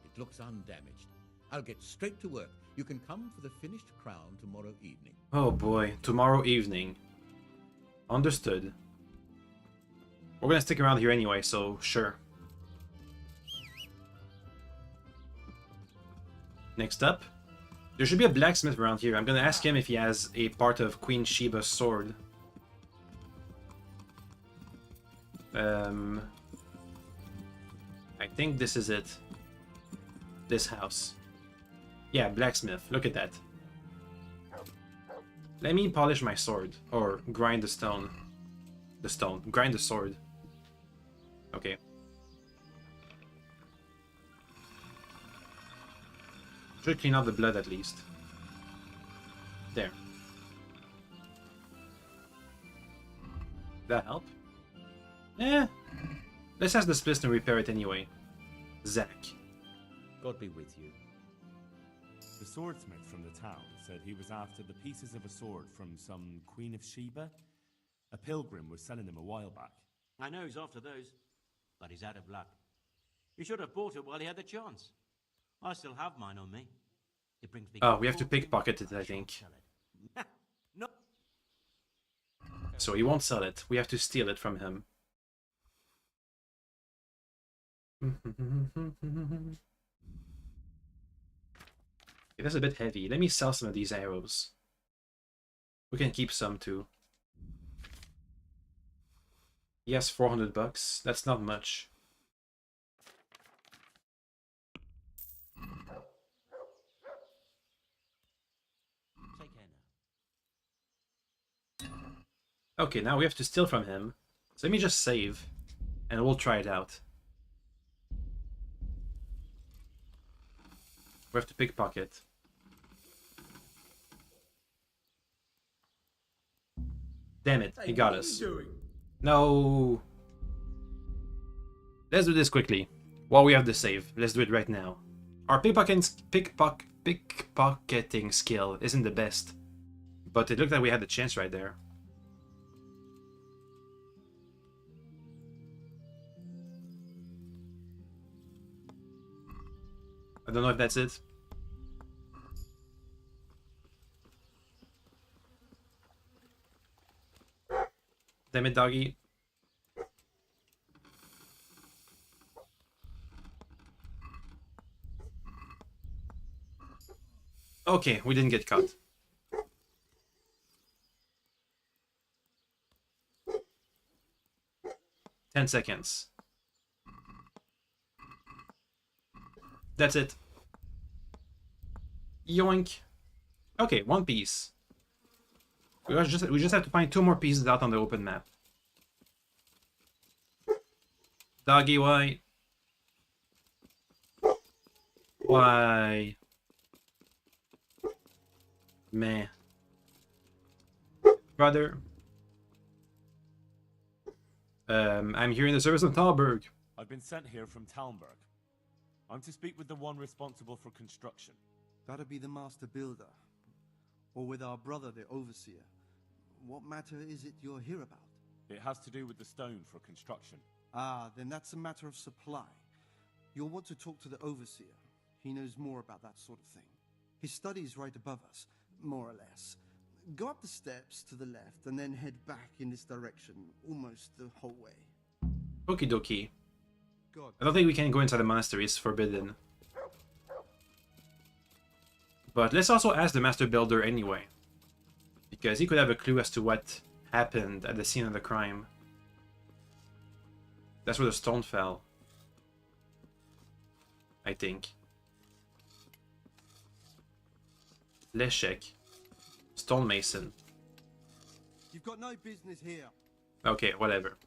It looks undamaged. I'll get straight to work. You can come for the finished crown tomorrow evening. Oh boy, tomorrow evening. Understood. We're gonna stick around here anyway, so sure. Next up, there should be a blacksmith around here. I'm gonna ask him if he has a part of Queen Sheba's sword. I think this is it. This house. Yeah, blacksmith. Look at that. Let me polish my sword. Or grind the stone. The stone. Grind the sword. Okay. Should clean out the blood at least. There. That help? Eh. Let's ask the smith to repair it anyway. Zach. God be with you. The swordsmith from the town said he was after the pieces of a sword from some Queen of Sheba. A pilgrim was selling them a while back. I know he's after those, but he's out of luck. He should have bought it while he had the chance. I still have mine on me. It brings me. Oh, we have to pickpocket it, I think. No. So he won't sell it. We have to steal it from him. Okay, that's a bit heavy. Let me sell some of these arrows. We can keep some too. Yes, 400 bucks. That's not much. Okay, now we have to steal from him. So let me just save, and we'll try it out. We have to pickpocket. Damn it, he got us. No. Let's do this quickly. While we have the save, let's do it right now. Our pickpocketing skill isn't the best, but it looked like we had the chance right there. I don't know if that's it. Damn it, doggy. Okay, we didn't get caught. "10 seconds. That's it. Yoink. Okay, 1 piece. We just have to find 2 more pieces out on the open map. Doggy, why? Why? Meh. Brother. I'm here in the service of Talberg. I've been sent here from Talmberg. I'm to speak with the one responsible for construction. That'd be the master builder. Or with our brother, the overseer. What matter is it you're here about? It has to do with the stone for construction. Ah, then that's a matter of supply. You'll want to talk to the overseer. He knows more about that sort of thing. His study is right above us, more or less. Go up the steps to the left and then head back in this direction, almost the whole way. Okie dokie. God. I don't think we can go inside the monastery, it's forbidden. But let's also ask the master builder anyway. Because he could have a clue as to what happened at the scene of the crime. That's where the stone fell. I think. Let's check. Stonemason. You've got no business here. Okay, whatever.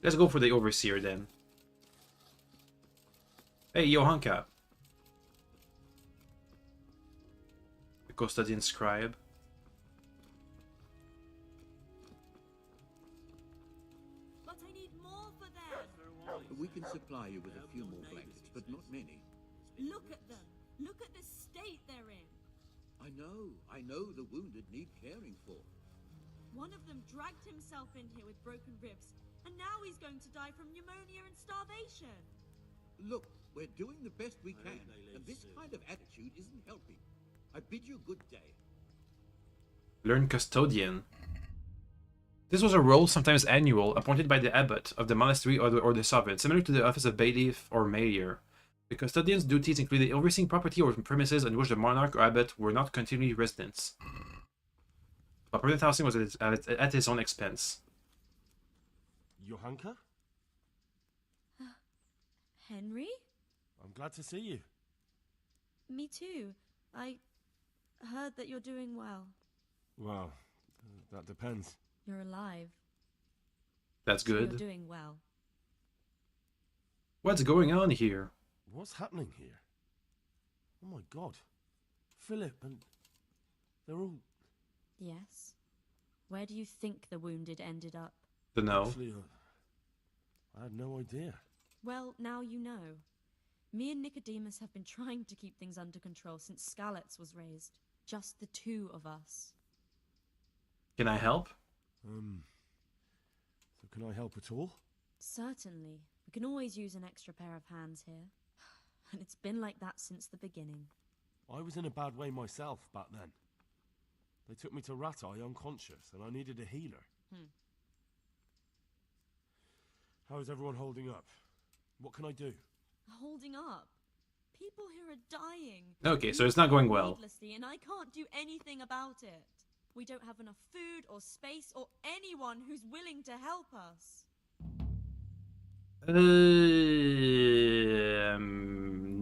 Let's go for the overseer then. Hey, Johanka. The custodian scribe. But I need more for them. We can supply you with a few more blankets, but not many. Look at them. Look at the state they're in. I know the wounded need caring for. One of them dragged himself in here with broken ribs, and now he's going to die from pneumonia and starvation. Look, we're doing the best we can, and this kind of attitude isn't helping. I bid you good day. Learn custodian. This was a role, sometimes annual, appointed by the abbot of the monastery or the sovereign, similar to the office of bailiff or mayor. The custodian's duties included overseeing property or premises on which the monarch or abbot were not continually residents. But permanent housing was at his own expense. Johanka? Henry? I'm glad to see you. Me too. I heard that you're doing well. Well, that depends. You're alive. That's good. You're doing well. What's going on here? What's happening here? Oh my god. Philip and... they're all... Yes. Where do you think the wounded ended up? Dunno. Actually, I had no idea. Well, now you know. Me and Nicodemus have been trying to keep things under control since Skalitz was raised. Just the 2 of us. Can I help? So can I help at all? Certainly. We can always use an extra pair of hands here. And it's been like that since the beginning. I was in a bad way myself back then. They took me to Ratai unconscious, and I needed a healer. How is everyone holding up? What can I do? Holding up? People here are dying. Okay, so it's not going well. Needlessly, and I can't do anything about it. We don't have enough food or space or anyone who's willing to help us.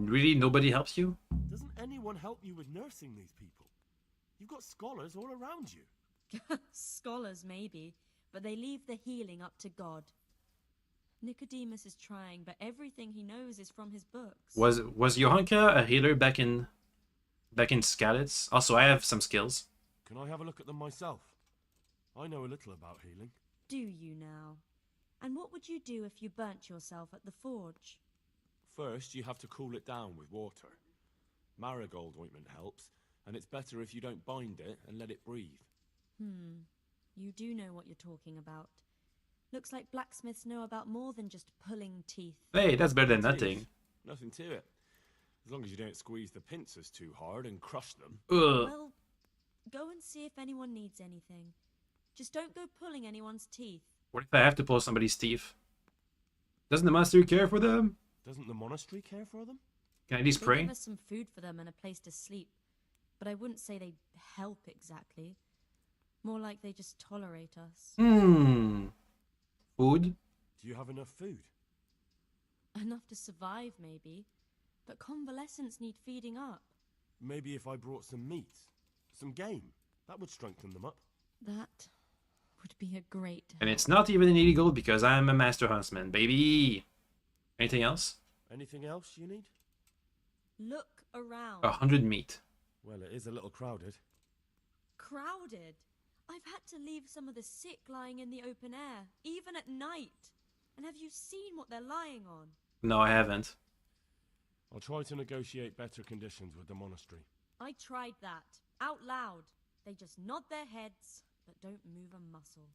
Really, nobody helps you? Doesn't anyone help you with nursing these people? You've got scholars all around you. Scholars, maybe. but they leave the healing up to God. Nicodemus is trying, but everything he knows is from his books. Was Johanka a healer back in Skalitz? Also, I have some skills. Can I have a look at them myself? I know a little about healing. Do you now? And what would you do if you burnt yourself at the forge? First, you have to cool it down with water. Marigold ointment helps, and it's better if you don't bind it and let it breathe. You do know what you're talking about. Looks like blacksmiths know about more than just pulling teeth. Hey, that's better than nothing. Nothing to it. As long as you don't squeeze the pincers too hard and crush them. Well, go and see if anyone needs anything. Just don't go pulling anyone's teeth. What if I have to pull somebody's teeth? Doesn't the monastery care for them? Doesn't the monastery care for them? Can I at least They pray? give us some food for them and a place to sleep. But I wouldn't say they help exactly. More like they just tolerate us. Food? Do you have enough food? Enough to survive, maybe. But convalescents need feeding up. Maybe if I brought some meat, some game, that would strengthen them up. That would be a great help. And it's not even illegal because I'm a master huntsman, baby. Anything else? Anything else you need? Look around. 100 meat. Well, it is a little crowded. Crowded? I've had to leave some of the sick lying in the open air, even at night. And have you seen what they're lying on? No, I haven't. I'll try to negotiate better conditions with the monastery. I tried that, out loud. They just nod their heads, but don't move a muscle.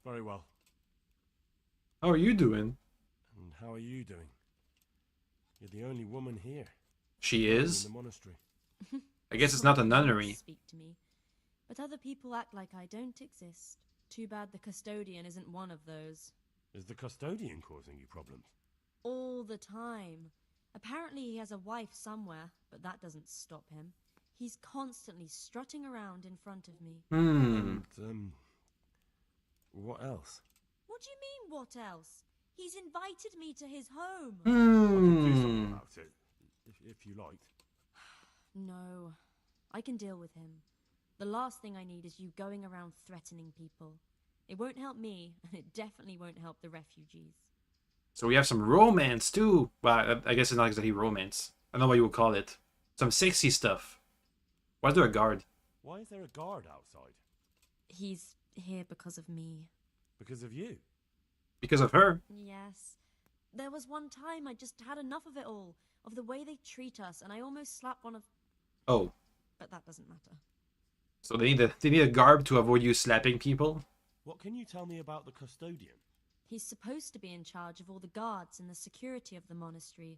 Very well. How are you doing? And how are you doing? You're the only woman here. She is? In the monastery. I guess it's not a nunnery. Speak to me. But other people act like I don't exist. Too bad the custodian isn't one of those. Is the custodian causing you problems? All the time. Apparently he has a wife somewhere, but that doesn't stop him. He's constantly strutting around in front of me. And, what else? What do you mean, what else? He's invited me to his home. I can do something about it, if you like. No, I can deal with him. The last thing I need is you going around threatening people. It won't help me, and it definitely won't help the refugees. So we have some romance too. Well, I guess it's not exactly romance. I don't know what you would call it. Some sexy stuff. Why is there a guard? Why is there a guard outside? He's here because of me. Because of you? Because of her? Yes. There was one time I just had enough of it all, of the way they treat us, and I almost slapped one of... Oh. But that doesn't matter. So they need a garb to avoid you slapping people? What can you tell me about the custodian? He's supposed to be in charge of all the guards and the security of the monastery.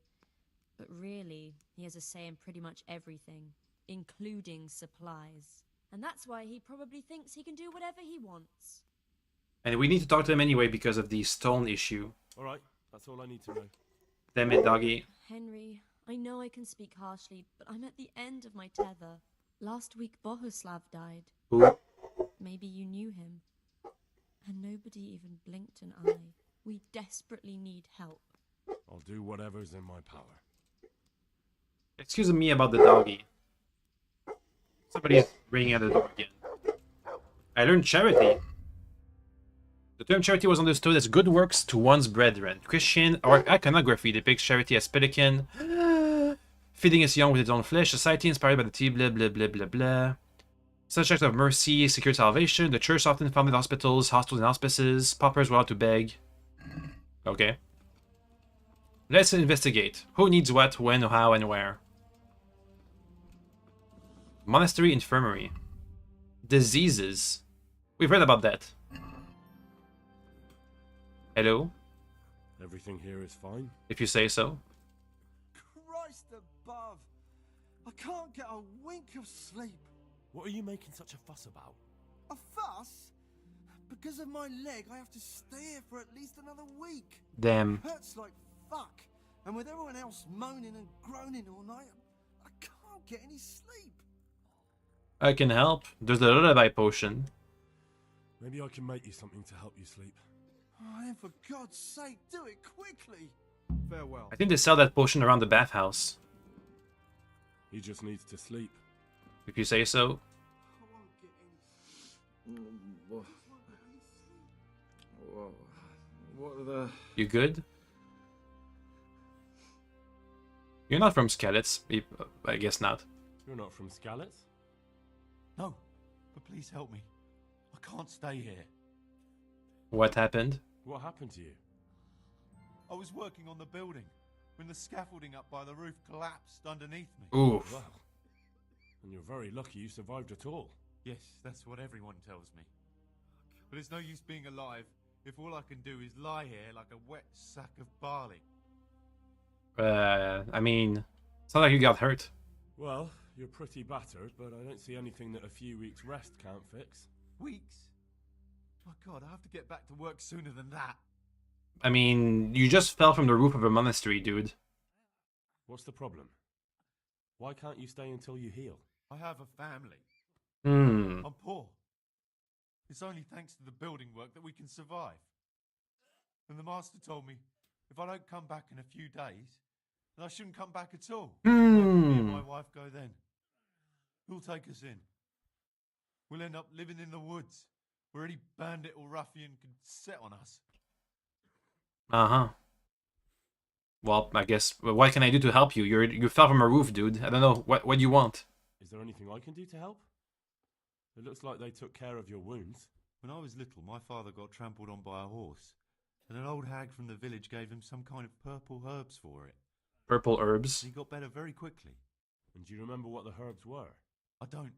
But really, he has a say in pretty much everything, including supplies. And that's why he probably thinks he can do whatever he wants. And we need to talk to him anyway because of the stone issue. Alright, that's all I need to know. Damn it, doggy. Henry, I know I can speak harshly, but I'm at the end of my tether. Last week Bohuslav died. Who? Maybe you knew him. And nobody even blinked an eye. We desperately need help. I'll do whatever's in my power. Excuse me about the doggy. Somebody's ringing at the door again. I learned charity. The term charity was understood as good works to one's brethren. Christian or iconography depicts charity as pelican feeding its young with its own flesh. Society inspired by the tea, blah blah blah blah blah. Such acts of mercy secured salvation. The church often founded hospitals, hostels, and hospices. Paupers were allowed to beg. Okay. Let's investigate. Who needs what, when, how, and where? Monastery infirmary. Diseases. We've read about that. Hello? Everything here is fine? If you say so. Christ above! I can't get a wink of sleep. What are you making such a fuss about? A fuss? Because of my leg, I have to stay here for at least another week. Damn. It hurts like fuck. And with everyone else moaning and groaning all night, I can't get any sleep. I can help. There's the lullaby potion. Maybe I can make you something to help you sleep. Oh, then for God's sake, do it quickly. Farewell. I think they sell that potion around the bathhouse. He just needs to sleep. If you say so. What are the... You good? You're not from Skalitz. I guess not. You're not from Skalitz? No, but please help me. I can't stay here. What happened? What happened to you? I was working on the building when the scaffolding up by the roof collapsed underneath me. Oof. Well, and you're very lucky you survived at all. Yes, that's what everyone tells me. But it's no use being alive if all I can do is lie here like a wet sack of barley. I mean, it's not like you got hurt. Well, you're pretty battered, but I don't see anything that a few weeks rest can't fix. Weeks? My God, I have to get back to work sooner than that. I mean, you just fell from the roof of a monastery, dude. What's the problem? Why can't you stay until you heal? I have a family. Hmm. I'm poor. It's only thanks to the building work that we can survive. And the master told me, if I don't come back in a few days, then I shouldn't come back at all. Where can me and my wife go then? Who'll take us in? We'll end up living in the woods, where any bandit or ruffian can set on us. Uh-huh. Well, I guess, what can I do to help you? You fell from a roof, dude. I don't know. What do you want? Is there anything I can do to help? It looks like they took care of your wounds. When I was little, my father got trampled on by a horse, and an old hag from the village gave him some kind of purple herbs for it. Purple herbs? He got better very quickly. And do you remember what the herbs were? I don't.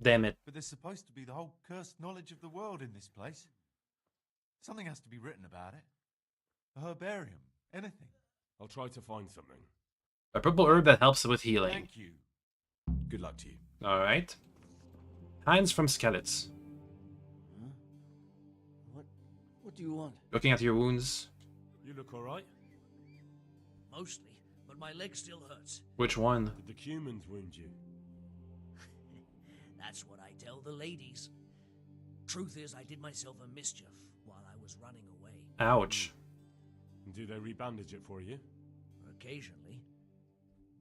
Damn it. But there's supposed to be the whole cursed knowledge of the world in this place. Something has to be written about it. A herbarium. Anything. I'll try to find something. A purple herb that helps with healing. Thank you. Good luck to you. Alright. Hands from Skalitz. Huh? What do you want? Looking at your wounds. You look alright? Mostly, but my leg still hurts. Which one? Did the humans wound you? That's what I tell the ladies. Truth is, I did myself a mischief while I was running away. Ouch. And do they rebandage it for you? Occasionally.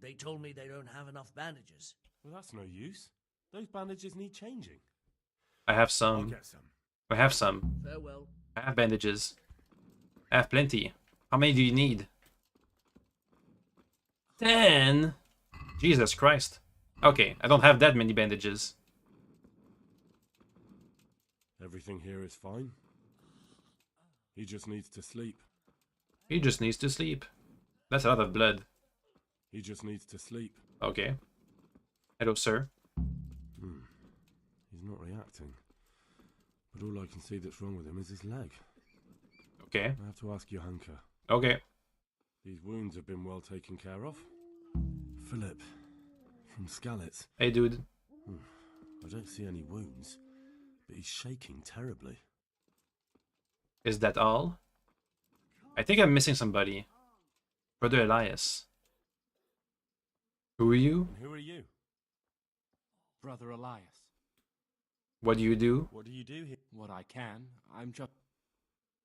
They told me they don't have enough bandages. Well, that's no use. Those bandages need changing. I have some. I'll get some. I have some. Farewell. I have bandages. I have plenty. How many do you need? 10? Jesus Christ. Okay, I don't have that many bandages. Everything here is fine. He just needs to sleep. He just needs to sleep. That's a lot of blood. He just needs to sleep. Okay. Hello, sir. He's not reacting. But all I can see that's wrong with him is his leg. Okay. I have to ask Johanka. Okay. These wounds have been well taken care of. Philip, from Skalitz. Hey, dude. I don't see any wounds, but he's shaking terribly. Is that all? I think I'm missing somebody. Brother Elias. Who are you? And who are you? Brother Elias. What do you do? What do you do here? What I can. I'm just...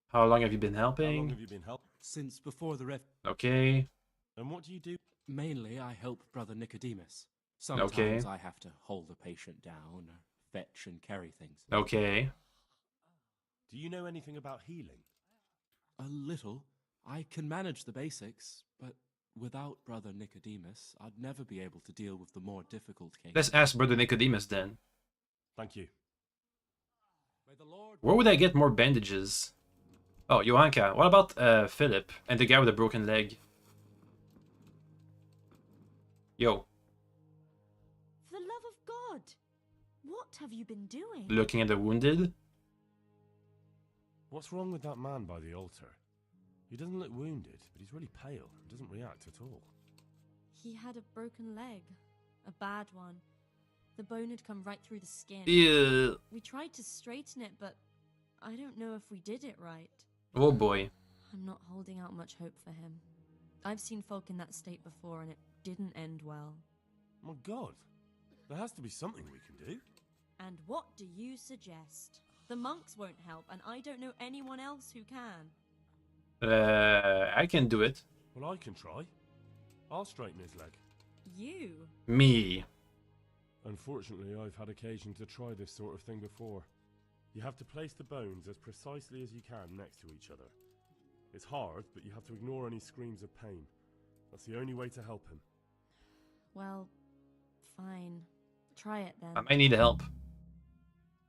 How long have you been How helping? long have you been helping? Since before the ref... Okay. And what do you do? Mainly, I help Brother Nicodemus. Sometimes I have to hold a patient down, or fetch and carry things. Okay. Do you know anything about healing? A little. I can manage the basics, but without Brother Nicodemus, I'd never be able to deal with the more difficult cases. Let's ask Brother Nicodemus then. Thank you. Where would I get more bandages? Oh, Johanka. What about Philip and the guy with the broken leg? Yo. For the love of God! What have you been doing? Looking at the wounded? What's wrong with that man by the altar? He doesn't look wounded, but he's really pale and doesn't react at all. He had a broken leg. A bad one. The bone had come right through the skin. Yeah. We tried to straighten it, but I don't know if we did it right. Oh boy. I'm not holding out much hope for him. I've seen folk in that state before, and it didn't end well. My God. There has to be something we can do. And what do you suggest? The monks won't help, and I don't know anyone else who can. I can do it. Well, I can try. I'll straighten his leg. You? Me. Unfortunately, I've had occasion to try this sort of thing before. You have to place the bones as precisely as you can next to each other. It's hard, but you have to ignore any screams of pain. That's the only way to help him. Well, fine. Try it then. I might need help.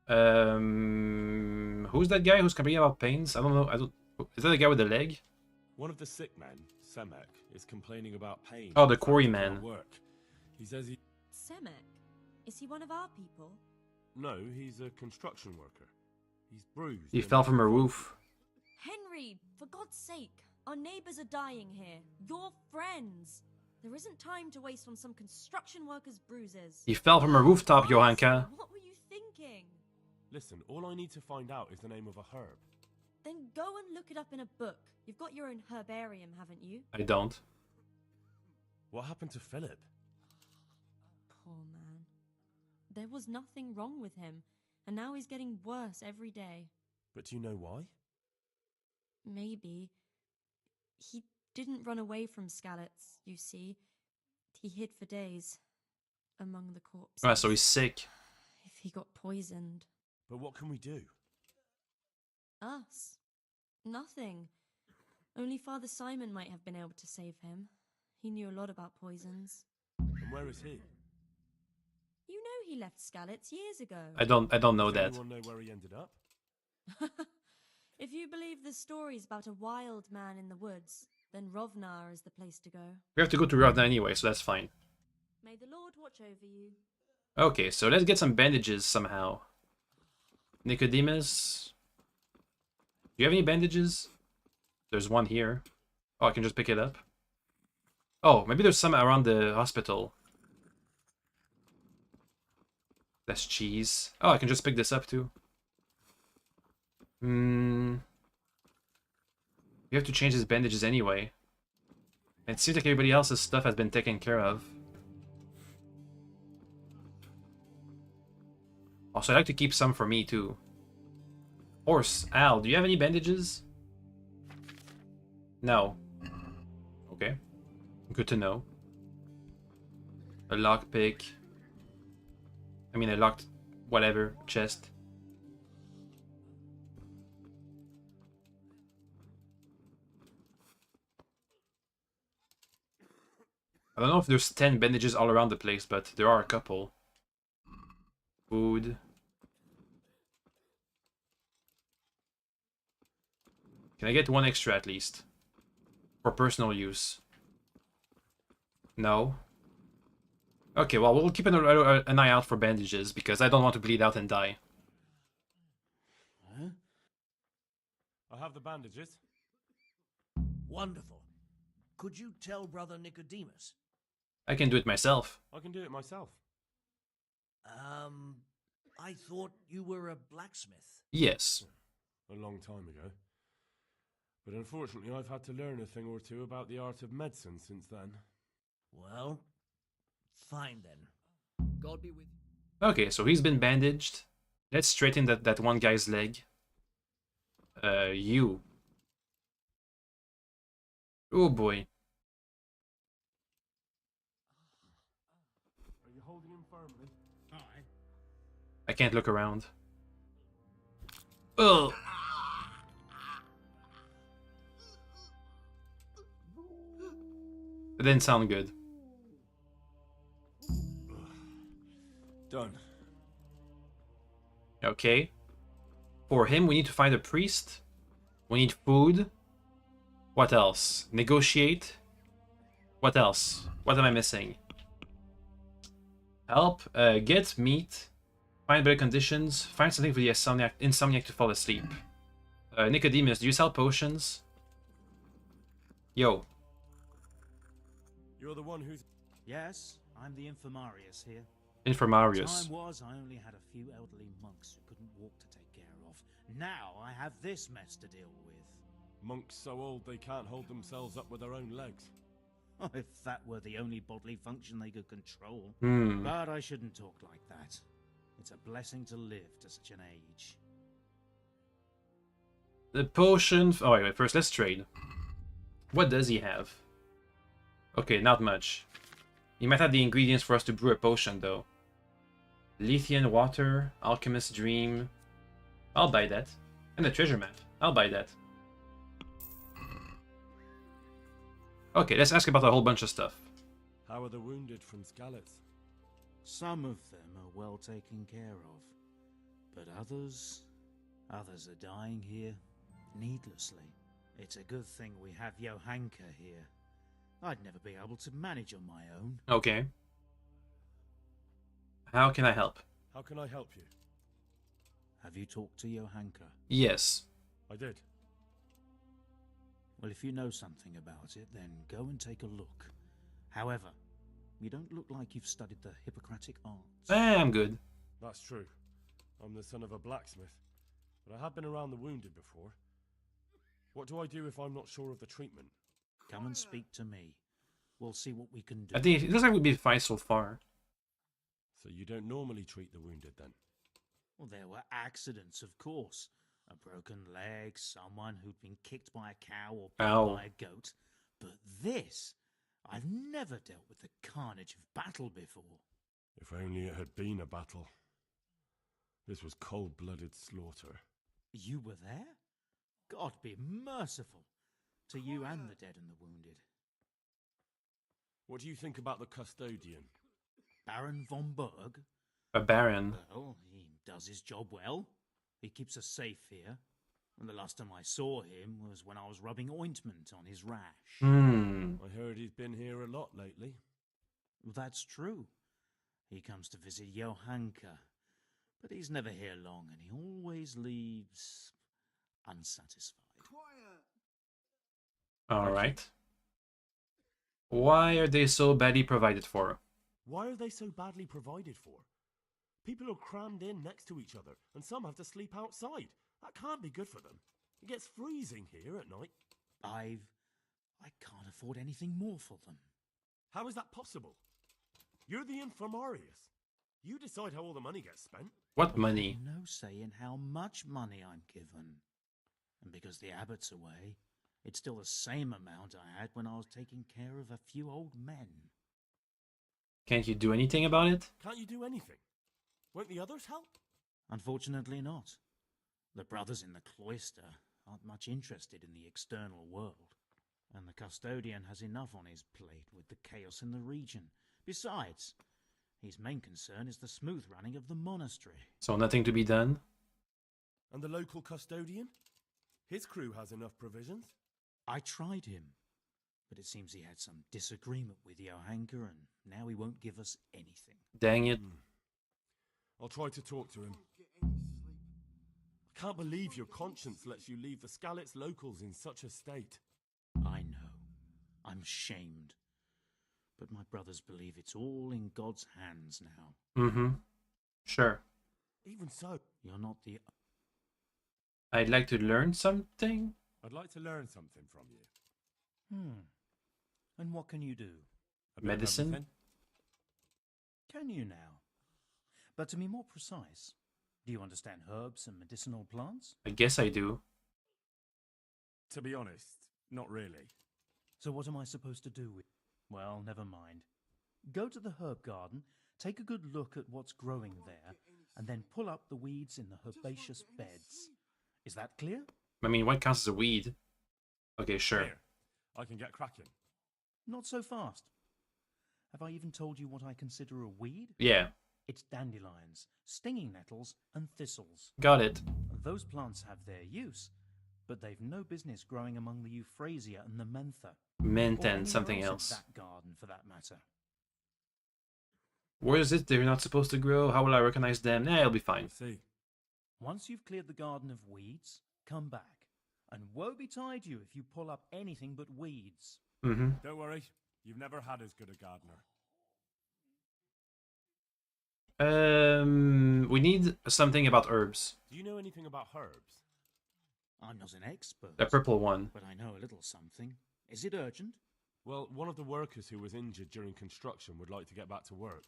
Who's that guy who's complaining about pains? I don't know. Is that the guy with the leg? One of the sick men, Semek, is complaining about pain. Oh, the quarry man. Work. He says he... Semek? Is he one of our people? No, he's a construction worker. He's bruised. He fell from a roof. Henry, for God's sake. Our neighbors are dying here. Your friends. There isn't time to waste on some construction worker's bruises. He fell from a rooftop, Johanka. What were you thinking? Listen, all I need to find out is the name of a herb. Then go and look it up in a book. You've got your own herbarium, haven't you? I don't. What happened to Philip? Poor man. There was nothing wrong with him, and now he's getting worse every day. But do you know why? Maybe. He didn't run away from Skalitz, you see. He hid for days among the corpses. Ah, so he's sick. If he got poisoned. But what can we do? Us? Nothing. Only Father Simon might have been able to save him. He knew a lot about poisons. And where is he? You know he left Skalitz years ago. I don't know Does that. anyone know where he ended up? If you believe the stories about a wild man in the woods, then Rovnar is the place to go. We have to go to Rodna anyway, so that's fine. May the Lord watch over you. Okay, so let's get some bandages somehow. Nicodemus? Do you have any bandages? There's one here. Oh, I can just pick it up. Oh, maybe there's some around the hospital. That's cheese. Oh, I can just pick this up too. You have to change his bandages anyway. It seems like everybody else's stuff has been taken care of. Also, I'd like to keep some for me too. Horse, Al, do you have any bandages? No. Okay. Good to know. A lockpick. I mean, a locked whatever chest. I don't know if there's 10 bandages all around the place, but there are a couple. Food. Can I get one extra at least? For personal use. No. Okay, well, we'll keep an eye out for bandages, because I don't want to bleed out and die. Huh? I have the bandages. Wonderful. Could you tell Brother Nicodemus? I can do it myself. I can do it myself. I thought you were a blacksmith. Yes. A long time ago. But unfortunately, I've had to learn a thing or two about the art of medicine since then. Well, fine then. God be with you. Okay, so he's been bandaged. Let's straighten that one guy's leg. You. Oh boy. Are you holding him firmly? Aye. I can't look around. Ugh. It didn't sound good. Done. Okay. For him, we need to find a priest. We need food. What else? Negotiate. What else? What am I missing? Help. Get meat. Find better conditions. Find something for the insomniac to fall asleep. Nicodemus, do you sell potions? Yo. You're the one who's... Yes, I'm the Infirmarius here. Infirmarius. Time was I only had a few elderly monks who couldn't walk to take care of. Now I have this mess to deal with. Monks so old they can't hold themselves up with their own legs. Oh, if that were the only bodily function they could control. Hmm. But I shouldn't talk like that. It's a blessing to live to such an age. The potion... Oh, wait, first let's trade. What does he have? Okay, not much. He might have the ingredients for us to brew a potion, though. Lethean water, alchemist's dream. I'll buy that. And a treasure map. I'll buy that. Okay, let's ask about a whole bunch of stuff. How are the wounded from Skalitz? Some of them are well taken care of, but others are dying here needlessly. It's a good thing we have Johanka here. I'd never be able to manage on my own. Okay. How can I help? How can I help you? Have you talked to Johanka? Yes. I did. Well, if you know something about it, then go and take a look. However, you don't look like you've studied the Hippocratic arts. I'm good. That's true. I'm the son of a blacksmith, but I have been around the wounded before. What do I do if I'm not sure of the treatment? Come and speak to me. We'll see what we can do. I think it looks like we'd be fine so far. So you don't normally treat the wounded then? Well, there were accidents, of course. A broken leg, someone who'd been kicked by a cow or bitten by a goat. But this, I've never dealt with the carnage of battle before. If only it had been a battle. This was cold-blooded slaughter. You were there? God be merciful to you and the dead and the wounded. What do you think about the custodian? Baron von Berg? A baron. Well, he does his job well. He keeps us safe here. And the last time I saw him was when I was rubbing ointment on his rash. I heard he's been here a lot lately. Well, that's true. He comes to visit Johanka. But he's never here long, and he always leaves unsatisfied. Alright. Why are they so badly provided for? Why are they so badly provided for? People are crammed in next to each other, and some have to sleep outside. That can't be good for them. It gets freezing here at night. I can't afford anything more for them. How is that possible? You're the infirmarius. You decide how all the money gets spent. What money? No say in how much money I'm given. And because the abbot's away, it's still the same amount I had when I was taking care of a few old men. Can't you do anything about it? Can't you do anything? Won't the others help? Unfortunately not. The brothers in the cloister aren't much interested in the external world, and the custodian has enough on his plate with the chaos in the region. Besides, his main concern is the smooth running of the monastery. So nothing to be done? And the local custodian? His crew has enough provisions. I tried him, but it seems he had some disagreement with Johanka, and now he won't give us anything. Dang it. I'll try to talk to him. I can't believe your conscience lets you leave the Skalitz locals in such a state. I know. I'm shamed. But my brothers believe it's all in God's hands now. Mm-hmm. Sure. Even so, you're not the... I'd like to learn something? I'd like to learn something from you. And what can you do? Medicine? Can you now? But to be more precise, do you understand herbs and medicinal plants? I guess I do. To be honest, not really. So what am I supposed to do with... Well, never mind. Go to the herb garden, take a good look at what's growing there, and then pull up the weeds in the herbaceous beds. Is that clear? I mean, what counts as a weed? Okay, sure. Here, I can get cracking. Not so fast. Have I even told you what I consider a weed? Yeah. It's dandelions, stinging nettles, and thistles. Got it. Those plants have their use, but they've no business growing among the euphrasia and the mentha. Mentha Or and something anywhere else. in that garden, for that matter. Where is it they're not supposed to grow? How will I recognize them? Nah, it'll be fine. See. Once you've cleared the garden of weeds, come back. And woe betide you if you pull up anything but weeds. Mm-hmm. Don't worry, you've never had as good a gardener. We need something about herbs. Do you know anything about herbs? I'm not an expert. The purple one. But I know a little something. Is it urgent? Well, one of the workers who was injured during construction would like to get back to work.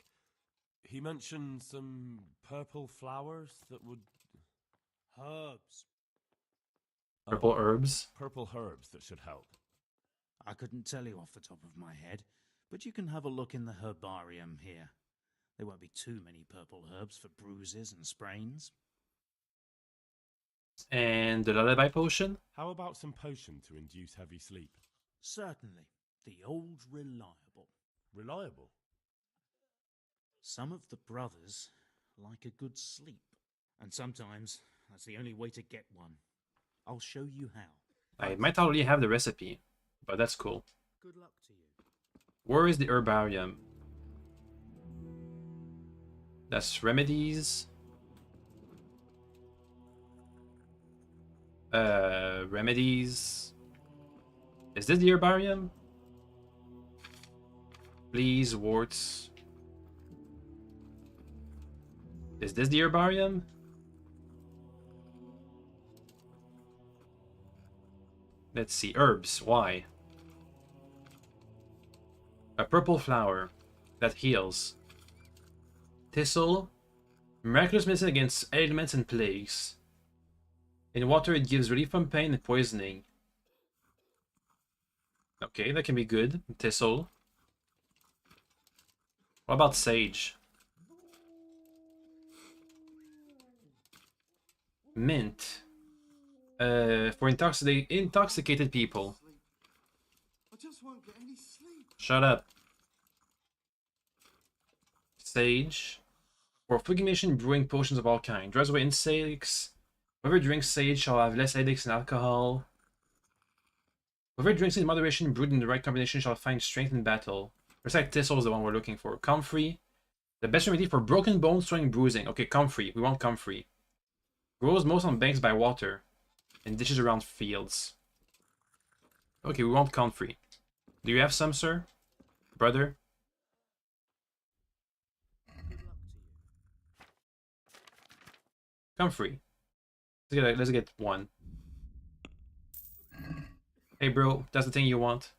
He mentioned some purple flowers that would... Herbs. Purple herbs? Purple herbs that should help. I couldn't tell you off the top of my head, but you can have a look in the herbarium here. There won't be too many purple herbs for bruises and sprains. And the lullaby potion? How about some potion to induce heavy sleep? Certainly. The old reliable. Reliable? Some of the brothers like a good sleep, and sometimes that's the only way to get one. I'll show you how. I might already have the recipe, but that's cool. Good luck to you. Where is the herbarium? That's remedies. Remedies. Is this the herbarium? Please, warts. Is this the herbarium? Let's see. Herbs. Why? A purple flower that heals. Thistle. Miraculous medicine against ailments and plagues. In water, it gives relief from pain and poisoning. Okay, that can be good. Thistle. What about sage? Mint. For intoxicated people. I just won't get any sleep. Shut up. Sage. For fulmination, brewing potions of all kinds. Drives away insects. Whoever drinks sage shall have less headaches and alcohol. Whoever drinks it in moderation, brewed in the right combination, shall find strength in battle. Recite Thistle is the one we're looking for. Comfrey. The best remedy for broken bones, swelling, bruising. Okay, comfrey. We want comfrey. Grows most on banks by water. And dishes around fields. Okay, we want comfrey. Do you have some, sir? Brother? Comfrey. Let's get one. Hey bro, that's the thing you want.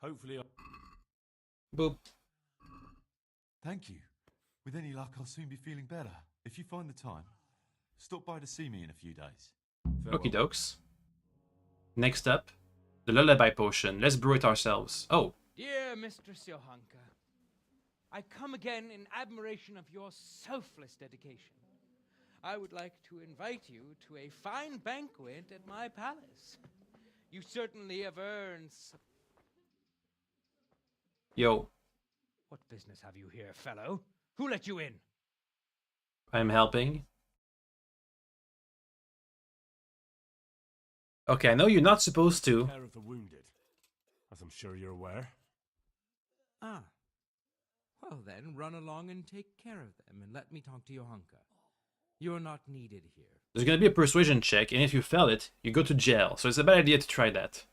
Hopefully Boop. Thank you. With any luck, I'll soon be feeling better. If you find the time, stop by to see me in a few days. Okie dokes. Next up, the lullaby potion. Let's brew it ourselves. Oh. Dear Mistress Johanka, I come again in admiration of your selfless dedication. I would like to invite you to a fine banquet at my palace. You certainly have earned... Yo. What business have you here, fellow? Who let you in? I'm helping. Okay, I know you're not supposed to. Care of the wounded, as I'm sure you're aware. Ah. Well then, run along and take care of them, and let me talk to Johanka. You're not needed here. There's gonna be a persuasion check, and if you fail it, you go to jail. So it's a bad idea to try that.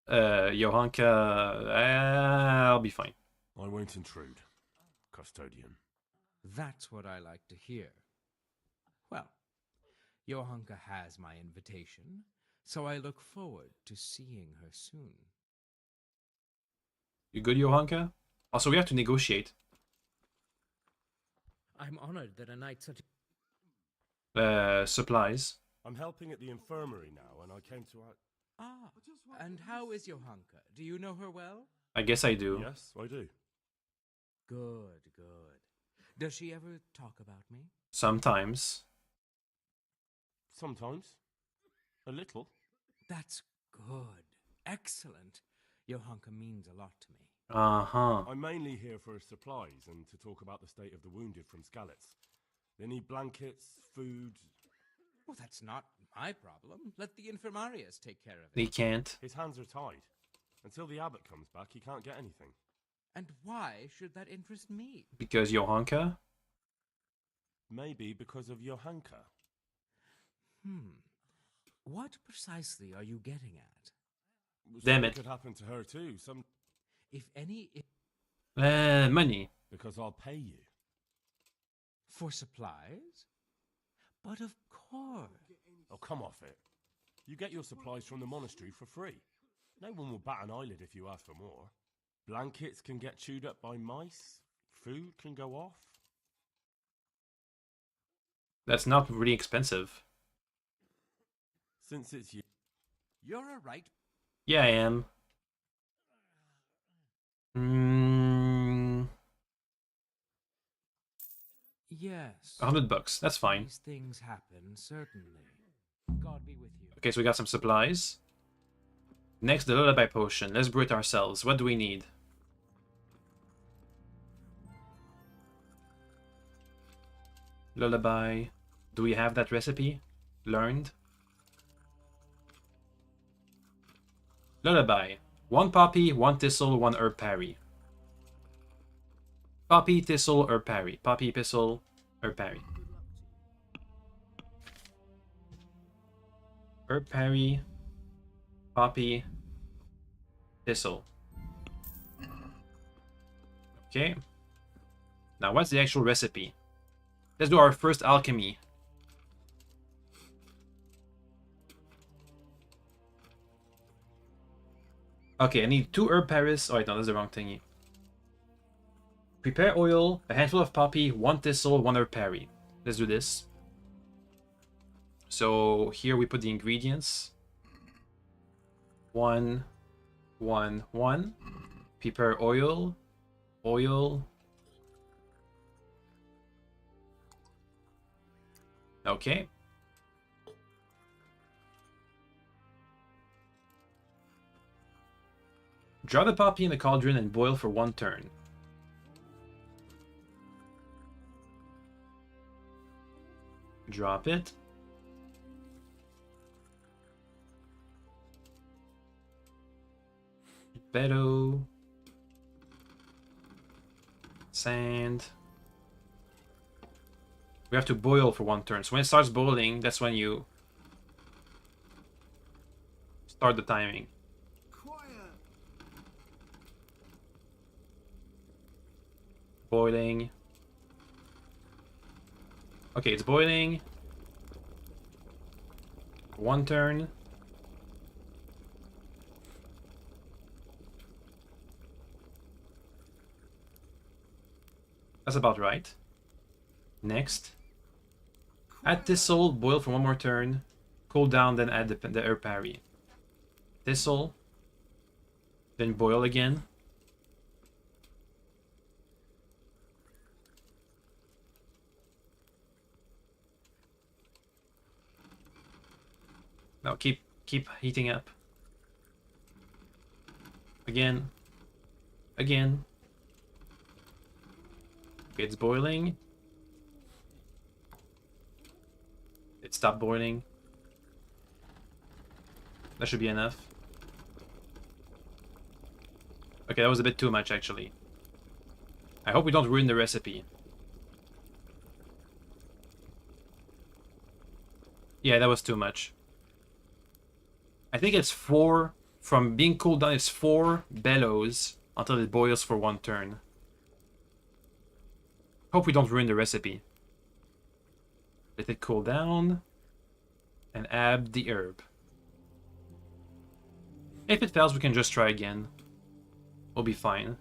Johanka, I'll be fine. I won't intrude, custodian. That's what I like to hear. Well, Johanka has my invitation, so I look forward to seeing her soon. You good, Johanka? Also, we have to negotiate. I'm honored that a knight such... Supplies. I'm helping at the infirmary now, and I came to... Ah, and how is Johanka? Do you know her well? I guess I do. Yes, I do. Good, good. Does she ever talk about me? Sometimes. Sometimes. A little. That's good. Excellent. Johanka means a lot to me. Uh-huh. I'm mainly here for supplies and to talk about the state of the wounded from Skalitz. They need blankets, food... Well, that's not my problem. Let the infirmarius take care of it. He can't. His hands are tied. Until the abbot comes back, he can't get anything. And why should that interest me? Because Johanka? Maybe because of Johanka. What precisely are you getting at? Damn it. Could happen to her too. If any... Money. Because I'll pay you. For supplies? But of course. Oh, come off it. You get your supplies from the monastery for free. No one will bat an eyelid if you ask for more. Blankets can get chewed up by mice. Food can go off. That's not really expensive. Since it's you. You're a right. Yeah, I am. Yes. $100. That's fine. These things happen, certainly. God be with you. Okay, so we got some supplies. Next, the lullaby potion. Let's brew it ourselves. What do we need? Lullaby. Do we have that recipe? Learned. Lullaby. 1 poppy, 1 thistle, 1 herb parry. Poppy, thistle, herb parry. Poppy, thistle, herb parry. Herb parry. Poppy. Thistle. Okay. Now what's the actual recipe? Let's do our first alchemy. Okay, I need 2 herb paris. Oh wait, no, that's the wrong thingy. Prepare oil, a handful of poppy, 1 thistle, 1 herb parry. Let's do this. So here we put the ingredients. 1, 1, 1. Prepare oil, oil. Okay. Drop the poppy in the cauldron and boil for 1 turn. Drop it. Beto. Sand. We have to boil for 1 turn. So when it starts boiling, that's when you start the timing. Boiling. Okay, it's boiling. 1 turn. That's about right. Next. Add thistle, boil for 1 more turn. Cool down, then add the herb parry. Thistle. Then boil again. Now keep heating up. Again. Again. Okay, it's boiling. It stopped boiling. That should be enough. Okay, that was a bit too much actually. I hope we don't ruin the recipe. Yeah, that was too much. I think it's 4, from being cooled down, it's 4 bellows until it boils for 1 turn. Hope we don't ruin the recipe. Let it cool down and add the herb. If it fails, we can just try again. We'll be fine.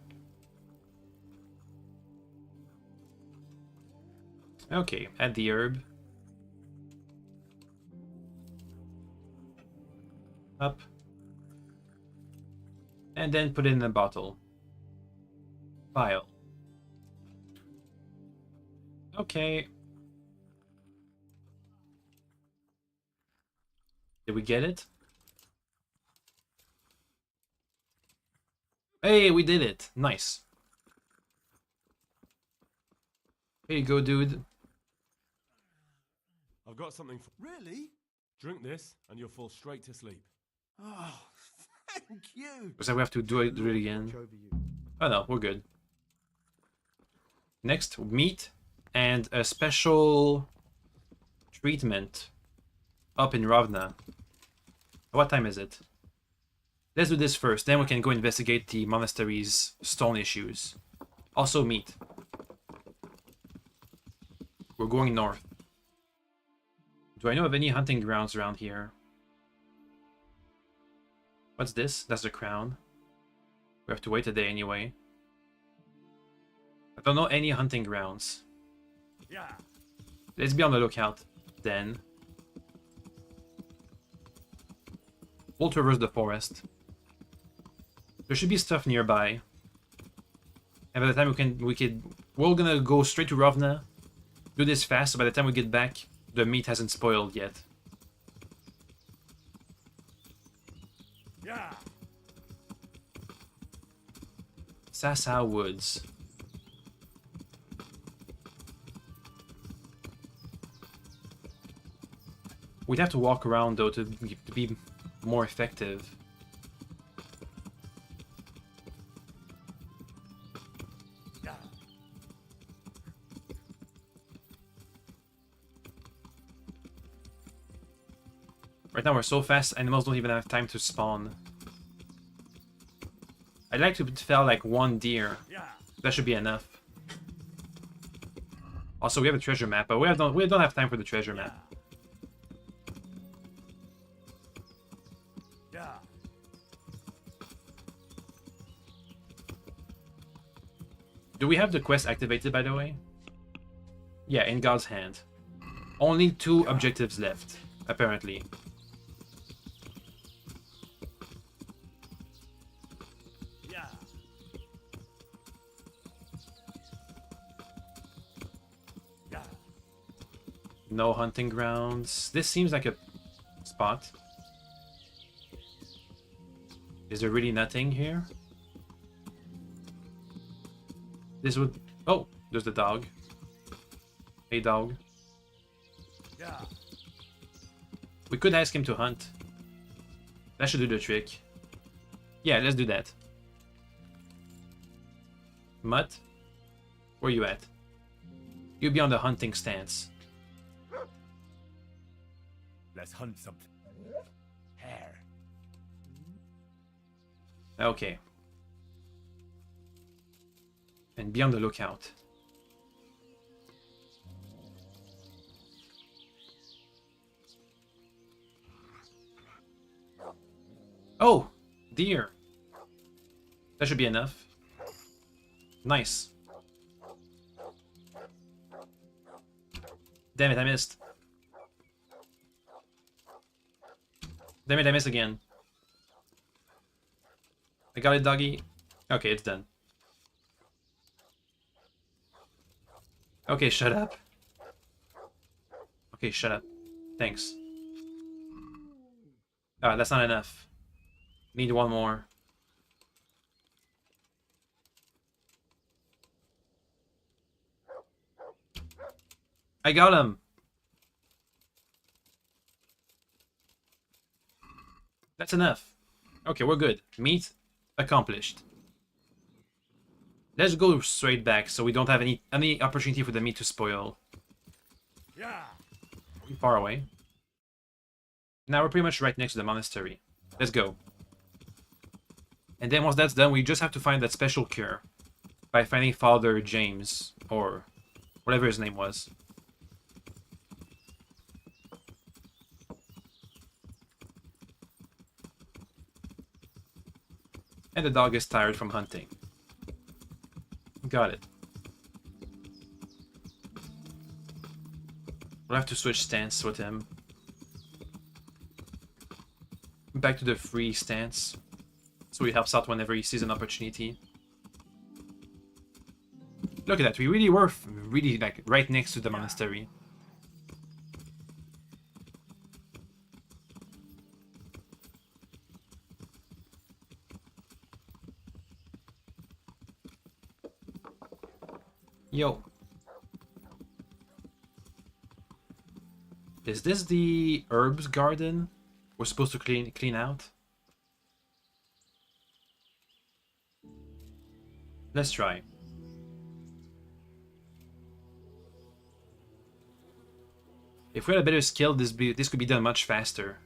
Okay, add the herb. Up. And then put it in a bottle. Vial. Okay. Did we get it? Hey, we did it. Nice. Here you go, dude. I've got something for... Really? Drink this, and you'll fall straight to sleep. Oh, thank you. Looks like we have to do it again. Oh no, we're good. Next, meat and a special treatment up in Ravna. What time is it? Let's do this first, then we can go investigate the monastery's stone issues. Also meat. We're going north. Do I know of any hunting grounds around here? What's this? That's the crown. We have to wait a day anyway. I don't know any hunting grounds. Yeah. Let's be on the lookout then. We'll traverse the forest. There should be stuff nearby. And by the time we're gonna go straight to Ravna. do this fast, so by the time we get back, the meat hasn't spoiled yet. Yeah. Sasau Woods. We'd have to walk around though to be more effective. Right now we're so fast, animals don't even have time to spawn. I'd like to fell like one deer. That should be enough. Also, we have a treasure map, but we don't have time for the treasure map. Do we have the quest activated, by the way? Yeah, in God's hand. Only 2 objectives left, apparently. No hunting grounds. This seems like a spot. Is there really nothing here? This would... Oh, there's the dog. Hey, dog. We could ask him to hunt. That should do the trick. Yeah, let's do that. Mutt? Where you at? You'll be on the hunting stance. Let's hunt something. Hare. Okay. And be on the lookout. Oh! Deer! That should be enough. Nice. Damn it, I missed. Damn it, I missed again. I got it, doggy. Okay, it's done. Okay, shut up. Okay, shut up. Thanks. Ah, that's not enough. Need one more. I got him! That's enough. Okay, we're good. Meat accomplished. Let's go straight back so we don't have any opportunity for the meat to spoil. Yeah. We're far away. Now we're pretty much right next to the monastery. Let's go. And then once that's done, we just have to find that special cure by finding Father James, or whatever his name was. And the dog is tired from hunting. Got it. We'll have to switch stance with him. Back to the free stance. So he helps out whenever he sees an opportunity. Look at that, we really were really like right next to the monastery. Yo. Is this the herbs garden we're supposed to clean out? Let's try. If we had a better skill, this could be done much faster.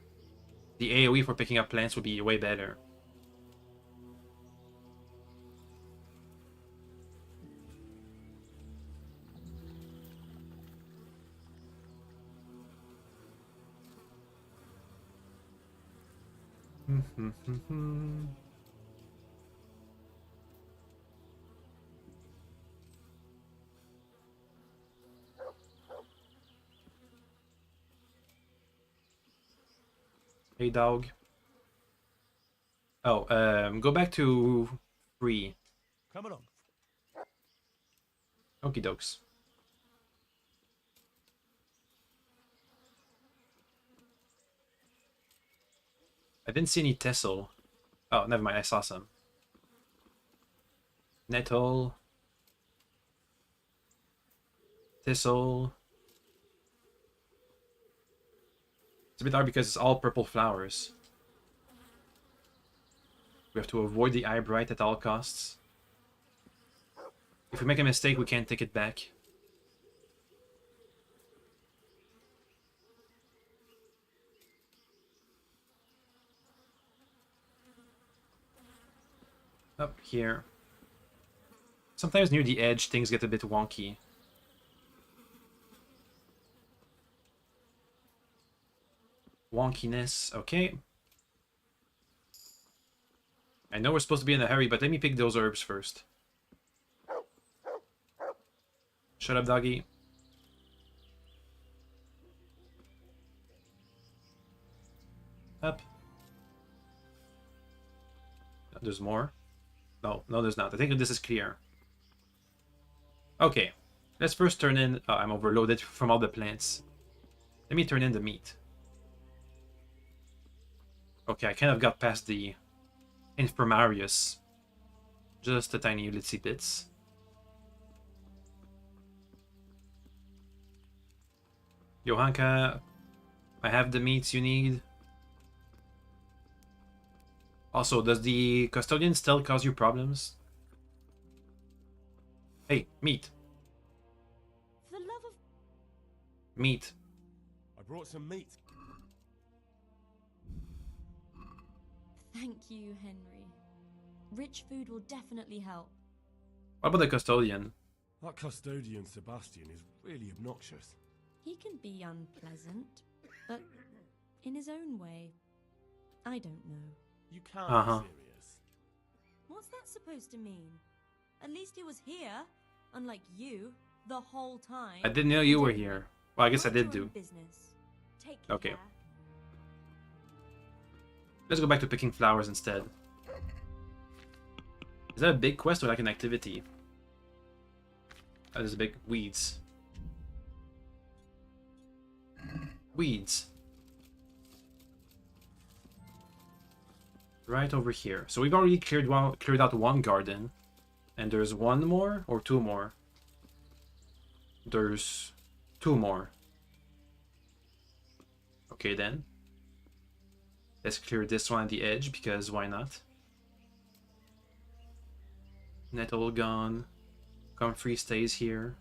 The AoE for picking up plants would be way better. Hey, dog. Oh, go back to free. Come along. Okie dokes. I didn't see any thistle. Oh, never mind, I saw some. Nettle. Thistle. It's a bit hard because it's all purple flowers. We have to avoid the eyebright at all costs. If we make a mistake, we can't take it back. Up here. Sometimes near the edge, things get a bit wonky. Wonkiness, okay. I know we're supposed to be in a hurry, but let me pick those herbs first. Shut up, doggy. Up. There's more. No, there's not. I think this is clear. Okay. Let's first turn in... Oh, I'm overloaded from all the plants. Let me turn in the meat. Okay, I kind of got past the infirmarius. Just a tiny little bits. Johanka, I have the meats you need. Also, does the custodian still cause you problems? Hey, meat. For the love of... Meat. I brought some meat. Thank you, Henry. Rich food will definitely help. What about the custodian? That custodian Sebastian is really obnoxious. He can be unpleasant, but in his own way. I don't know. You can't be serious. What's that supposed to mean? At least he was here, unlike you, the whole time. I didn't know you were here. Well, I guess I did do. Business. Take okay. Care. Let's go back to picking flowers instead. Is that a big quest or like an activity? Oh, there's a big weeds. Weeds. Right over here. So we've already cleared out one garden. And there's one more or two more? There's two more. Okay then. Let's clear this one at the edge because why not? Nettle gone. Comfrey stays here.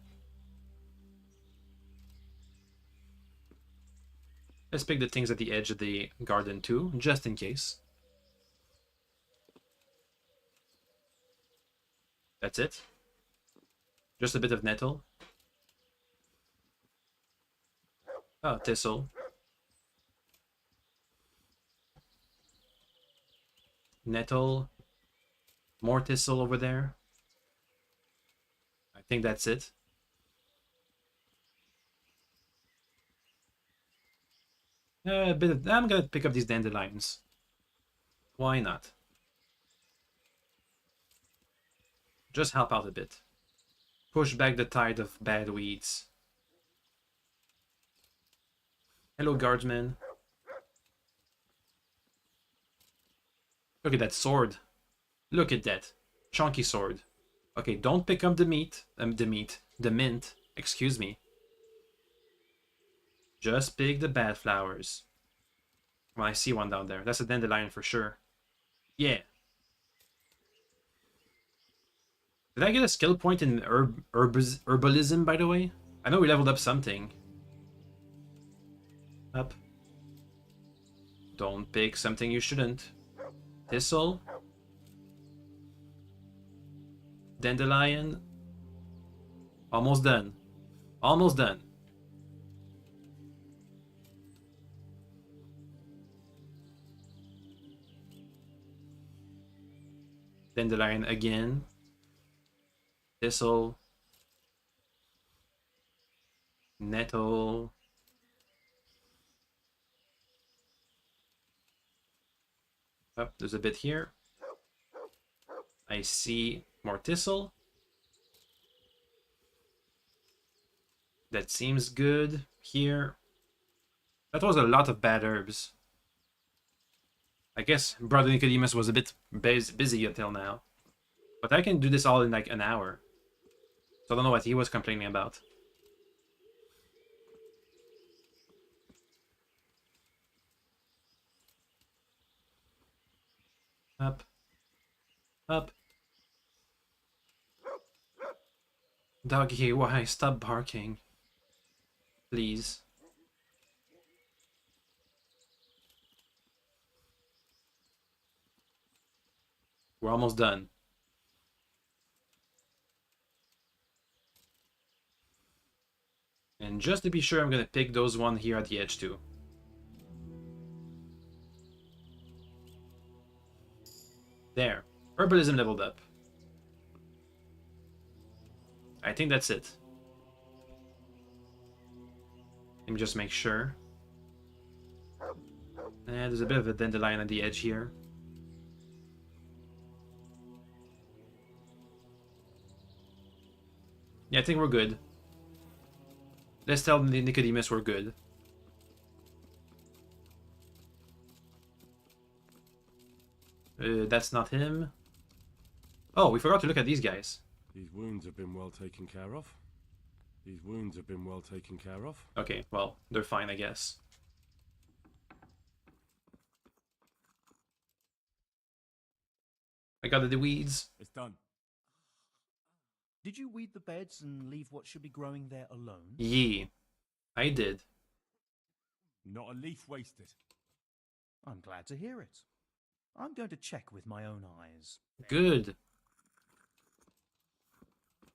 Let's pick the things at the edge of the garden too, just in case. That's it. Just a bit of nettle. Oh, thistle. Nettle. More thistle over there. I think that's it. A bit of... I'm gonna pick up these dandelions. Why not? Just help out a bit. Push back the tide of bad weeds. Hello, guardsman. Look at that sword. Look at that. Chunky sword. Okay, don't pick up the meat. The mint. Excuse me. Just pick the bad flowers. Well, I see one down there. That's a dandelion for sure. Yeah. Did I get a skill point in herbalism, by the way? I know we leveled up something. Up. Don't pick something you shouldn't. Thistle. Dandelion. Almost done. Almost done. Dandelion again. Thistle. Nettle. Oh, there's a bit here. I see more thistle. That seems good here. That was a lot of bad herbs. I guess Brother Nicodemus was a bit busy until now. But I can do this all in like an hour. So I don't know what he was complaining about. Up. Up. Doggy, why? Stop barking. Please. We're almost done. And just to be sure, I'm gonna pick those one here at the edge too. There. Herbalism leveled up. I think that's it. Let me just make sure. There's a bit of a dandelion at the edge here. Yeah, I think we're good. Let's tell Nicodemus we're good. That's not him. Oh, we forgot to look at these guys. These wounds have been well taken care of. These wounds have been well taken care of. Okay, well, they're fine, I guess. I got the weeds. It's done. Did you weed the beds and leave what should be growing there alone? Yeah, I did. Not a leaf wasted. I'm glad to hear it. I'm going to check with my own eyes. Good.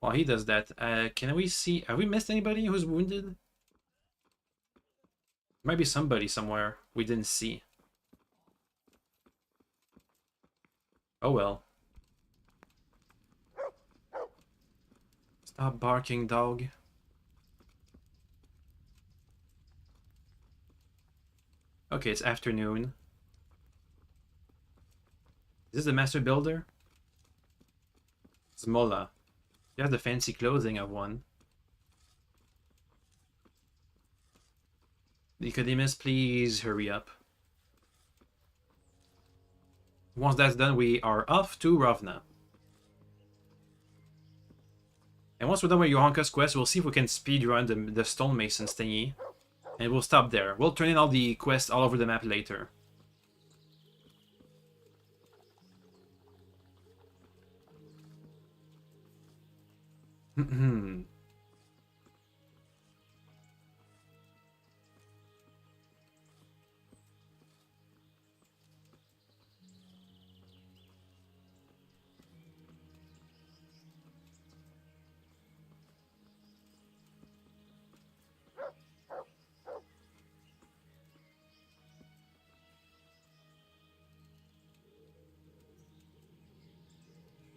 While he does that, can we see... Have we missed anybody who's wounded? Might be somebody somewhere we didn't see. Oh well. Stop barking, dog. Okay, it's afternoon. Is this the master builder? It's Mola. He has the fancy clothing of one. Nicodemus, please hurry up. Once that's done, we are off to Ravna. And once we're done with Johanka's quest, we'll see if we can speedrun the stonemasons thingy. And we'll stop there. We'll turn in all the quests all over the map later.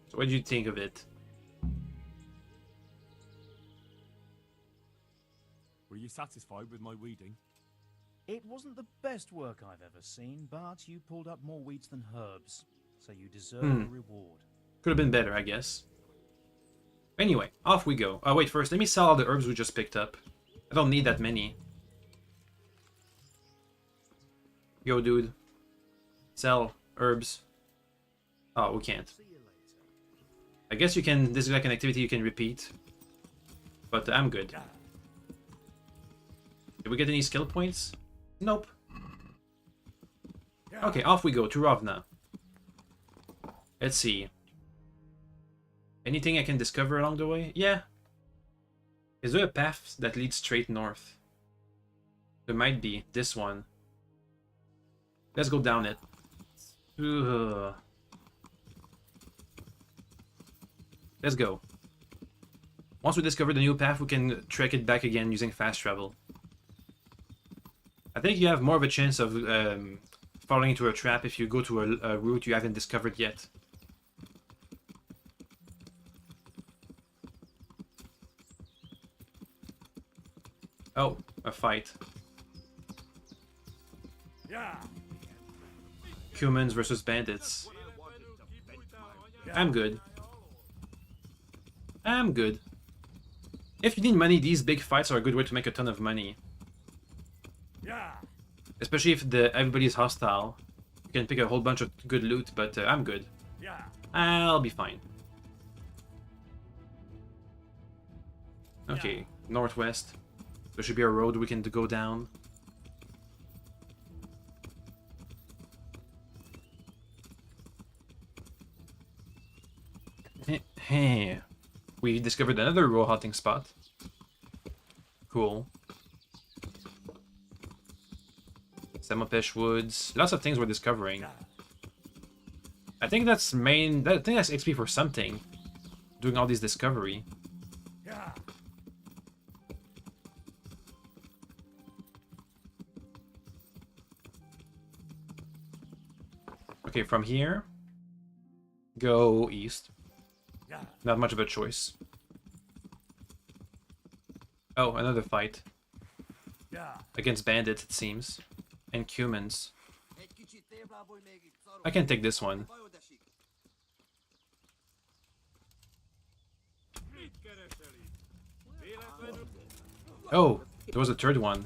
So what do you think of it? Were you satisfied with my weeding? It wasn't the best work I've ever seen, but you pulled up more weeds than herbs, so you deserve a reward. Could have been better, I guess. Anyway, off we go. Oh wait, first let me sell all the herbs we just picked up. I don't need that many. Yo, dude. Sell herbs. Oh, we can't. I guess you can, this is like an activity you can repeat. But I'm good. Did we get any skill points? Nope. Okay, off we go to Ravna. Let's see. Anything I can discover along the way? Yeah. Is there a path that leads straight north? There might be. This one. Let's go down it. Ugh. Let's go. Once we discover the new path, we can trek it back again using fast travel. I think you have more of a chance of falling into a trap if you go to a route you haven't discovered yet. Oh, a fight. Humans versus bandits. I'm good. I'm good. If you need money, these big fights are a good way to make a ton of money. Especially if everybody's hostile. Can pick a whole bunch of good loot, but I'm good. I'll be fine. Okay, northwest. There should be a road we can go down. We discovered another raw hunting spot. Cool. Semopesh Woods. Lots of things we're discovering. I think that's I think that's XP for something. Doing all these discovery. Okay, from here, go east. Not much of a choice. Oh, another fight. Against bandits, it seems. And humans. I can take this one. Oh, there was a third one.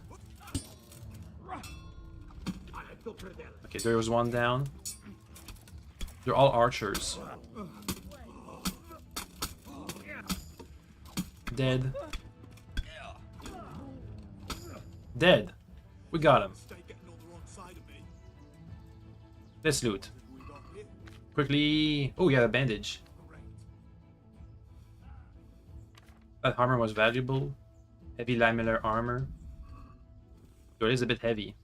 Okay, there was one down. They're all archers. Dead. Dead. We got him. Let's loot. Quickly. Oh, yeah, a bandage. That armor was valuable. Heavy lamellar armor. So it is a bit heavy.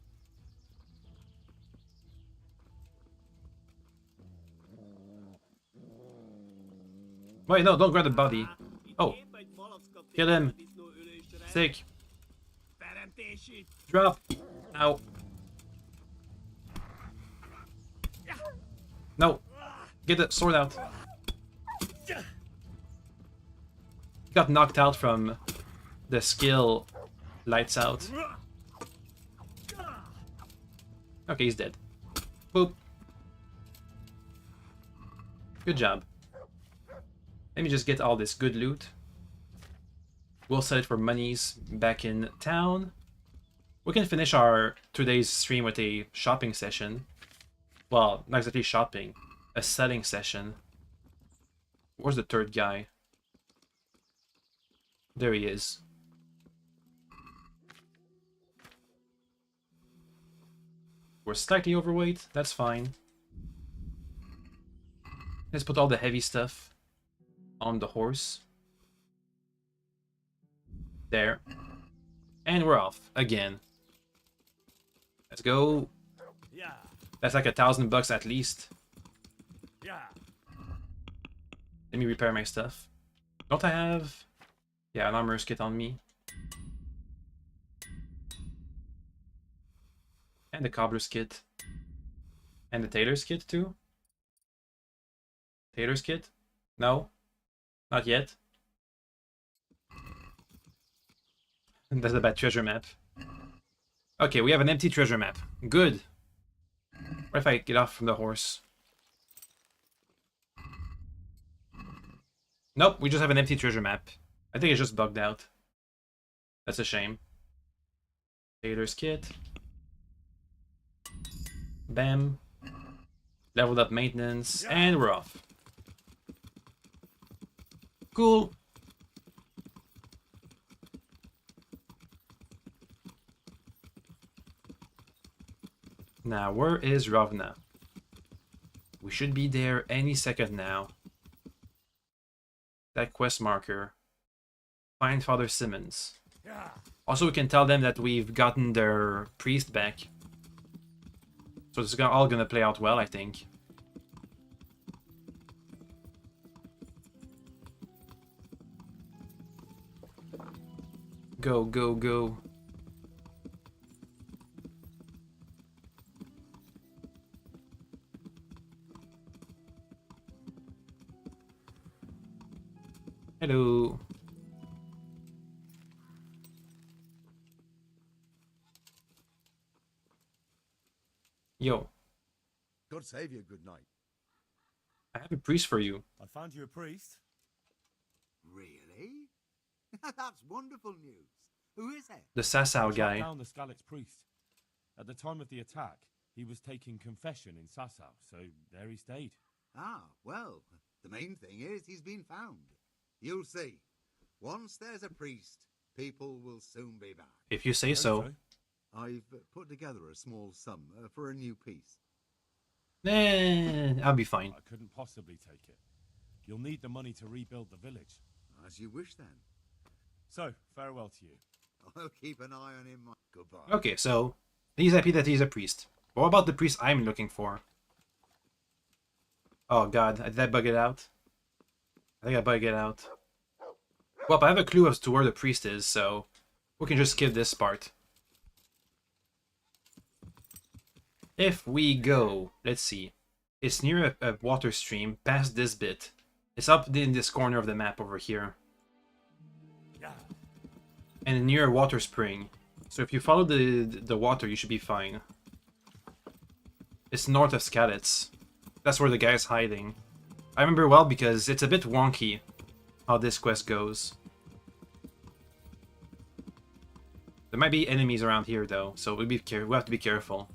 Wait, no, don't grab the body. Oh. Kill him. Sick. Drop. Ow. No. Get the sword out. He got knocked out from the skill lights out. Okay, he's dead. Boop. Good job. Let me just get all this good loot. We'll sell it for monies back in town. We can finish our today's stream with a shopping session. Well, not exactly shopping. A selling session. Where's the third guy? There he is. We're slightly overweight. That's fine. Let's put all the heavy stuff on the horse. There. And we're off again. Let's go. That's like $1,000 at least. Let me repair my stuff. Don't I have... Yeah, an armorer's kit on me. And the cobbler's kit. And the tailor's kit too? Tailor's kit? No? Not yet? That's a bad treasure map. Okay, we have an empty treasure map. Good. What if I get off from the horse? Nope, we just have an empty treasure map. I think it's just bugged out. That's a shame. Tailor's kit. Bam. Leveled up maintenance. And we're off. Cool. Now, where is Ravna? We should be there any second now. That quest marker. Find Father Simmons. Also, we can tell them that we've gotten their priest back. So this is all gonna play out well, I think. Go, go, go. Hello. Yo. God save you, good night. I have a priest for you. I found you a priest. Really? That's wonderful news. Who is it? The Sasau I guy. shot down the Scalix priest. At the time of the attack, He was taking confession in Sasau, so there he stayed. Ah, well, the main thing is he's been found. You'll see. Once there's a priest, people will soon be back. If you say so. I've put together a small sum for a new piece. I'll be fine. I couldn't possibly take it. You'll need the money to rebuild the village. As you wish, then. So, farewell to you. I'll keep an eye on him. Goodbye. Okay, so he's happy that he's a priest. What about the priest I'm looking for? Oh god, did I bug it out? I think I bug it out. Well, I have a clue as to where the priest is, so we can just skip this part. If we go, let's see. It's near a water stream, past this bit. It's up in this corner of the map over here. And near a water spring. So if you follow the water, you should be fine. It's north of Skalitz. That's where the guy's hiding. I remember well because it's a bit wonky how this quest goes. There might be enemies around here though, so we have to be careful.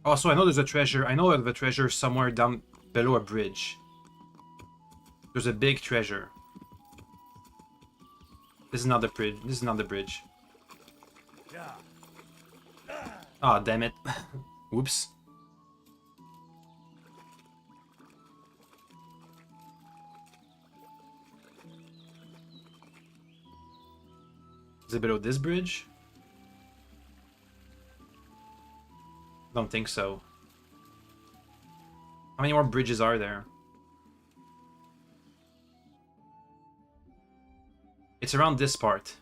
Also, I know there's a treasure. I know of a treasure somewhere down below a bridge. There's a big treasure. This is not the bridge. This is not the bridge. Ah, damn it. Whoops. Is it below this bridge? Don't think so. How many more bridges are there? It's around this part,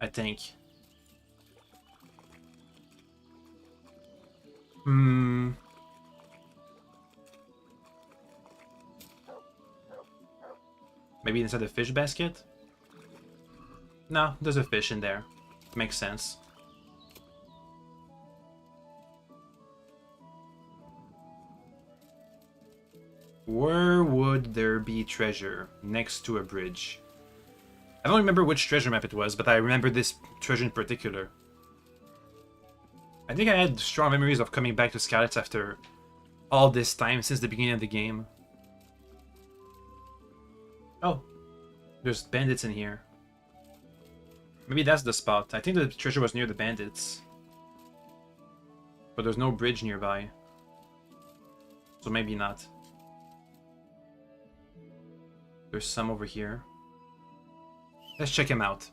I think. Maybe inside the fish basket? No, there's a fish in there. Makes sense. Where would there be treasure next to a bridge? I don't remember which treasure map it was, but I remember this treasure in particular. I think I had strong memories of coming back to Skalitz after all this time since the beginning of the game. Oh, there's bandits in here. Maybe that's the spot. I think the treasure was near the bandits. But there's no bridge nearby. So maybe not. There's some over here. Let's check him out.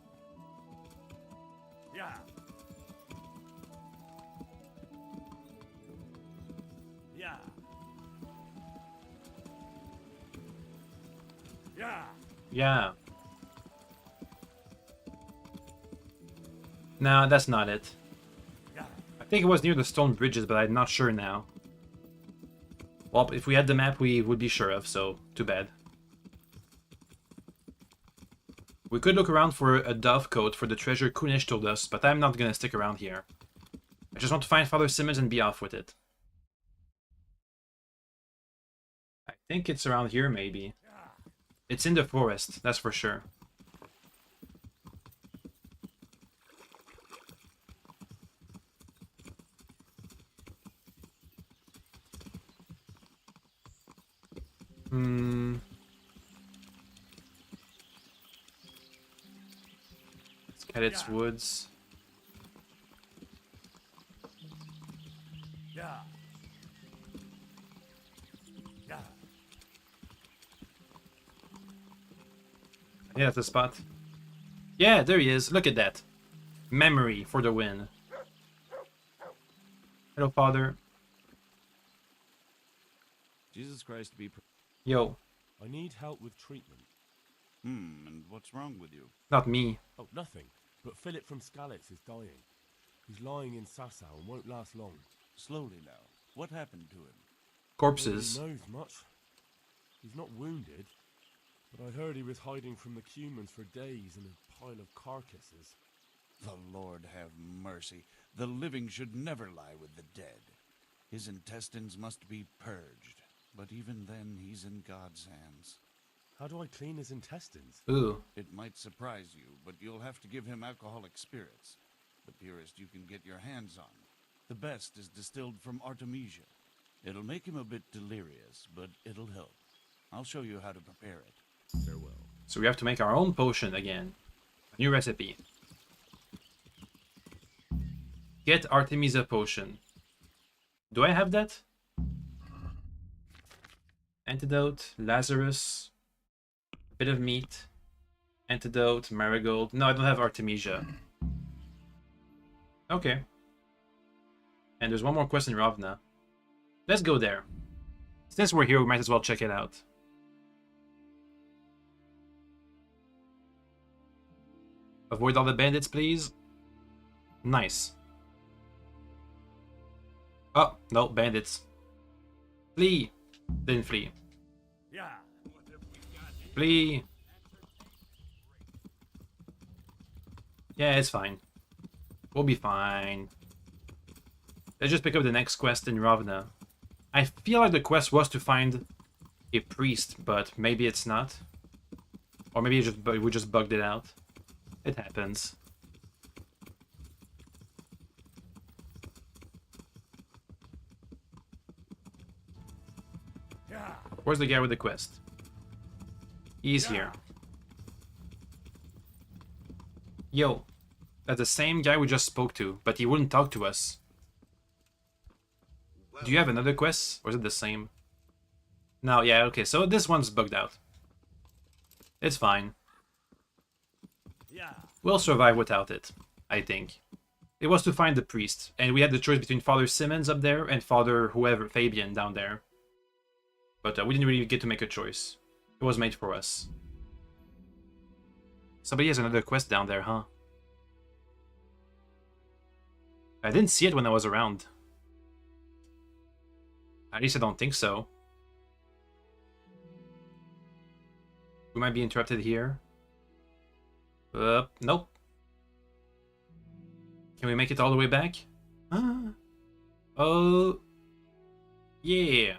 Yeah. Yeah. Yeah. Yeah. No, that's not it. I think it was near the stone bridges, but I'm not sure now. Well, if we had the map, we would be sure of, so too bad. We could look around for a dove coat for the treasure Kunish told us, but I'm not gonna stick around here. I just want to find Father Simmons and be off with it. I think it's around here, maybe. It's in the forest, that's for sure. Cadet's Woods. Yeah. Yeah. Yeah, that's the spot. Yeah, there he is. Look at that. Memory for the win. Hello, Father. Jesus Christ be... Yo. I need help with treatment. And what's wrong with you? Not me. Oh, nothing. But Philip from Skalitz is dying. He's lying in Sasau and won't last long. Slowly now. What happened to him? Corpses. Nobody knows much. He's not wounded, but I heard he was hiding from the Cumans for days in a pile of carcasses. The Lord have mercy. The living should never lie with the dead. His intestines must be purged, but even then he's in God's hands. How do I clean his intestines? Ooh. It might surprise you, but you'll have to give him alcoholic spirits. The purest you can get your hands on. The best is distilled from Artemisia. It'll make him a bit delirious, but it'll help. I'll show you how to prepare it. Farewell. So we have to make our own potion again. New recipe. Get Artemisia potion. Do I have that? Antidote, Lazarus, bit of meat, antidote, marigold. No, I don't have Artemisia. Okay. And there's one more quest in Ravna. Let's go there. Since we're here, we might as well check it out. Avoid all the bandits, please. Nice. Oh, no, bandits. Flee. Didn't flee. Yeah. Flee. Yeah, it's fine. We'll be fine. Let's just pick up the next quest in Ravna. I feel like the quest was to find a priest, but maybe it's not. Or maybe we just bugged it out. It happens. Where's the guy with the quest? He's here. Yo, that's the same guy we just spoke to, but he wouldn't talk to us. Do you have another quest, or is it the same? No, yeah, okay, so this one's bugged out. It's fine. We'll survive without it, I think. It was to find the priest, and we had the choice between Father Simmons up there and Father whoever, Fabian, down there. But we didn't really get to make a choice. It was made for us. Somebody has another quest down there, huh? I didn't see it when I was around. At least I don't think so. We might be interrupted here. Nope. Can we make it all the way back? Oh. Yeah.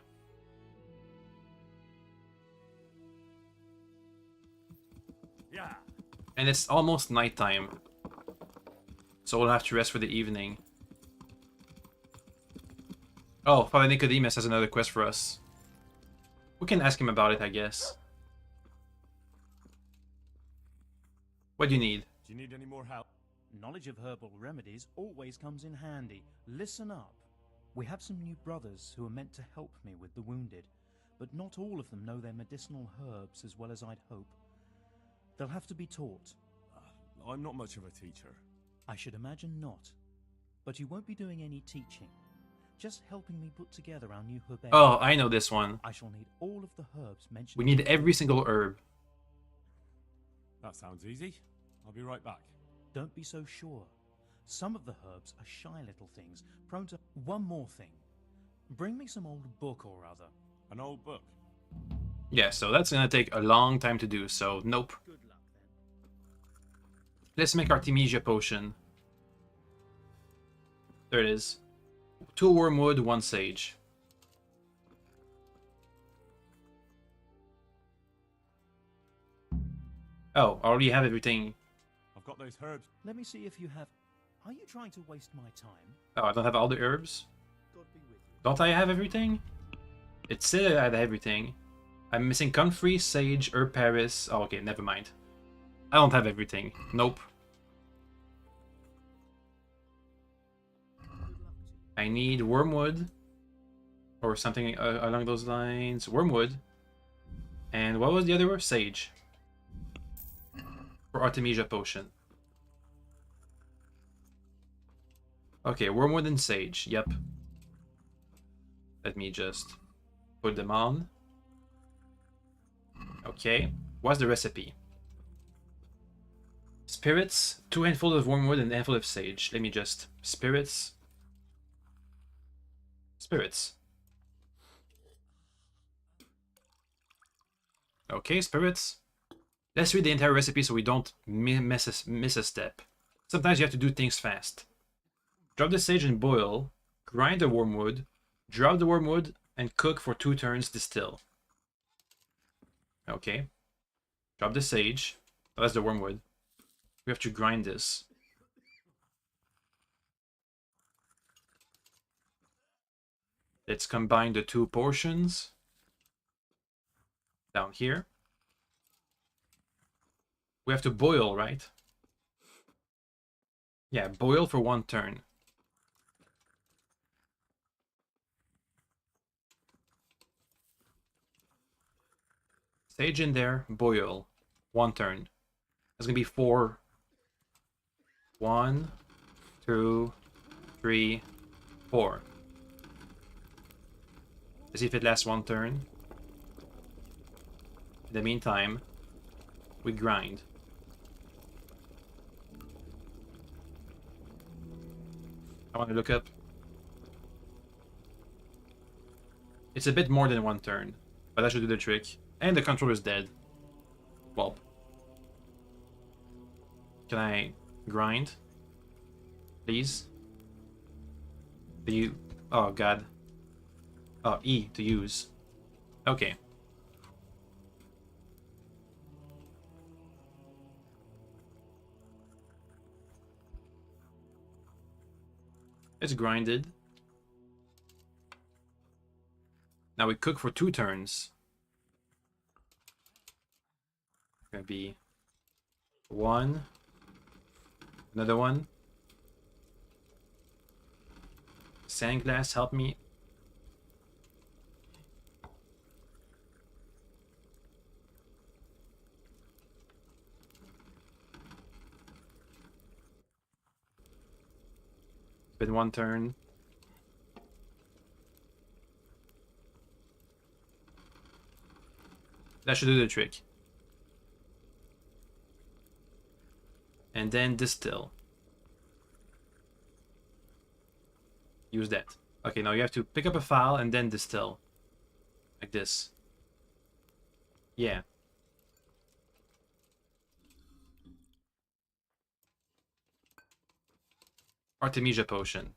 And it's almost nighttime. So we'll have to rest for the evening. Oh, Father Nicodemus has another quest for us. We can ask him about it, I guess. What do you need? Do you need any more help? Knowledge of herbal remedies always comes in handy. Listen up. We have some new brothers who are meant to help me with the wounded, but not all of them know their medicinal herbs as well as I'd hope. They'll have to be taught. I'm not much of a teacher. I should imagine not. But you won't be doing any teaching. Just helping me put together our new herbarium. Oh, I know this one. I shall need all of the herbs mentioned. We need every single herb. That sounds easy. I'll be right back. Don't be so sure. Some of the herbs are shy little things, prone to... One more thing. Bring me some old book or other. An old book? Yeah, so that's gonna take a long time to do, so nope. Good luck, then. Let's make Artemisia potion. There it is. 2 wormwood, 1 sage. Oh, I already have everything. I've got those herbs. Let me see if you have... Are you trying to waste my time? Oh, I don't have all the herbs? God be with you. Don't I have everything? It said I had everything. I'm missing comfrey, sage, herb Paris. Oh, okay, never mind. I don't have everything. Nope. I need wormwood. Or something along those lines. Wormwood. And what was the other word? Sage. For Artemisia potion. Okay, wormwood and sage. Yep. Let me just put them on. Okay. What's the recipe? Spirits, 2 handfuls of wormwood and a handful of sage. Let me just... Spirits. Spirits. Okay, spirits. Let's read the entire recipe so we don't miss a step. Sometimes you have to do things fast. Drop the sage and boil. Grind the wormwood. Drop the wormwood and cook for 2 turns. Distill. Okay. Drop the sage. Oh, that's the wormwood. We have to grind this. Let's combine the two portions. Down here. We have to boil, right? Yeah, boil for 1 turn. Sage in there, boil. 1 turn. That's gonna be 4. 1, 2, 3, 4. Let's see if it lasts 1 turn. In the meantime, we grind. I want to look up. It's a bit more than 1 turn, but that should do the trick. And the controller's dead. Well. Can I grind? Please? Do you... Oh, God. Oh, E to use. Okay. It's grinded. Now we cook for 2 turns. Gonna be 1. Another one. Sandglass, help me. Been 1 turn. That should do the trick. And then distill. Use that. Okay, now you have to pick up a file and then distill. Like this. Yeah. Artemisia potion.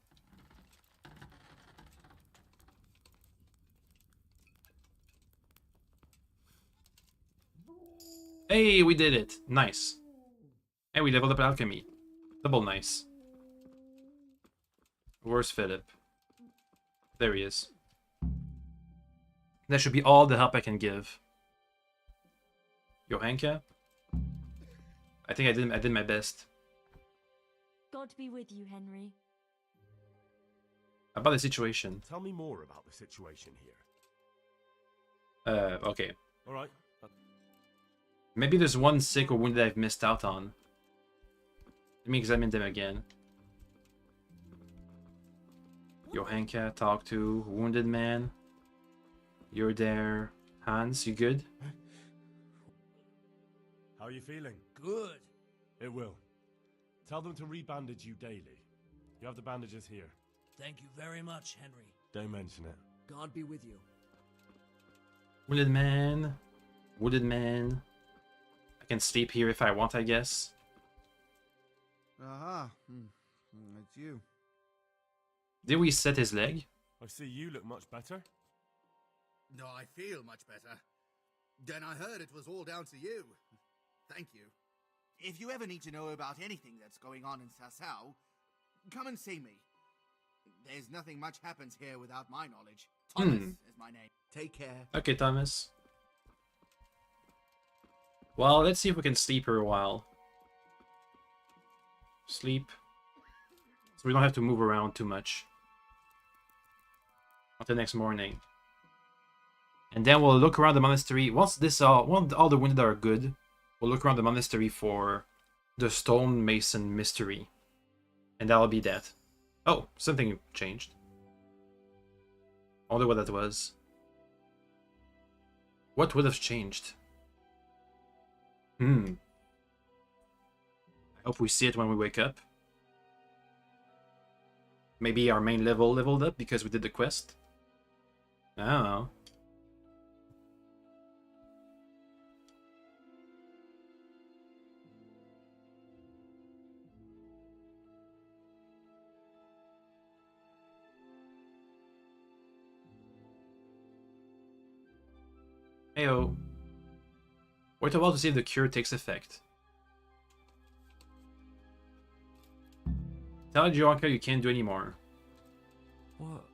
Hey, we did it. Nice. And we leveled up alchemy. Double nice. Where's Philip? There he is. That should be all the help I can give. Johanka? I think I did my best. God be with you, Henry. About the situation. Tell me more about the situation here. Okay. All right. Maybe there's one sick or wounded I've missed out on. Let me examine them again. Johanka, talk to. Wounded man. You're there. Hans, you good? How are you feeling? Good. It will. Tell them to rebandage you daily. You have the bandages here. Thank you very much, Henry. Don't mention it. God be with you. Wounded man. Wounded man. I can sleep here if I want, I guess. Aha. It's you. Did we set his leg? I see you look much better. No, I feel much better. Then I heard it was all down to you. Thank you. If you ever need to know about anything that's going on in Sasau, come and see me. There's nothing much happens here without my knowledge. Thomas is my name. Take care. Okay, Thomas. Well, let's see if we can sleep for a while. Sleep. So we don't have to move around too much. Until next morning. And then we'll look around the monastery. Once all the wounded are good, we'll look around the monastery for the stonemason mystery. And that'll be that. Oh, something changed. I wonder what that was. What would have changed? I hope we see it when we wake up. Maybe our main level leveled up because we did the quest. I don't know. Heyo. Wait a while to see if the cure takes effect. Tell Joanka you can't do anymore. What?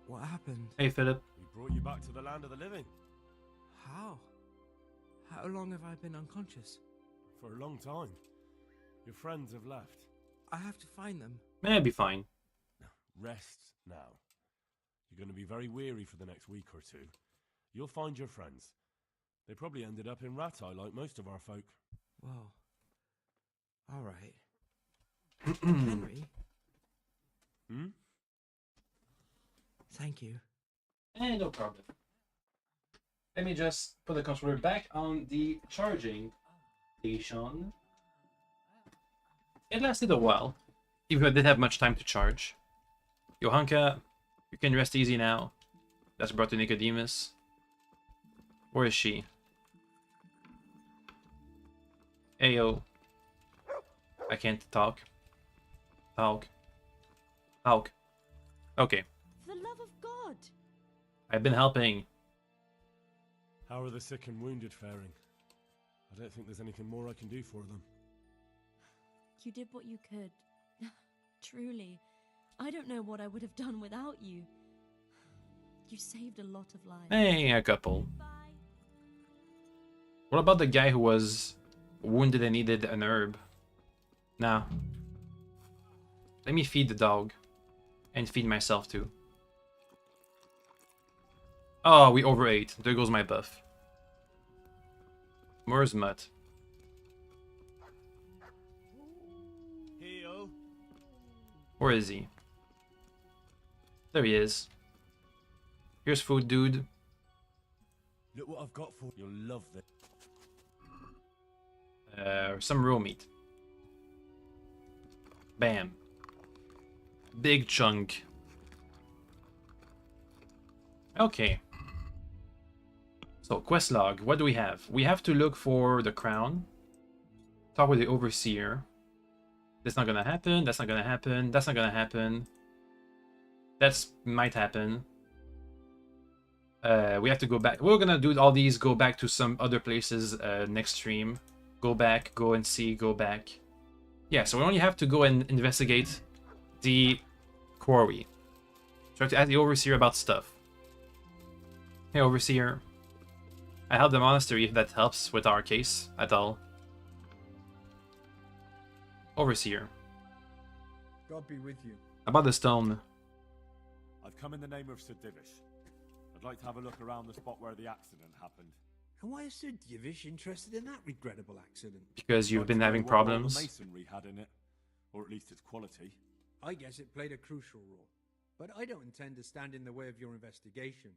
What happened? Hey, Philip. We brought you back to the land of the living. How? How long have I been unconscious? For a long time. Your friends have left. I have to find them. Eh, be fine. Rest now. You're going to be very weary for the next week or two. You'll find your friends. They probably ended up in Ratai like most of our folk. Well, all right. Henry? Hmm? Thank you. Eh, no problem. Let me just put the controller back on the charging station. It lasted a while, even though I didn't have much time to charge. Johanka, you can rest easy now. That's brought to Nicodemus. Where is she? Ayo. I can't talk. Talk. Talk. Okay. For the love of God! I've been helping. How are the sick and wounded faring? I don't think there's anything more I can do for them. You did what you could. Truly. I don't know what I would have done without you. You saved a lot of lives. Hey, a couple. What about the guy who was wounded and needed an herb? Nah. Let me feed the dog. And feed myself too. Oh, we overate. There goes my buff. Where's Mutt? Heyo. Where is he? There he is. Here's food, dude. Look what I've got for you. You'll love this. Some raw meat. Bam. Big chunk. Okay. So, quest log. What do we have? We have to look for the crown. Talk with the overseer. That's not gonna happen. That's not gonna happen. That's not gonna happen. That's might happen. We have to go back. We're gonna do all these. Go back to some other places next stream. Go back. Go and see. Go back. Yeah. So we only have to go and investigate the quarry. Try to ask the overseer about stuff. Hey, overseer. I help the monastery if that helps with our case at all. Overseer. God be with you. About the stone. I've come in the name of Sir Divish. I'd like to have a look around the spot where the accident happened. And why is Sir Divish interested in that regrettable accident? Because you've been having What all the problems. masonry had in it, or at least its quality. I guess it played a crucial role. But I don't intend to stand in the way of your investigation.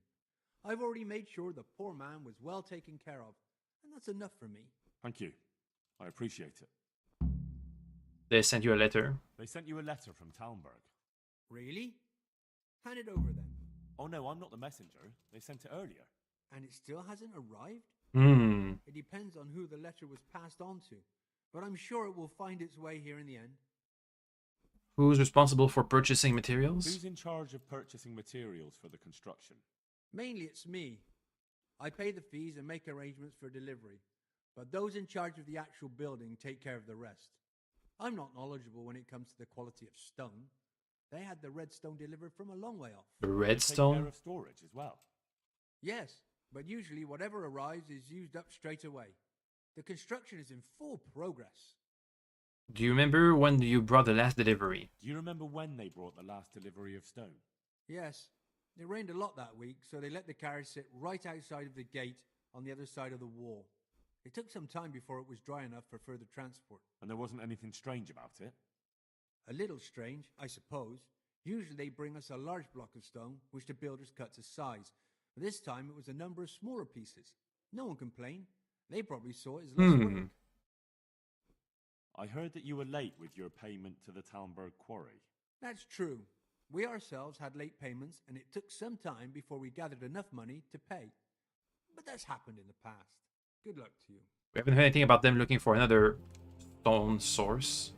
I've already made sure the poor man was well taken care of, and that's enough for me. Thank you. I appreciate it. They sent you a letter. They sent you a letter from Talmberg. Really? Hand it over then. Oh no, I'm not the messenger. They sent it earlier. And it still hasn't arrived? Hmm. It depends on who the letter was passed on to, but I'm sure it will find its way here in the end. Who's responsible for purchasing materials? Who's in charge of purchasing materials for the construction? Mainly it's me. I pay the fees and make arrangements for delivery, but those in charge of the actual building take care of the rest. I'm not knowledgeable when it comes to the quality of stone. They had the red stone delivered from a long way off. The They red take care stone? of storage as well. Yes, but usually whatever arrives is used up straight away. The construction is in full progress. Do you remember when you brought the last delivery? Do you remember when they brought the last delivery of stone? Yes, it rained a lot that week, so they let the carriage sit right outside of the gate on the other side of the wall. It took some time before it was dry enough for further transport. And there wasn't anything strange about it? A little strange, I suppose. Usually they bring us a large block of stone, which the builders cut to size. But this time it was a number of smaller pieces. No one complained. They probably saw it as less work. I heard that you were late with your payment to the Talmberg quarry. That's true. We ourselves had late payments, and it took some time before we gathered enough money to pay. But that's happened in the past. Good luck to you. We haven't heard anything about them looking for another stone source.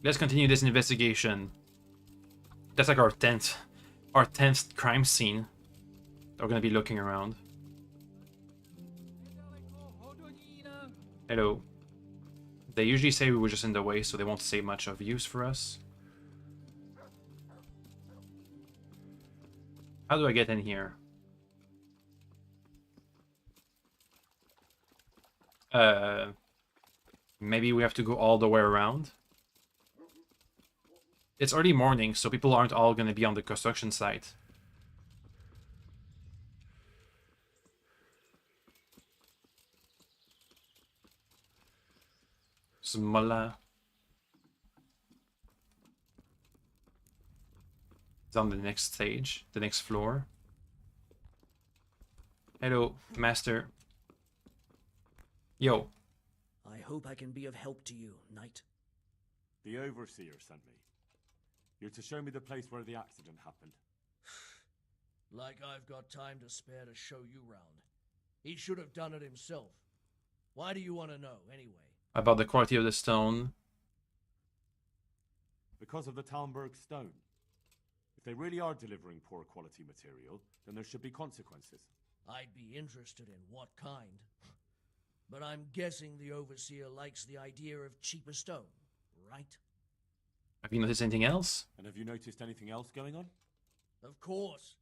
Let's continue this investigation. That's like our 10th crime scene. We're gonna be looking around. Hello. They usually say we were just in the way, so they won't say much of use for us. How do I get in here? Maybe we have to go all the way around. It's early morning, so people aren't all going to be on the construction site. Smola. It's on the next stage, the next floor. Hello, master. Yo. I hope I can be of help to you, knight. The Overseer sent me. You're to show me the place where the accident happened. Like I've got time to spare to show you round. He should have done it himself. Why do you want to know, anyway? About the quality of the stone. Because of the Talmberg stone. If they really are delivering poor quality material, then there should be consequences. I'd be interested in what kind. But I'm guessing the Overseer likes the idea of cheaper stone, right? Have you noticed anything else? And have you noticed anything else going on? Of course.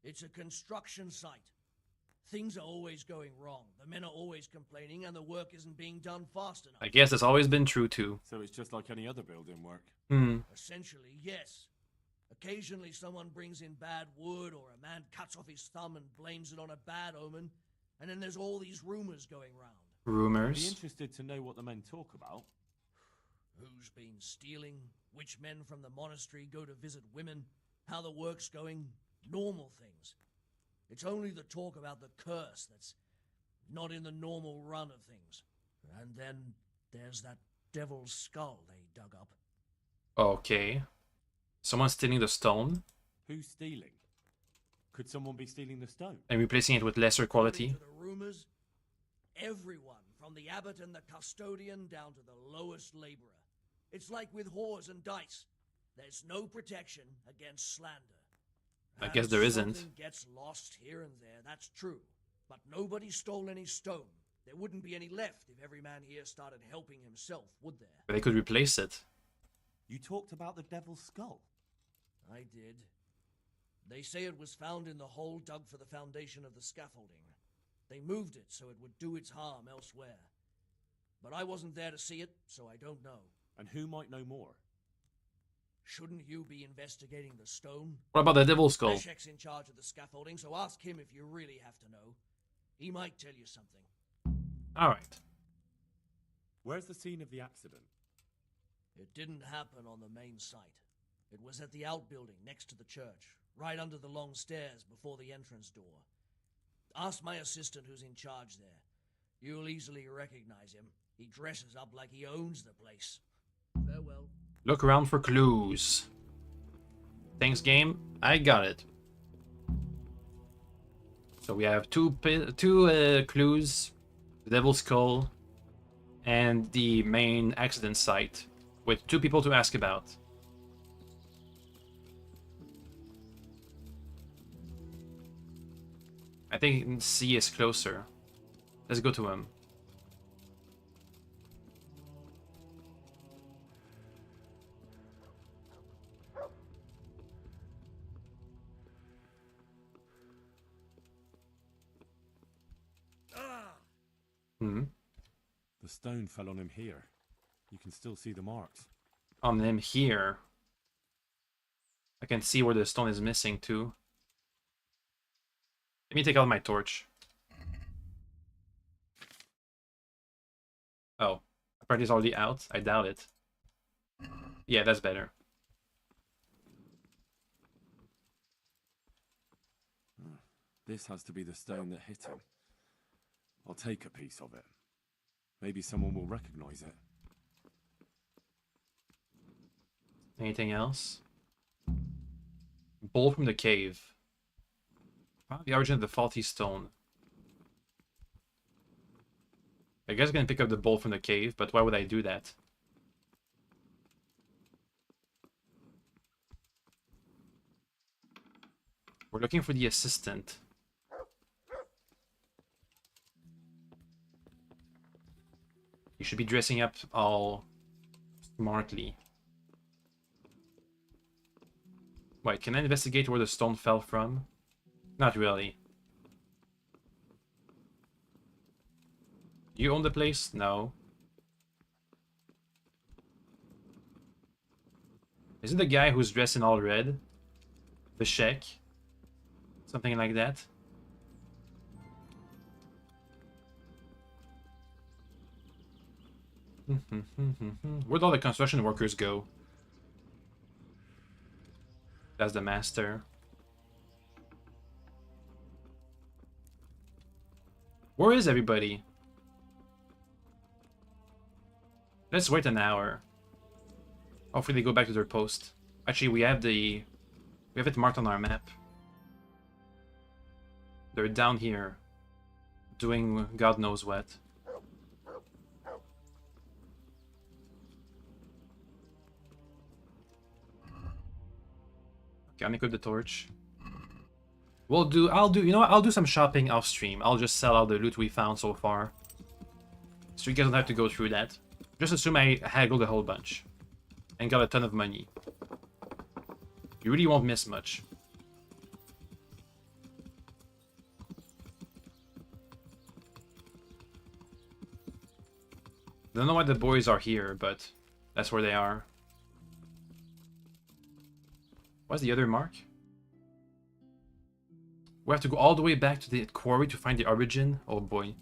It's a construction site. Things are always going wrong. The men are always complaining and the work isn't being done fast enough. I guess that's always been true too. So it's just like any other building work? Essentially, yes. Occasionally someone brings in bad wood or a man cuts off his thumb and blames it on a bad omen. And then there's all these rumors going round. Rumors? I'd be interested to know what the men talk about. Who's been stealing? Which men from the monastery go to visit women? How the work's going? Normal things. It's only the talk about the curse that's not in the normal run of things. And then there's that devil's skull they dug up. Okay. Someone's stealing the stone Who's stealing? Could someone be stealing the stone? and replacing it with lesser quality. To the rumors, everyone from the abbot and the custodian down to the lowest laborer. It's like with whores and dice. There's no protection against slander. I guess there isn't. Something gets lost here and there, that's true. But nobody stole any stone. There wouldn't be any left if every man here started helping himself, would there? But they could replace it. You talked about the devil's skull. I did. They say it was found in the hole dug for the foundation of the scaffolding. They moved it so it would do its harm elsewhere. But I wasn't there to see it, so I don't know. And who might know more? Shouldn't you be investigating the stone? What about the devil's skull? Leszek's in charge of the scaffolding, so ask him if you really have to know. He might tell you something. Alright. Where's the scene of the accident? It didn't happen on the main site. It was at the outbuilding next to the church, right under the long stairs before the entrance door. Ask my assistant who's in charge there. You'll easily recognize him. He dresses up like he owns the place. Farewell. Look around for clues. Thanks, game. I got it. So we have two clues: the Devil's Skull and the main accident site, with 2 people to ask about. I think C is closer. Let's go to him. The stone fell on him here. You can still see the marks. On him here. I can see where the stone is missing too. Let me take out my torch. Oh, apparently it's already out. I doubt it. Yeah, that's better. This has to be the stone that hit him. I'll take a piece of it. Maybe someone will recognize it. Anything else? Bolt from the cave. Found the origin of the faulty stone. I guess I can pick up the bolt from the cave, but why would I do that? We're looking for the assistant. should be dressing up all smartly. Wait, can I investigate where the stone fell from? Not really. You own the place? No. Is it the guy who's dressed in all red? The Sheik? Something like that? Where'd all the construction workers go? That's the master. Where is everybody? Let's wait an hour. Hopefully they go back to their post. Actually, we have it marked on our map. They're down here, doing God knows what. Okay, I'll equip the torch. I'll do some shopping off stream. I'll just sell all the loot we found so far. So you guys don't have to go through that. Just assume I haggled a whole bunch. And got a ton of money. You really won't miss much. Don't know why the boys are here, but that's where they are. What's the other mark? We have to go all the way back to the quarry to find the origin? Oh boy.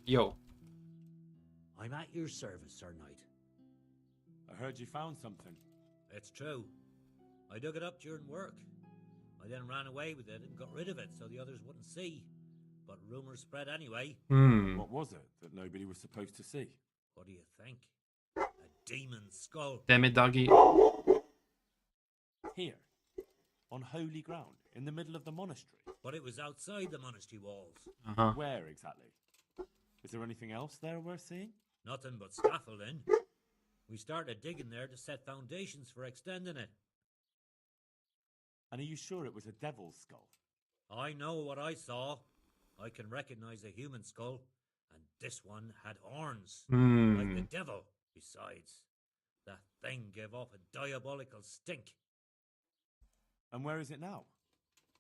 Yo. I'm at your service, Sir Knight. I heard you found something. It's true. I dug it up during work. I then ran away with it and got rid of it so the others wouldn't see. But rumors spread anyway. What was it that nobody was supposed to see? What do you think? A demon skull. Damn it, doggy. Here. On holy ground. In the middle of the monastery. But it was outside the monastery walls. Where exactly? Is there anything else there worth seeing? Nothing but scaffolding. We started digging there to set foundations for extending it. And are you sure it was a devil's skull? I know what I saw. I can recognize a human skull, and this one had horns, like the devil. Besides, that thing gave off a diabolical stink. And where is it now?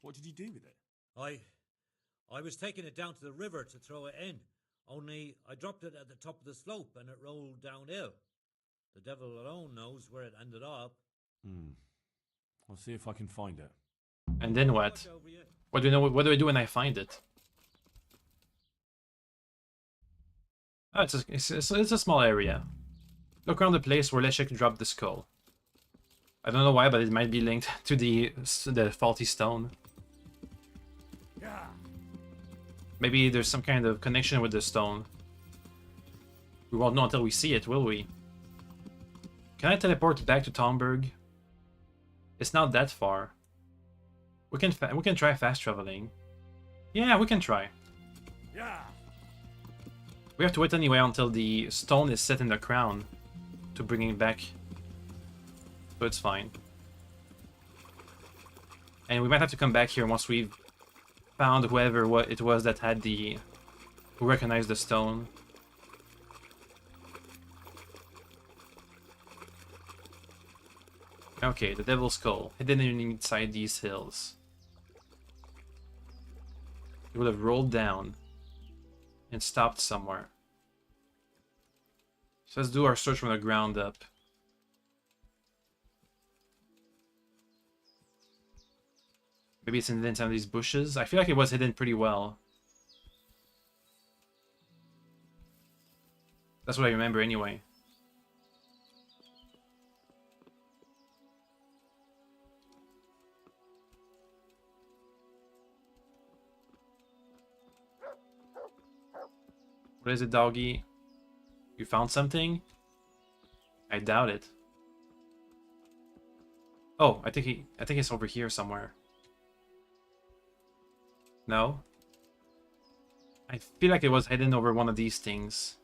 What did you do with it? I was taking it down to the river to throw it in, only I dropped it at the top of the slope and it rolled downhill. The devil alone knows where it ended up. I'll see if I can find it. And then what? What do I do when I find it? Oh, it's a small area. Look around the place where Leszek dropped the skull. I don't know why, but it might be linked to the faulty stone. Maybe there's some kind of connection with the stone. We won't know until we see it, will we? Can I teleport back to Tomberg? It's not that far. We can try fast traveling. Yeah, we can try. We have to wait anyway until the stone is set in the crown to bring it back. So it's fine. And we might have to come back here once we've found whoever it was that had who recognized the stone. Okay, the devil's skull, hidden inside these hills. It would have rolled down and stopped somewhere. So let's do our search from the ground up. Maybe it's in some of these bushes. I feel like it was hidden pretty well. That's what I remember anyway. What is it, doggy? You found something? I doubt it. Oh, I think it's over here somewhere. No? I feel like it was hidden over one of these things.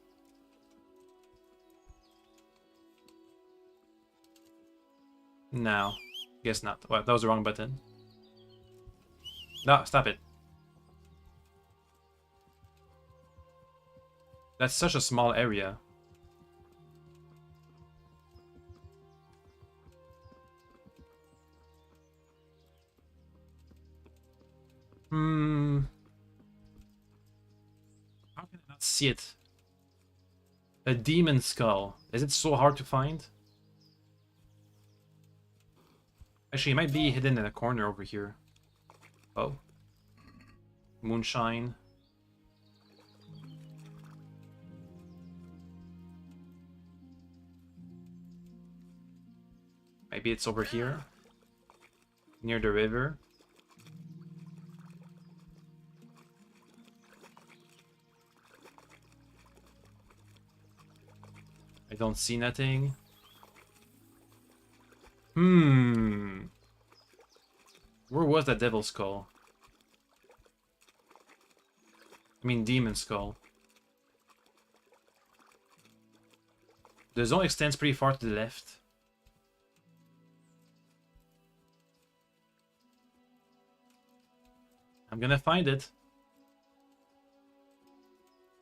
No. Guess not. Well, that was the wrong button. No, stop it. That's such a small area. Hmm. How can I not see it? A demon skull. Is it so hard to find? Actually, it might be hidden in a corner over here. Oh. Moonshine. Maybe it's over here. Near the river. I don't see nothing. Hmm. Where was that devil skull? I mean demon skull. The zone extends pretty far to the left. I'm gonna find it.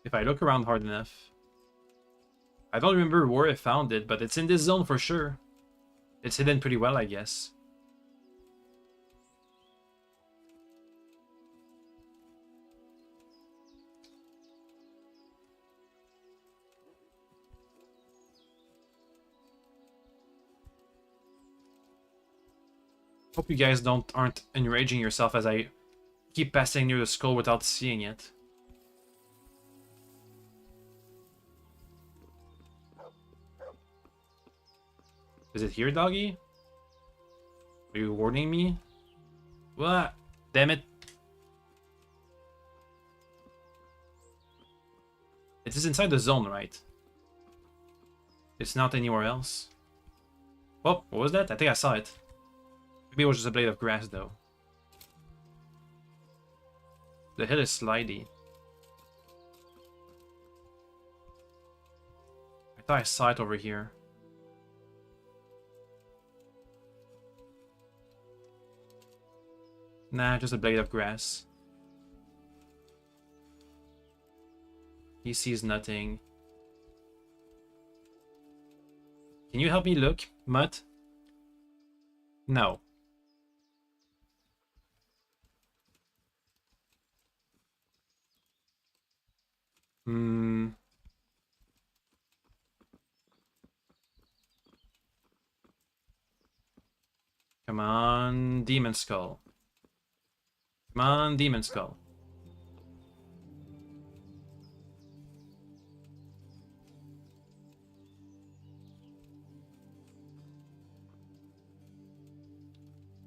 If I look around hard enough. I don't remember where I found it, but it's in this zone for sure. It's hidden pretty well, I guess. Hope you guys aren't enraging yourself as I keep passing near the skull without seeing it. Is it here, doggy? Are you warning me? What? Damn it. It is inside the zone, right? It's not anywhere else. Oh, what was that? I think I saw it. Maybe it was just a blade of grass, though. The hill is slidey. I thought I saw it over here. Nah, just a blade of grass. He sees nothing. Can you help me look, Mutt? No. Hmm. Come on, Demon Skull. Come on, Demon Skull.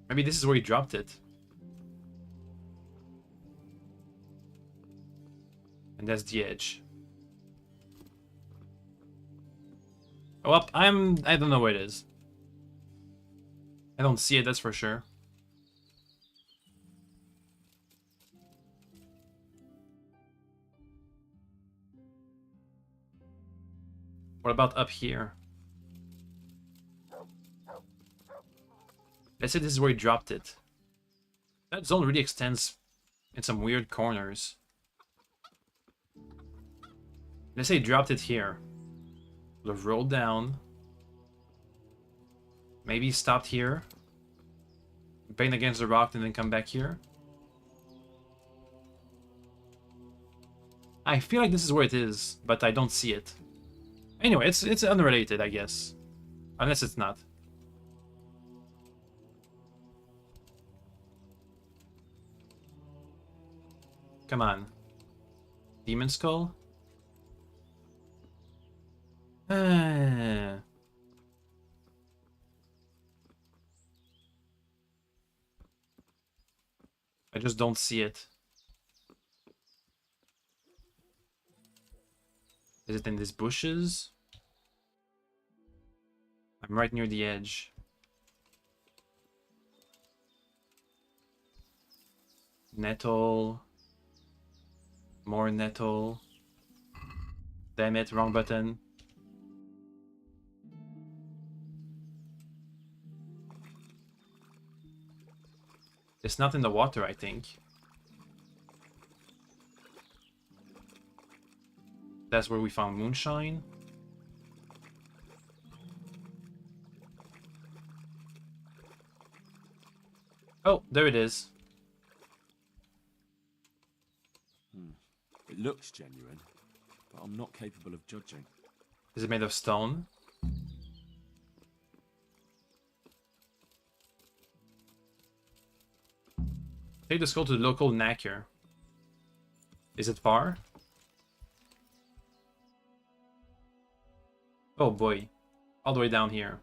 Maybe this is where he dropped it. And that's the edge. Oh, well, I don't know where it is. I don't see it, that's for sure. What about up here? Let's say this is where he dropped it. That zone really extends in some weird corners. Let's say he dropped it here. Would have rolled down. Maybe he stopped here. Bang against the rock and then come back here. I feel like this is where it is, but I don't see it. Anyway, it's unrelated, I guess. Unless it's not. Come on. Demon Skull? I just don't see it. Is it in these bushes? I'm right near the edge. Nettle. More nettle. Damn it, wrong button. It's not in the water, I think. That's where we found moonshine. Oh, there it is. It looks genuine, but I'm not capable of judging. Is it made of stone? Take the skull to the local knacker. Is it far? Oh boy. All the way down here.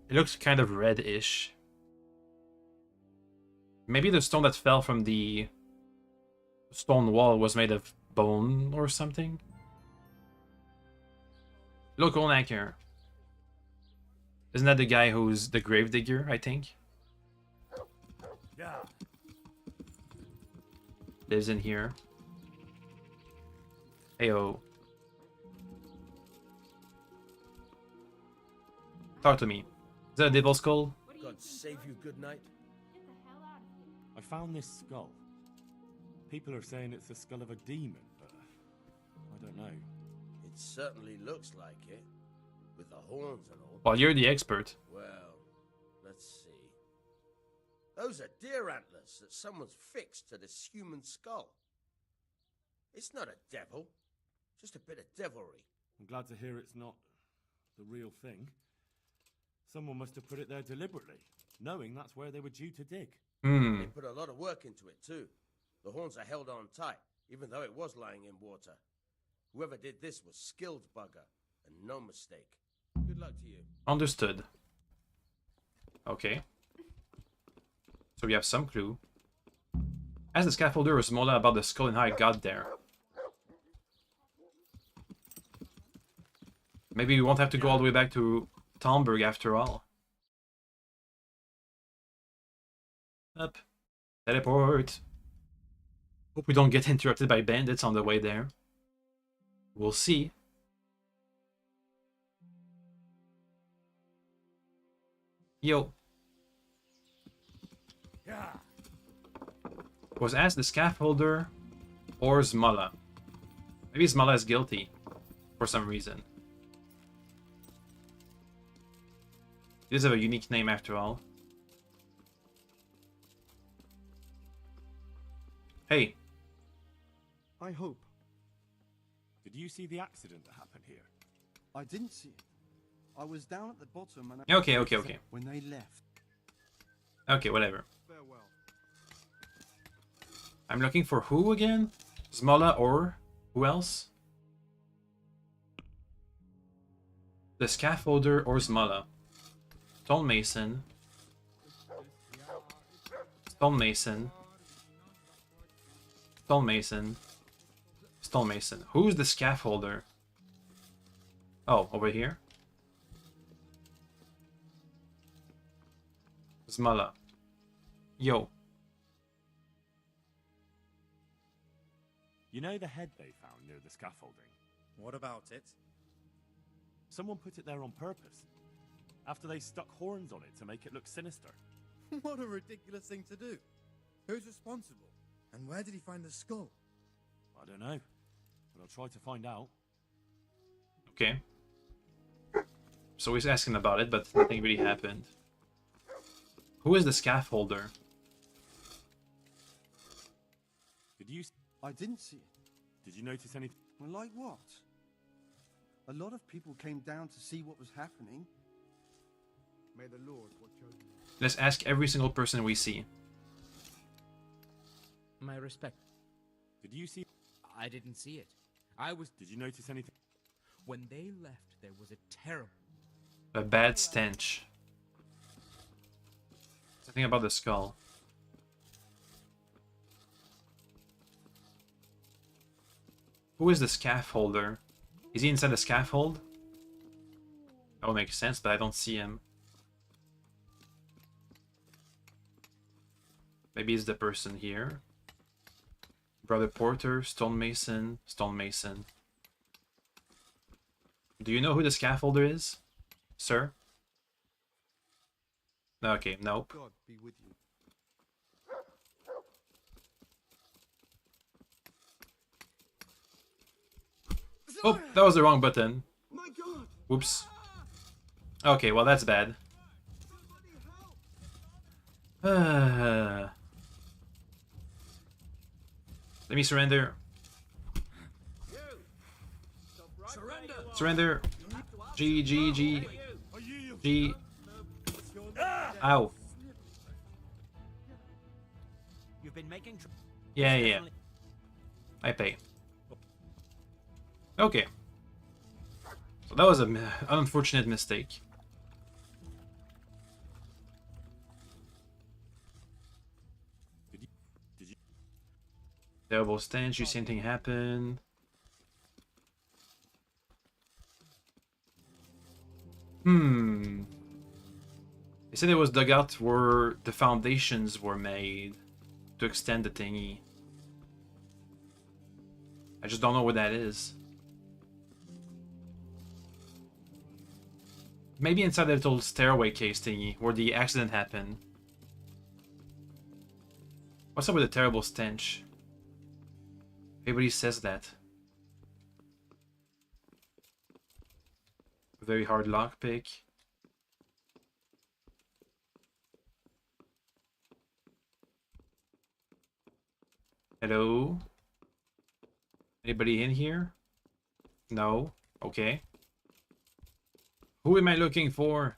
It looks kind of reddish. Maybe the stone that fell from the stone wall was made of bone or something? Local knacker. Isn't that the guy who's the gravedigger, I think? Yeah. Lives in here. Heyo. Talk to me. Is that a devil skull? God save you, good night. I found this skull. People are saying it's the skull of a demon, but I don't know. It certainly looks like it, with the horns and all. Well, you're the expert. Well, let's see. Those are deer antlers that someone's fixed to this human skull. It's not a devil, just a bit of devilry. I'm glad to hear it's not the real thing. Someone must have put it there deliberately, knowing that's where they were due to dig. Hmm. They put a lot of work into it too. The horns are held on tight, even though it was lying in water. Whoever did this was skilled bugger, and no mistake. Good luck to you. Understood. Okay. So we have some clue. Ask the scaffolder or Smola about the skull and how it got there. Maybe we won't have to go all the way back to Talmberg after all. Up. Teleport. Hope we don't get interrupted by bandits on the way there. We'll see. Yo. Yeah. Was asked the scaffolder or Smola. Maybe Smola is guilty for some reason. He does have a unique name after all. Hey. I hope. Did you see the accident that happened here? I didn't see it. I was down at the bottom and Okay. when they left. Okay, whatever. Farewell. I'm looking for who again? Smola or who else? The scaffolder or Smola. Stonemason. Stonemason. Stonemason. Stonemason. Who's the scaffolder? Oh, over here? Smola. Yo. You know the head they found near the scaffolding? What about it? Someone put it there on purpose. After they stuck horns on it to make it look sinister. What a ridiculous thing to do. Who's responsible? And where did he find the skull? I don't know, but I'll try to find out. Okay. So he's asking about it, but nothing really happened. Who is the scaffolder? Did you... I didn't see it. Did you notice anything? Well, like what? A lot of people came down to see what was happening. May the Lord watch over you. Let's ask every single person we see. My respect. Did you see... I didn't see it. I was... Did you notice anything? When they left, there was a terrible... A bad stench. Something about the skull. Who is the scaffolder? Is he inside the scaffold? That would make sense, but I don't see him. Maybe it's the person here. Brother Porter, stonemason, stonemason. Do you know who the scaffolder is, sir? Okay, nope. God be with you. Oh, that was the wrong button. Whoops. Okay, well that's bad. Let me surrender. Surrender. G, G, G. G. Ow. You've been making Yeah. I pay. Okay. So that was an unfortunate mistake. Terrible stench, you see anything happen? They said it was dug out where the foundations were made to extend the thingy. I just don't know what that is. Maybe inside the little stairway case thingy where the accident happened. What's up with the terrible stench? Everybody says that. Very hard lockpick. Hello? Anybody in here? No? Okay. Who am I looking for?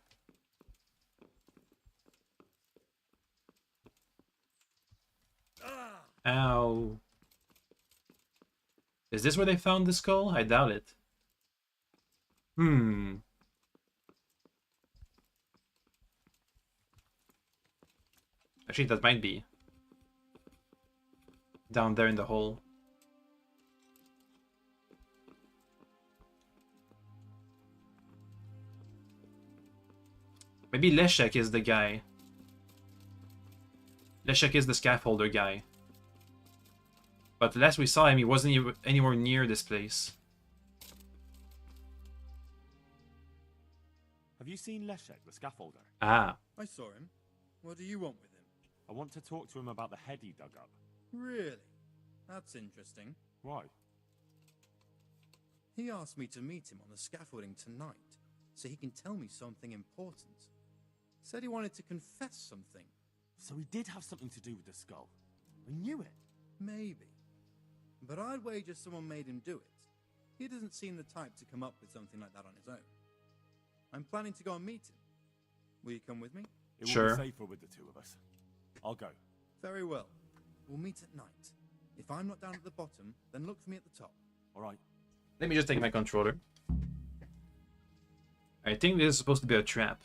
Ow. Is this where they found the skull? I doubt it. Actually, that might be. Down there in the hole. Maybe Leszek is the guy. Leszek is the scaffolder guy. But last we saw him, he wasn't anywhere near this place. Have you seen Leszek, the scaffolder? Ah. I saw him. What do you want with him? I want to talk to him about the head he dug up. Really? That's interesting. Why? He asked me to meet him on the scaffolding tonight, so he can tell me something important. Said he wanted to confess something. So he did have something to do with the skull. I knew it. Maybe. But I'd wager someone made him do it. He doesn't seem the type to come up with something like that on his own. I'm planning to go and meet him. Will you come with me? It will be safer with the two of us. I'll go. Very well. We'll meet at night. If I'm not down at the bottom, then look for me at the top. All right. Let me just take my controller. I think this is supposed to be a trap.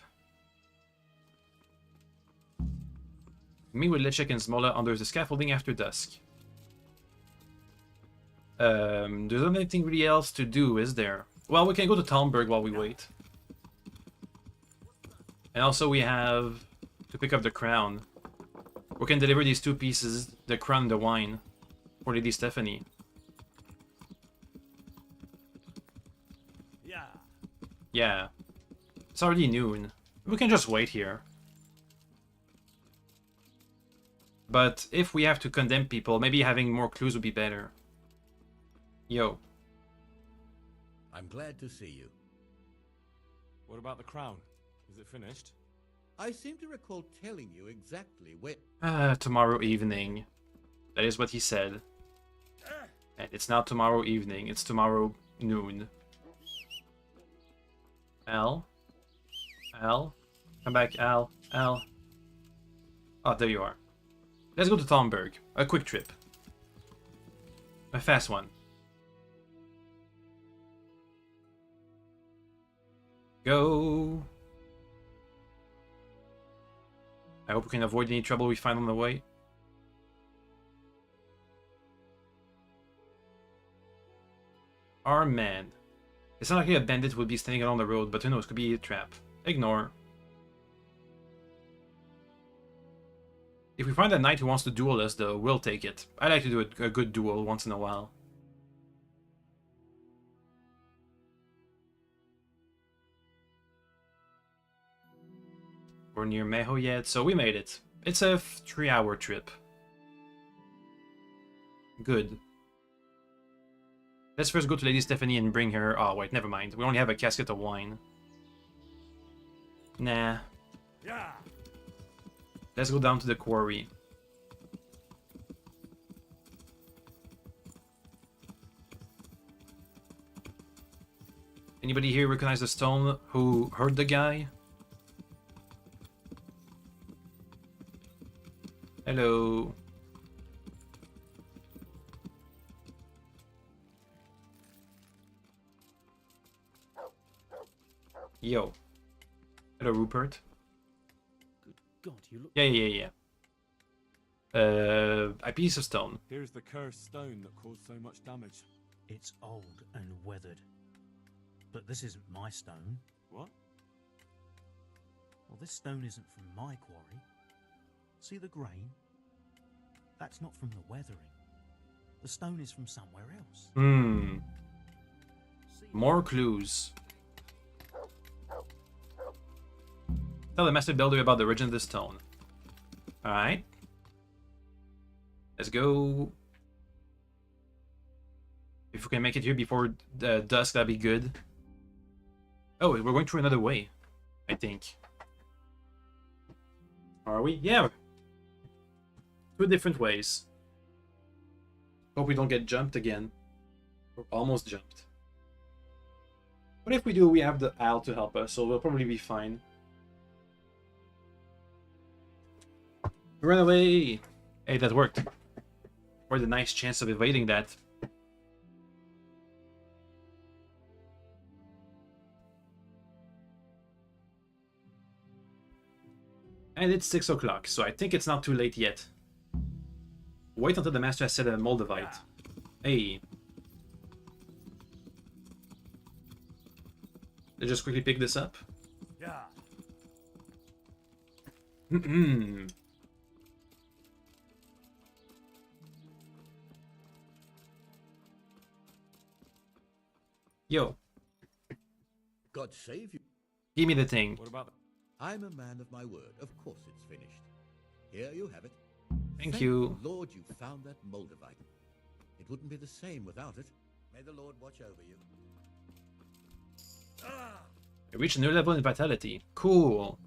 Meet with Leszek and Smola under the scaffolding after dusk. There's nothing really else to do, is there? Well, we can go to Talmberg while we wait. And also we have to pick up the crown. We can deliver these two pieces, the crown and the wine, for Lady Stephanie. Yeah. It's already noon. We can just wait here. But if we have to condemn people, maybe having more clues would be better. Yo. I'm glad to see you. What about the crown? Is it finished? I seem to recall telling you exactly when... Tomorrow evening. That is what he said. And it's not tomorrow evening, it's tomorrow noon. Al? Al? Come back, Al. Al. Oh, there you are. Let's go to Talmberg. A quick trip. A fast one. Go. I hope we can avoid any trouble we find on the way. Our man. It's not like a bandit would be standing along the road, but who knows, could be a trap. Ignore. If we find a knight who wants to duel us, though, we'll take it. I like to do a good duel once in a while. We're near Meho yet, so we made it. It's a 3-hour trip. Good. Let's first go to Lady Stephanie and bring her... Oh, wait, never mind. We only have a casket of wine. Nah. Yeah. Let's go down to the quarry. Anybody here recognize the stone who hurt the guy? Hello. Yo. Hello, Rupert. God, you look... Yeah. A piece of stone. Here's the cursed stone that caused so much damage. It's old and weathered. But this isn't my stone. What? Well, this stone isn't from my quarry. See the grain? That's not from the weathering. The stone is from somewhere else. Hmm. More clues. Tell the master builder about the origin of the stone. Alright. Let's go. If we can make it here before the dusk, that'd be good. Oh, we're going through another way, I think. Are we? Yeah. Two different ways. Hope we don't get jumped again. We're almost jumped. But if we do, we have the owl to help us, so we'll probably be fine. Run away! Hey, that worked. Or the nice chance of evading that. And it's 6 o'clock, so I think it's not too late yet. Wait until the master has set a Moldavite. Hey. Let's just quickly pick this up. Yeah. Yo. God save you. Give me the thing. What about... I'm a man of my word. Of course it's finished. Here you have it. Thank you. The Lord, you found that Moldavite. It wouldn't be the same without it. May the Lord watch over you. I reached a new level in vitality. Cool.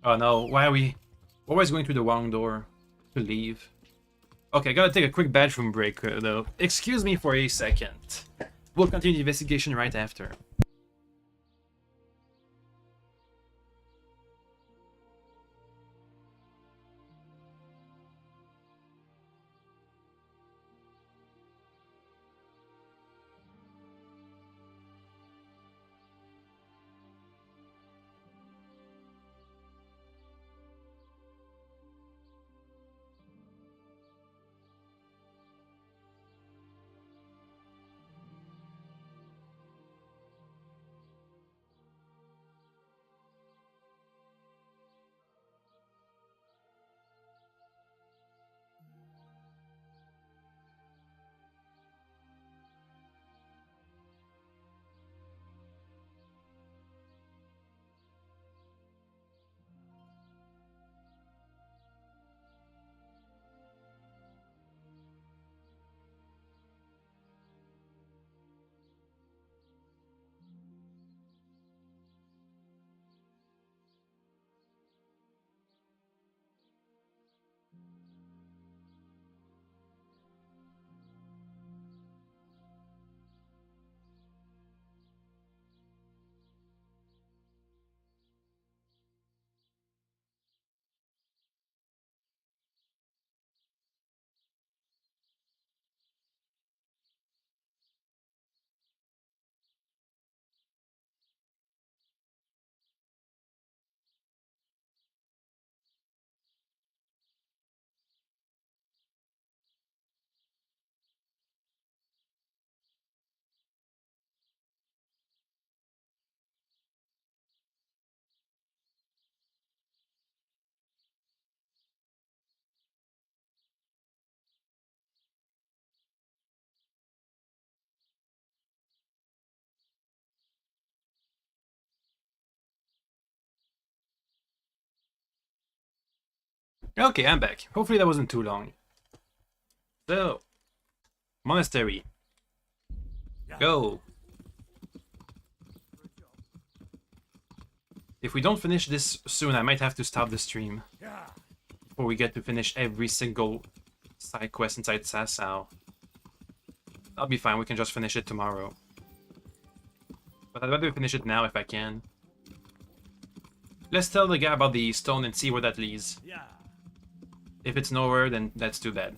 Oh no, why are we always going through the wrong door to leave? Okay, I gotta take a quick bathroom break though. Excuse me for a second. We'll continue the investigation right after. Okay, I'm back. Hopefully that wasn't too long. So, monastery. Go! If we don't finish this soon, I might have to stop the stream. Before we get to finish every single side quest inside Sasau. That'll be fine, we can just finish it tomorrow. But I'd rather finish it now if I can. Let's tell the guy about the stone and see where that leads. If it's nowhere, then that's too bad.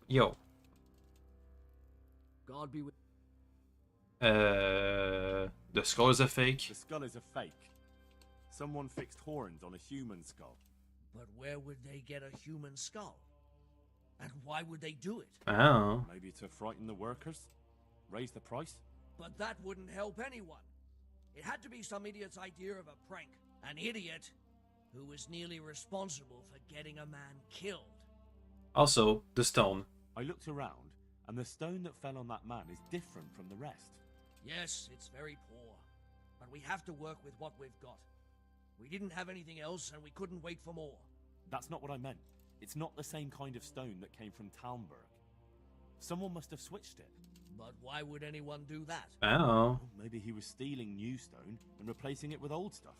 Yo. God be with. The skull is a fake. The skull is a fake. Someone fixed horns on a human skull. But where would they get a human skull? And why would they do it? Oh. Maybe to frighten the workers? Raise the price? But that wouldn't help anyone. It had to be some idiot's idea of a prank. An idiot who was nearly responsible for getting a man killed. Also, the stone. I looked around, and the stone that fell on that man is different from the rest. Yes, it's very poor. But we have to work with what we've got. We didn't have anything else, and we couldn't wait for more. That's not what I meant. It's not the same kind of stone that came from Talmberg. Someone must have switched it. But why would anyone do that? Oh. Maybe he was stealing new stone and replacing it with old stuff.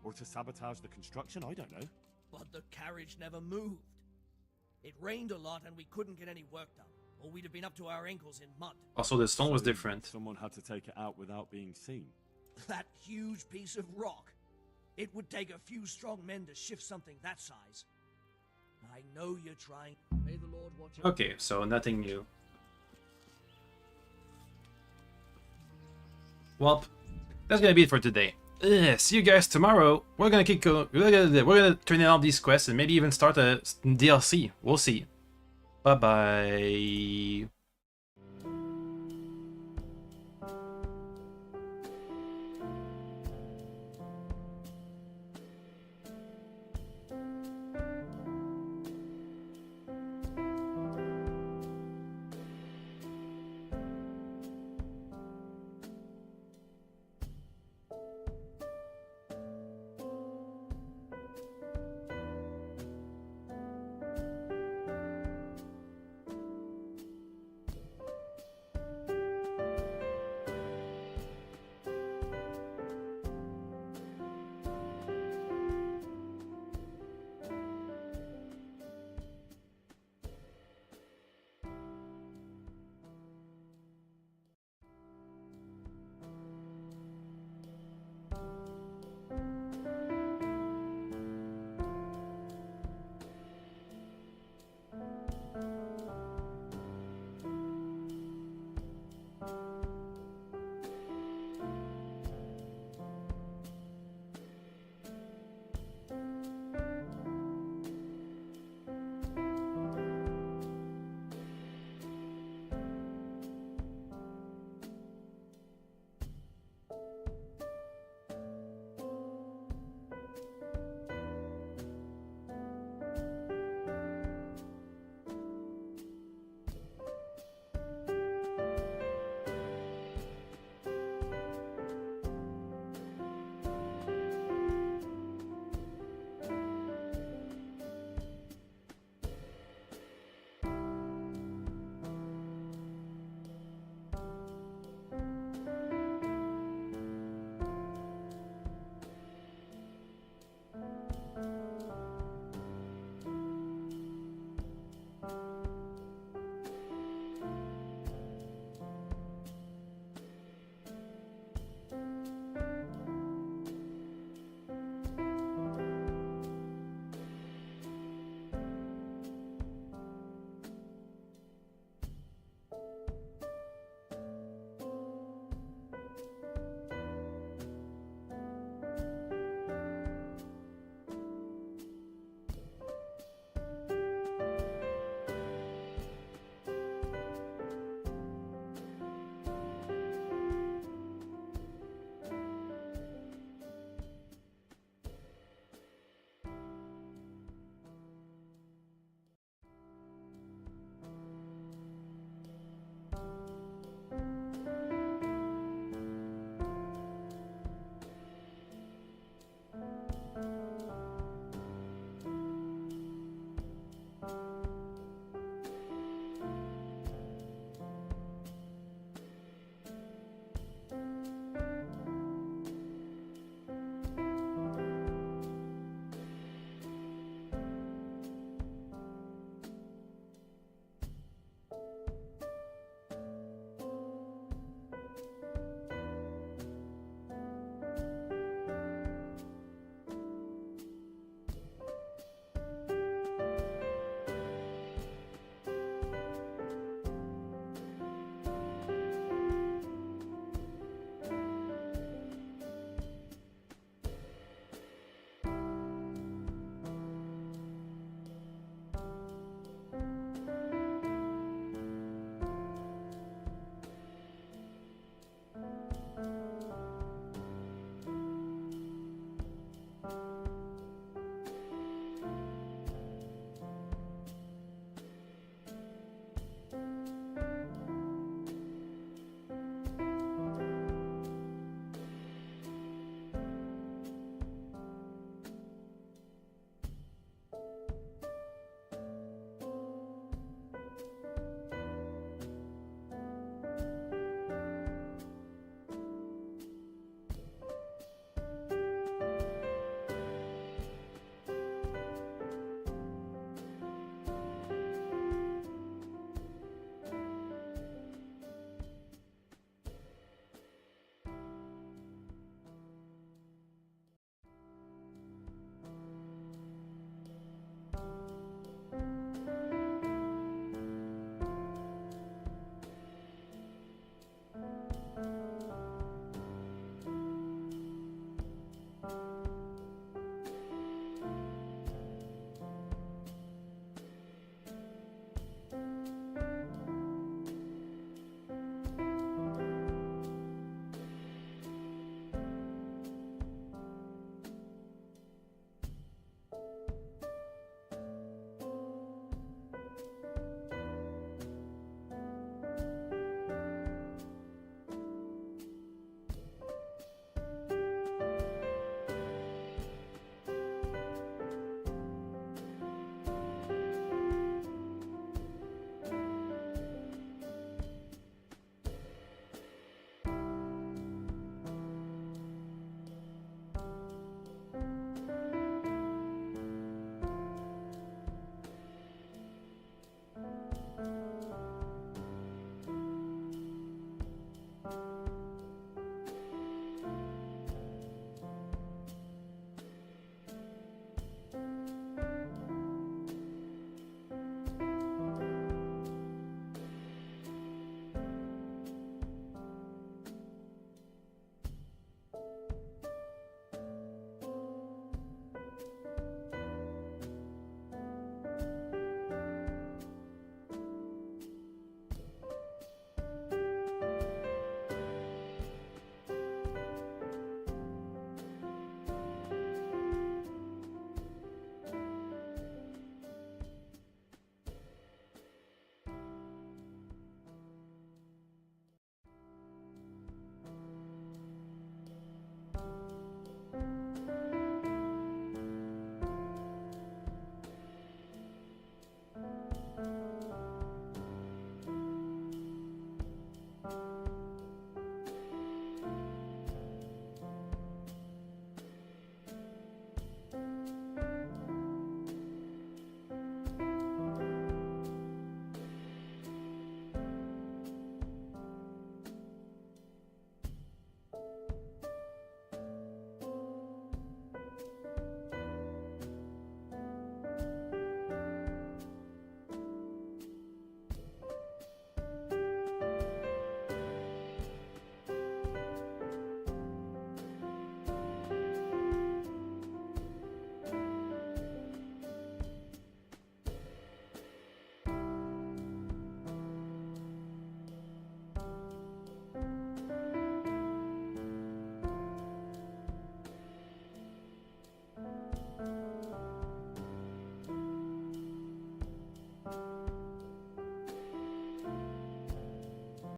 Or to sabotage the construction, I don't know. But the carriage never moved. It rained a lot and we couldn't get any work done. Or we'd have been up to our ankles in mud. Also, the stone was different. Someone had to take it out without being seen. That huge piece of rock. It would take a few strong men to shift something that size. I know you're trying. May the Lord watch over. Okay, so nothing new. Well, that's gonna be it for today. See you guys tomorrow. We're gonna turn in all these quests and maybe even start a DLC. We'll see. Bye bye.